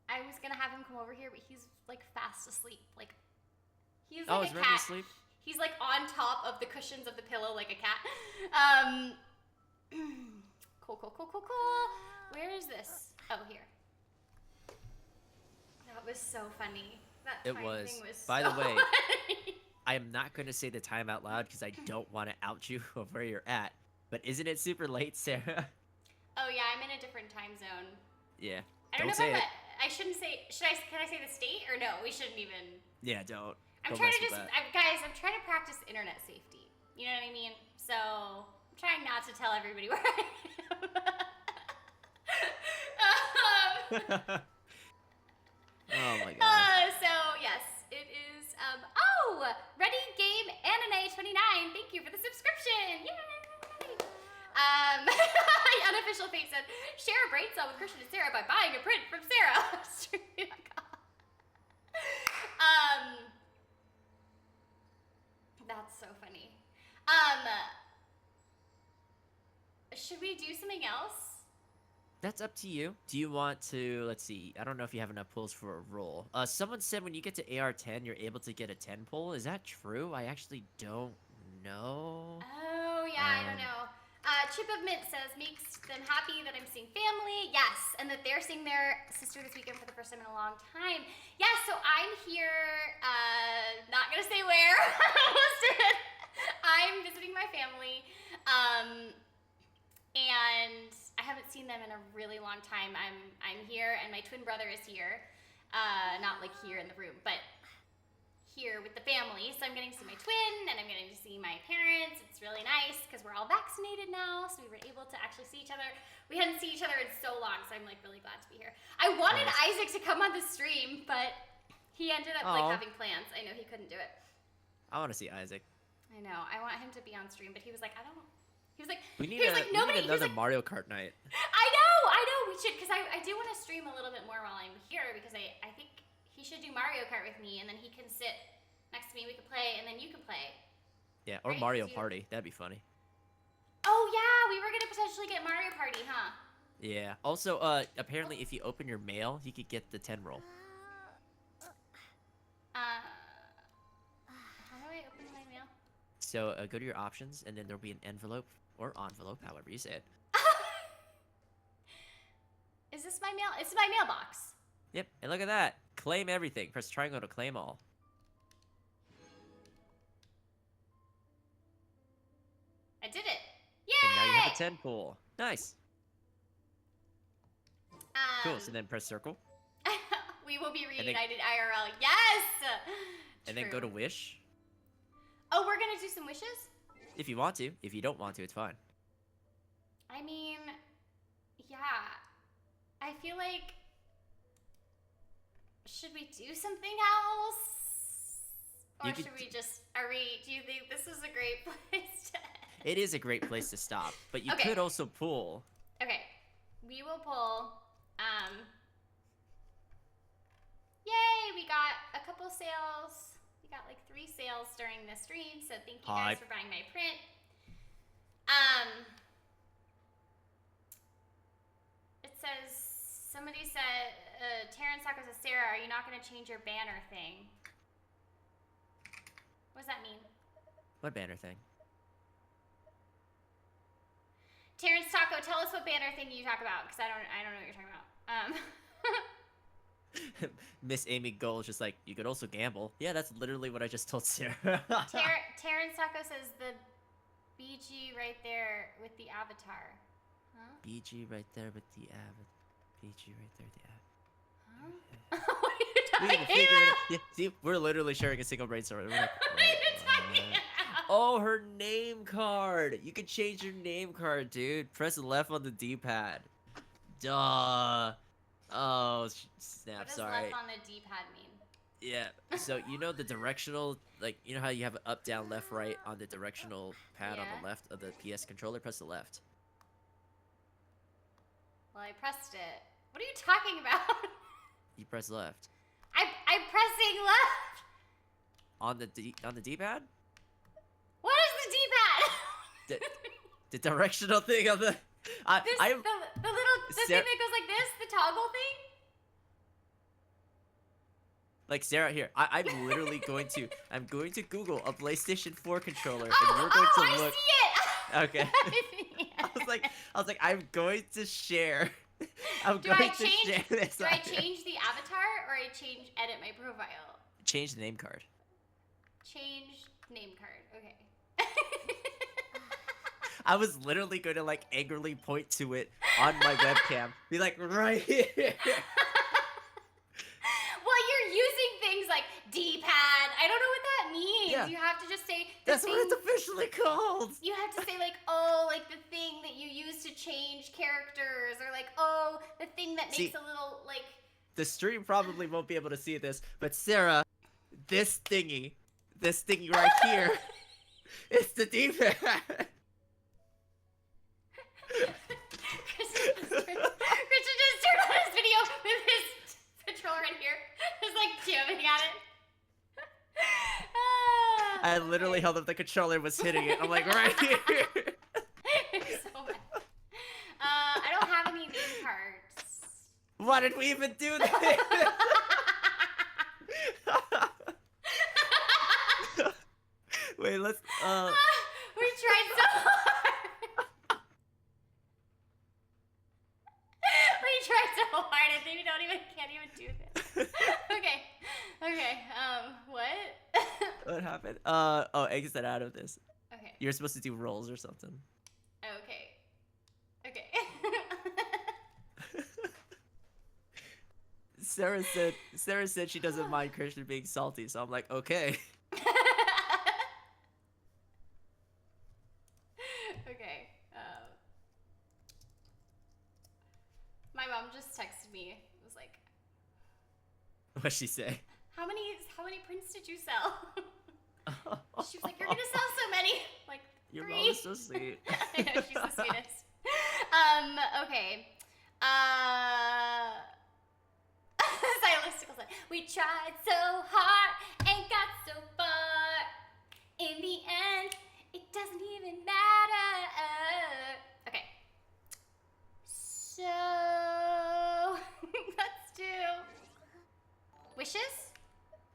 I was gonna have him come over here, but he's like fast asleep. Like he's like is a Remy cat. asleep? He's like on top of the cushions of the pillow like a cat. Cool. Where is this? Oh, here. That was so funny. That It time was. thing was By so the way, funny. I am not going to say the time out loud because I don't want to out you of where you're at. But isn't it super late, Sarah? Oh yeah, I'm in a different time zone. Yeah. I don't know say if it. I shouldn't say. Can I say the state or no? We shouldn't even. Yeah, don't. I'm Don't trying mess to with just, that. guys. I'm trying to practice internet safety. You know what I mean? So I'm trying not to tell everybody where I am. Oh my god. So yes, it is. Ready Game Anime 29. Thank you for the subscription. Yay! Unofficial Fate said, share a brain cell with Christian and Sarah by buying a print from Sarah. That's so funny. Should we do something else? That's up to you. Do you want to, let's see, I don't know if you have enough pulls for a roll. Someone said when you get to AR10, you're able to get a 10 pull. Is that true? I actually don't know. Oh, yeah, I don't know. Chip of Mint says, makes them happy that I'm seeing family. Yes, and that they're seeing their sister this weekend for the first time in a long time. Yes, so I'm here, not gonna say where. Almost did. I'm visiting my family, and I haven't seen them in a really long time. I'm here, and my twin brother is here. Not like here in the room, but here with the family. So I'm getting to see my twin, and I'm getting to see my parents. It's really nice because we're all vaccinated now, so we were able to actually see each other. We hadn't seen each other in so long, so I'm like really glad to be here. I wanted Nice. Isaac to come on the stream, but he ended up like Aw. having plans. I know he couldn't do it. I want to see Isaac. I know. I want him to be on stream, but he was like, I don't. He was like, We need, he was like, we nobody. need He was another like, Mario Kart night. I know. We should, because I do want to stream a little bit more while I'm here, because I think he should do Mario Kart with me, and then he can sit next to me. We could play, and then you can play. Yeah, or Right, Mario 'cause you- Party. That'd be funny. Oh yeah, we were gonna potentially get Mario Party, huh? Yeah. Also, apparently if you open your mail, you could get the 10 roll. How do I open my mail? So go to your options, and then there'll be an envelope or envelope, however you say it. Is this my mail? It's my mailbox. Yep, and look at that. Claim everything. Press triangle to claim all. I did it. Yay! And now you have a 10 pull. Nice. Cool, so then press circle. We will be then- reunited IRL. Yes! And then go to wish. Oh, we're gonna do some wishes? If you want to. If you don't want to, it's fine. I mean, yeah. I feel like... Should we do something else? Or You could should we just... do you think this is a great place to end? It is a great place to stop, but you Okay. could also pull. Okay, we will pull, yay, we got a couple sales. We got like 3 sales during the stream, so thank you guys Hype. for buying my print. It says, somebody said, Terrence Sacco says, Sarah, are you not going to change your banner thing? What does that mean? What banner thing? Terrence Taco, tell us what banner thing you talk about, because I don't know what you're talking about. Miss Amy Gold just like, you could also gamble. Yeah, that's literally what I just told Sarah. Terrence Taco says the BG right there with the avatar. Huh? BG right there with the avatar. BG right there with the avatar. Huh? What are you We talking can figure it out. about? Yeah, see, we're literally sharing a single brainstorm. We're like, What are you talking what? about? Oh, her name card. You can change your name card, dude. Press left on the D-pad. Duh. Oh, snap. What does Sorry. left on the D-pad mean? Yeah. So you know the directional, like you know how you have an up, down, left, right on the directional pad on Yeah. the left of the PS controller. Press the left. Well, I pressed it. What are you talking about? You press left I'm pressing left. on the D-pad. What is the D-pad? The directional thing on the. The little thing Sarah- that goes like this, the toggle thing. Like Sarah here, I'm literally going to. I'm going to Google a PlayStation 4 controller, and Oh, you're going to I look. see it. Okay. Yeah. I was like, I'm going to share. I'm Do going I to change? share this. Do I on here. change the avatar or I change edit my profile? Change the name card. Change name card. Okay. I was literally going to like angrily point to it on my webcam. Be like, right here. Well, you're using things like D-pad. I don't know what that means. Yeah. You have to just say the That's thing. what it's officially called. You have to say like, oh, like the thing that you use to change characters, or like, oh, the thing that See- makes a little like. The stream probably won't be able to see this, but Sarah, this thingy right here, it's the D-pad. Christian just turned on his video with his controller in here. Just like jamming at it. I literally held up the controller and was hitting it. I'm like, right here. It's so bad. I don't have any name cards. Why did we even do this? Wait, let's, We tried so hard. We tried so hard and they can't even do this. Okay. What? what happened? Oh, exit out of this. Okay. You're supposed to do rolls or something. Okay. Sarah said she doesn't mind Christian being salty, so I'm like, okay. Okay. My mom just texted me. It was like, What'd she say? how many prints did you sell? She was like, you're gonna sell so many. Like, Your 3. mom is so sweet. I know, she's the sweetest. Okay. Stylistical. We tried so hard and got so far. In the end, it doesn't even matter. Okay. So let's do wishes.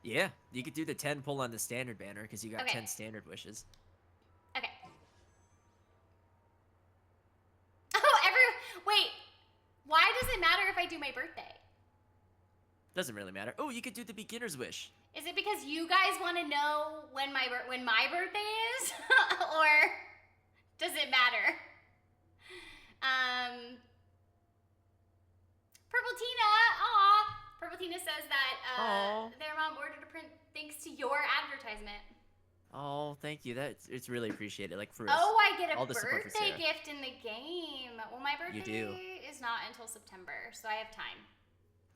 Yeah, you could do the 10 pull on the standard banner because you got Okay. 10 standard wishes. Okay. Wait. Why does it matter if I do my birthday? Doesn't really matter. Oh, you could do the beginner's wish. Is it because you guys want to know when my birthday is, or does it matter? Purple Tina, aw. Purple Tina says that Aw. their mom ordered a print thanks to your advertisement. Oh, thank you. It's really appreciated. Like for Oh, I get a all the support for birthday Sarah. gift in the game. Well, my birthday do. is not until September, so I have time.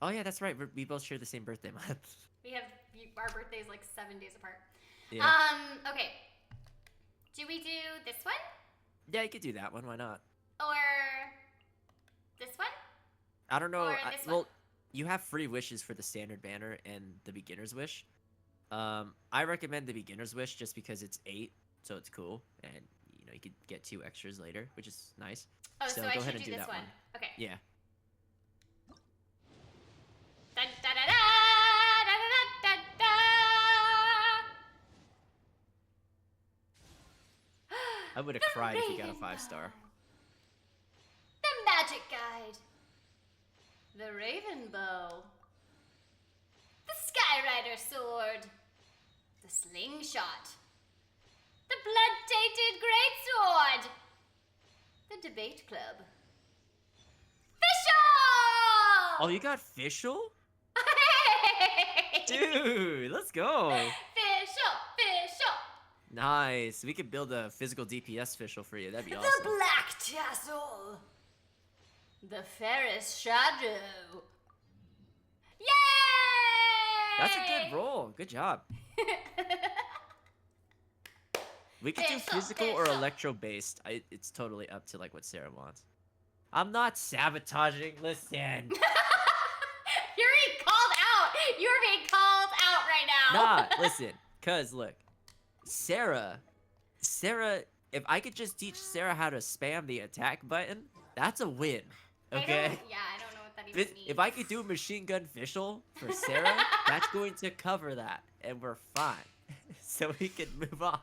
Oh yeah, that's right. We both share the same birthday month. We have our birthdays like 7 days apart. Yeah. Okay. Do we do this one Yeah, you could do that one. Why not? or this one? I don't know. Or this one. Well, you have free wishes for the standard banner and the beginner's wish. I recommend the beginner's wish just because it's 8, so it's cool, and you could get 2 extras later, which is nice. Oh, So so I go ahead should and do do this that one. one. Okay. Yeah. I would have The cried if you got a Raven 5-star. Bow. The Magic Guide. The Raven Bow. The Skyrider Sword. The Slingshot. The Blood-Tainted Greatsword. The Debate Club. Fischl! Oh, you got Fischl? Hey! Dude, let's go. Fischl! Nice. We could build a physical DPS Fischl for you. That'd be The awesome. Black Tassel. The Ferris Shadow. Yay! That's a good roll. Good job. We could do Fischl, physical or Fischl. electro-based. It's totally up to like what Sarah wants. I'm not sabotaging. Listen. You're being called out. You're being called out right now. Nah, listen. Cause look, Sarah, if I could just teach Sarah how to spam the attack button, that's a win. Okay? I don't know what that even means. If I could do machine gun Fischl for Sarah, that's going to cover that, and we're fine. So we can move on.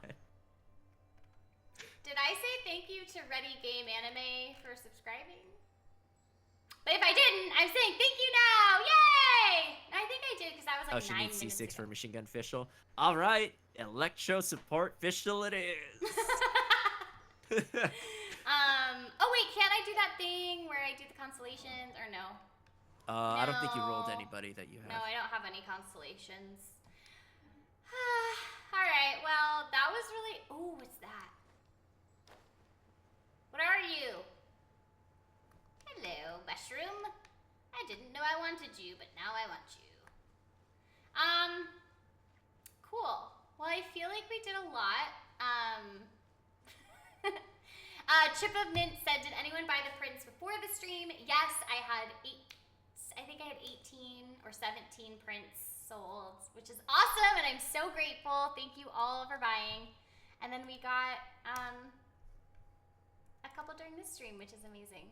Did I say thank you to Ready Game Anime for subscribing? But if I didn't, I'm saying thank you now! Yay! I think I did because I was like She 9 needs minutes C6 ago. for machine gun Fischl. All right, electro support Fischl it is. Oh wait, can't I do that thing where I do the constellations or no? I don't think you rolled No. anybody that you No, have. I don't have any constellations. Alright, well, that was really... Ooh, what's that? What are you? Hello, mushroom. I didn't know I wanted you, but now I want you. Cool. Well, I feel like we did a lot. Chip of Mint said, did anyone buy the prints before the stream? Yes, I think I had 18 or 17 prints sold, which is awesome, and I'm so grateful. Thank you all for buying. And then we got a couple during this stream, which is amazing.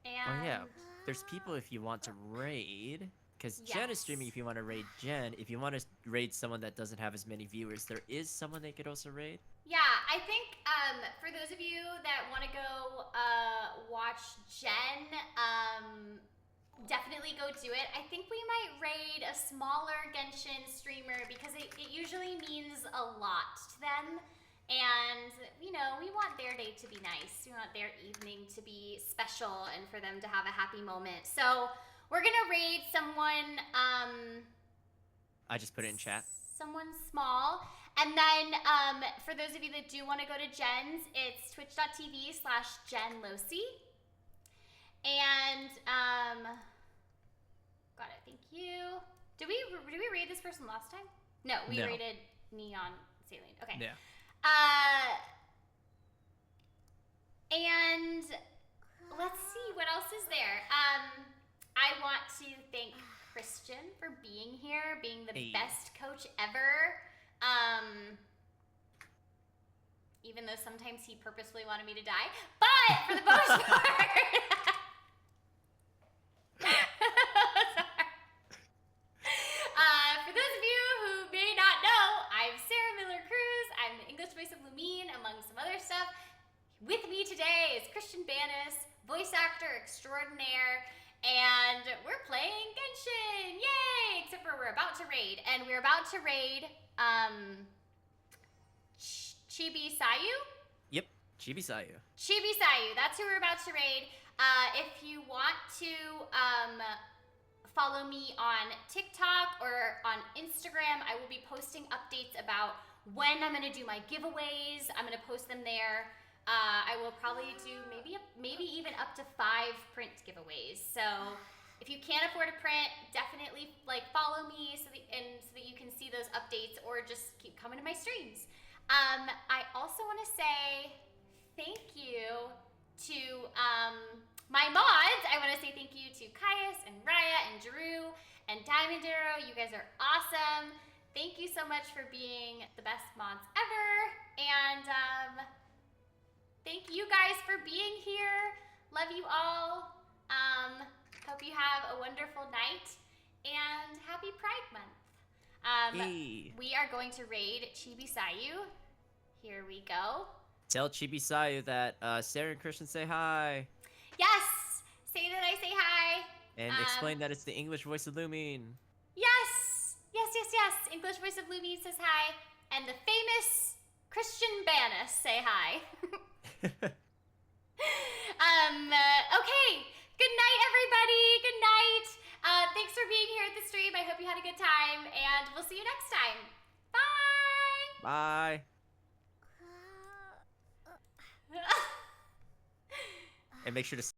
And Oh yeah, there's people if you want to raid. Because Jen is streaming if you want to raid Jen. If you want to raid someone that doesn't have as many viewers, there is someone they could also raid. Yeah, I think for those of you that want to go watch Jen, definitely go do it. I think we might raid a smaller Genshin streamer because it usually means a lot to them. And, you know, we want their day to be nice. We want their evening to be special and for them to have a happy moment. So we're going to raid someone, I just put it in chat. someone small. And then for those of you that do want to go to Jen's, it's twitch.tv/JenLosi. And, got it, thank you. Did we raid this person last time? No, we No. raided Neon Saline. Okay. Yeah. And let's see, what else is there? I want to thank Christian for being here, being the Hey. best coach ever. Even though sometimes he purposefully wanted me to die, but for the most part. For those of you who may not know, I'm Sarah Miller-Cruz. I'm the English voice of Lumine, among some other stuff. With me today is Christian Banas, voice actor extraordinaire, and we're playing Genshin! Yay! Except for we're about to raid, and we're about to raid, Chibi Sayu? Yep. Chibi Sayu. Chibi Sayu, that's who we're about to raid. If you want to follow me on TikTok or on Instagram, I will be posting updates about when I'm going to do my giveaways. I'm going to post them there. I will probably do maybe even up to 5 print giveaways. So if you can't afford a print, definitely follow me so that you can see those updates, or just keep coming to my streams. I also want to say thank you to my mods. I want to say thank you to Caius and Raya and Drew and Diamond Arrow. You guys are awesome. Thank you so much for being the best mods ever. And thank you guys for being here. Love you all. Hope you have a wonderful night and happy Pride Month. Hey. We are going to raid Chibi Sayu. Here we go. Tell Chibisayu that Sarah and Christian say hi. Yes! Say that I say hi. And explain that it's the English voice of Lumine. Yes! Yes. English voice of Lumine says hi. And the famous Christian Banas say hi. Okay. Good night, everybody. Good night. Thanks for being here at the stream. I hope you had a good time. And we'll see you next time. Bye! Bye. And make sure to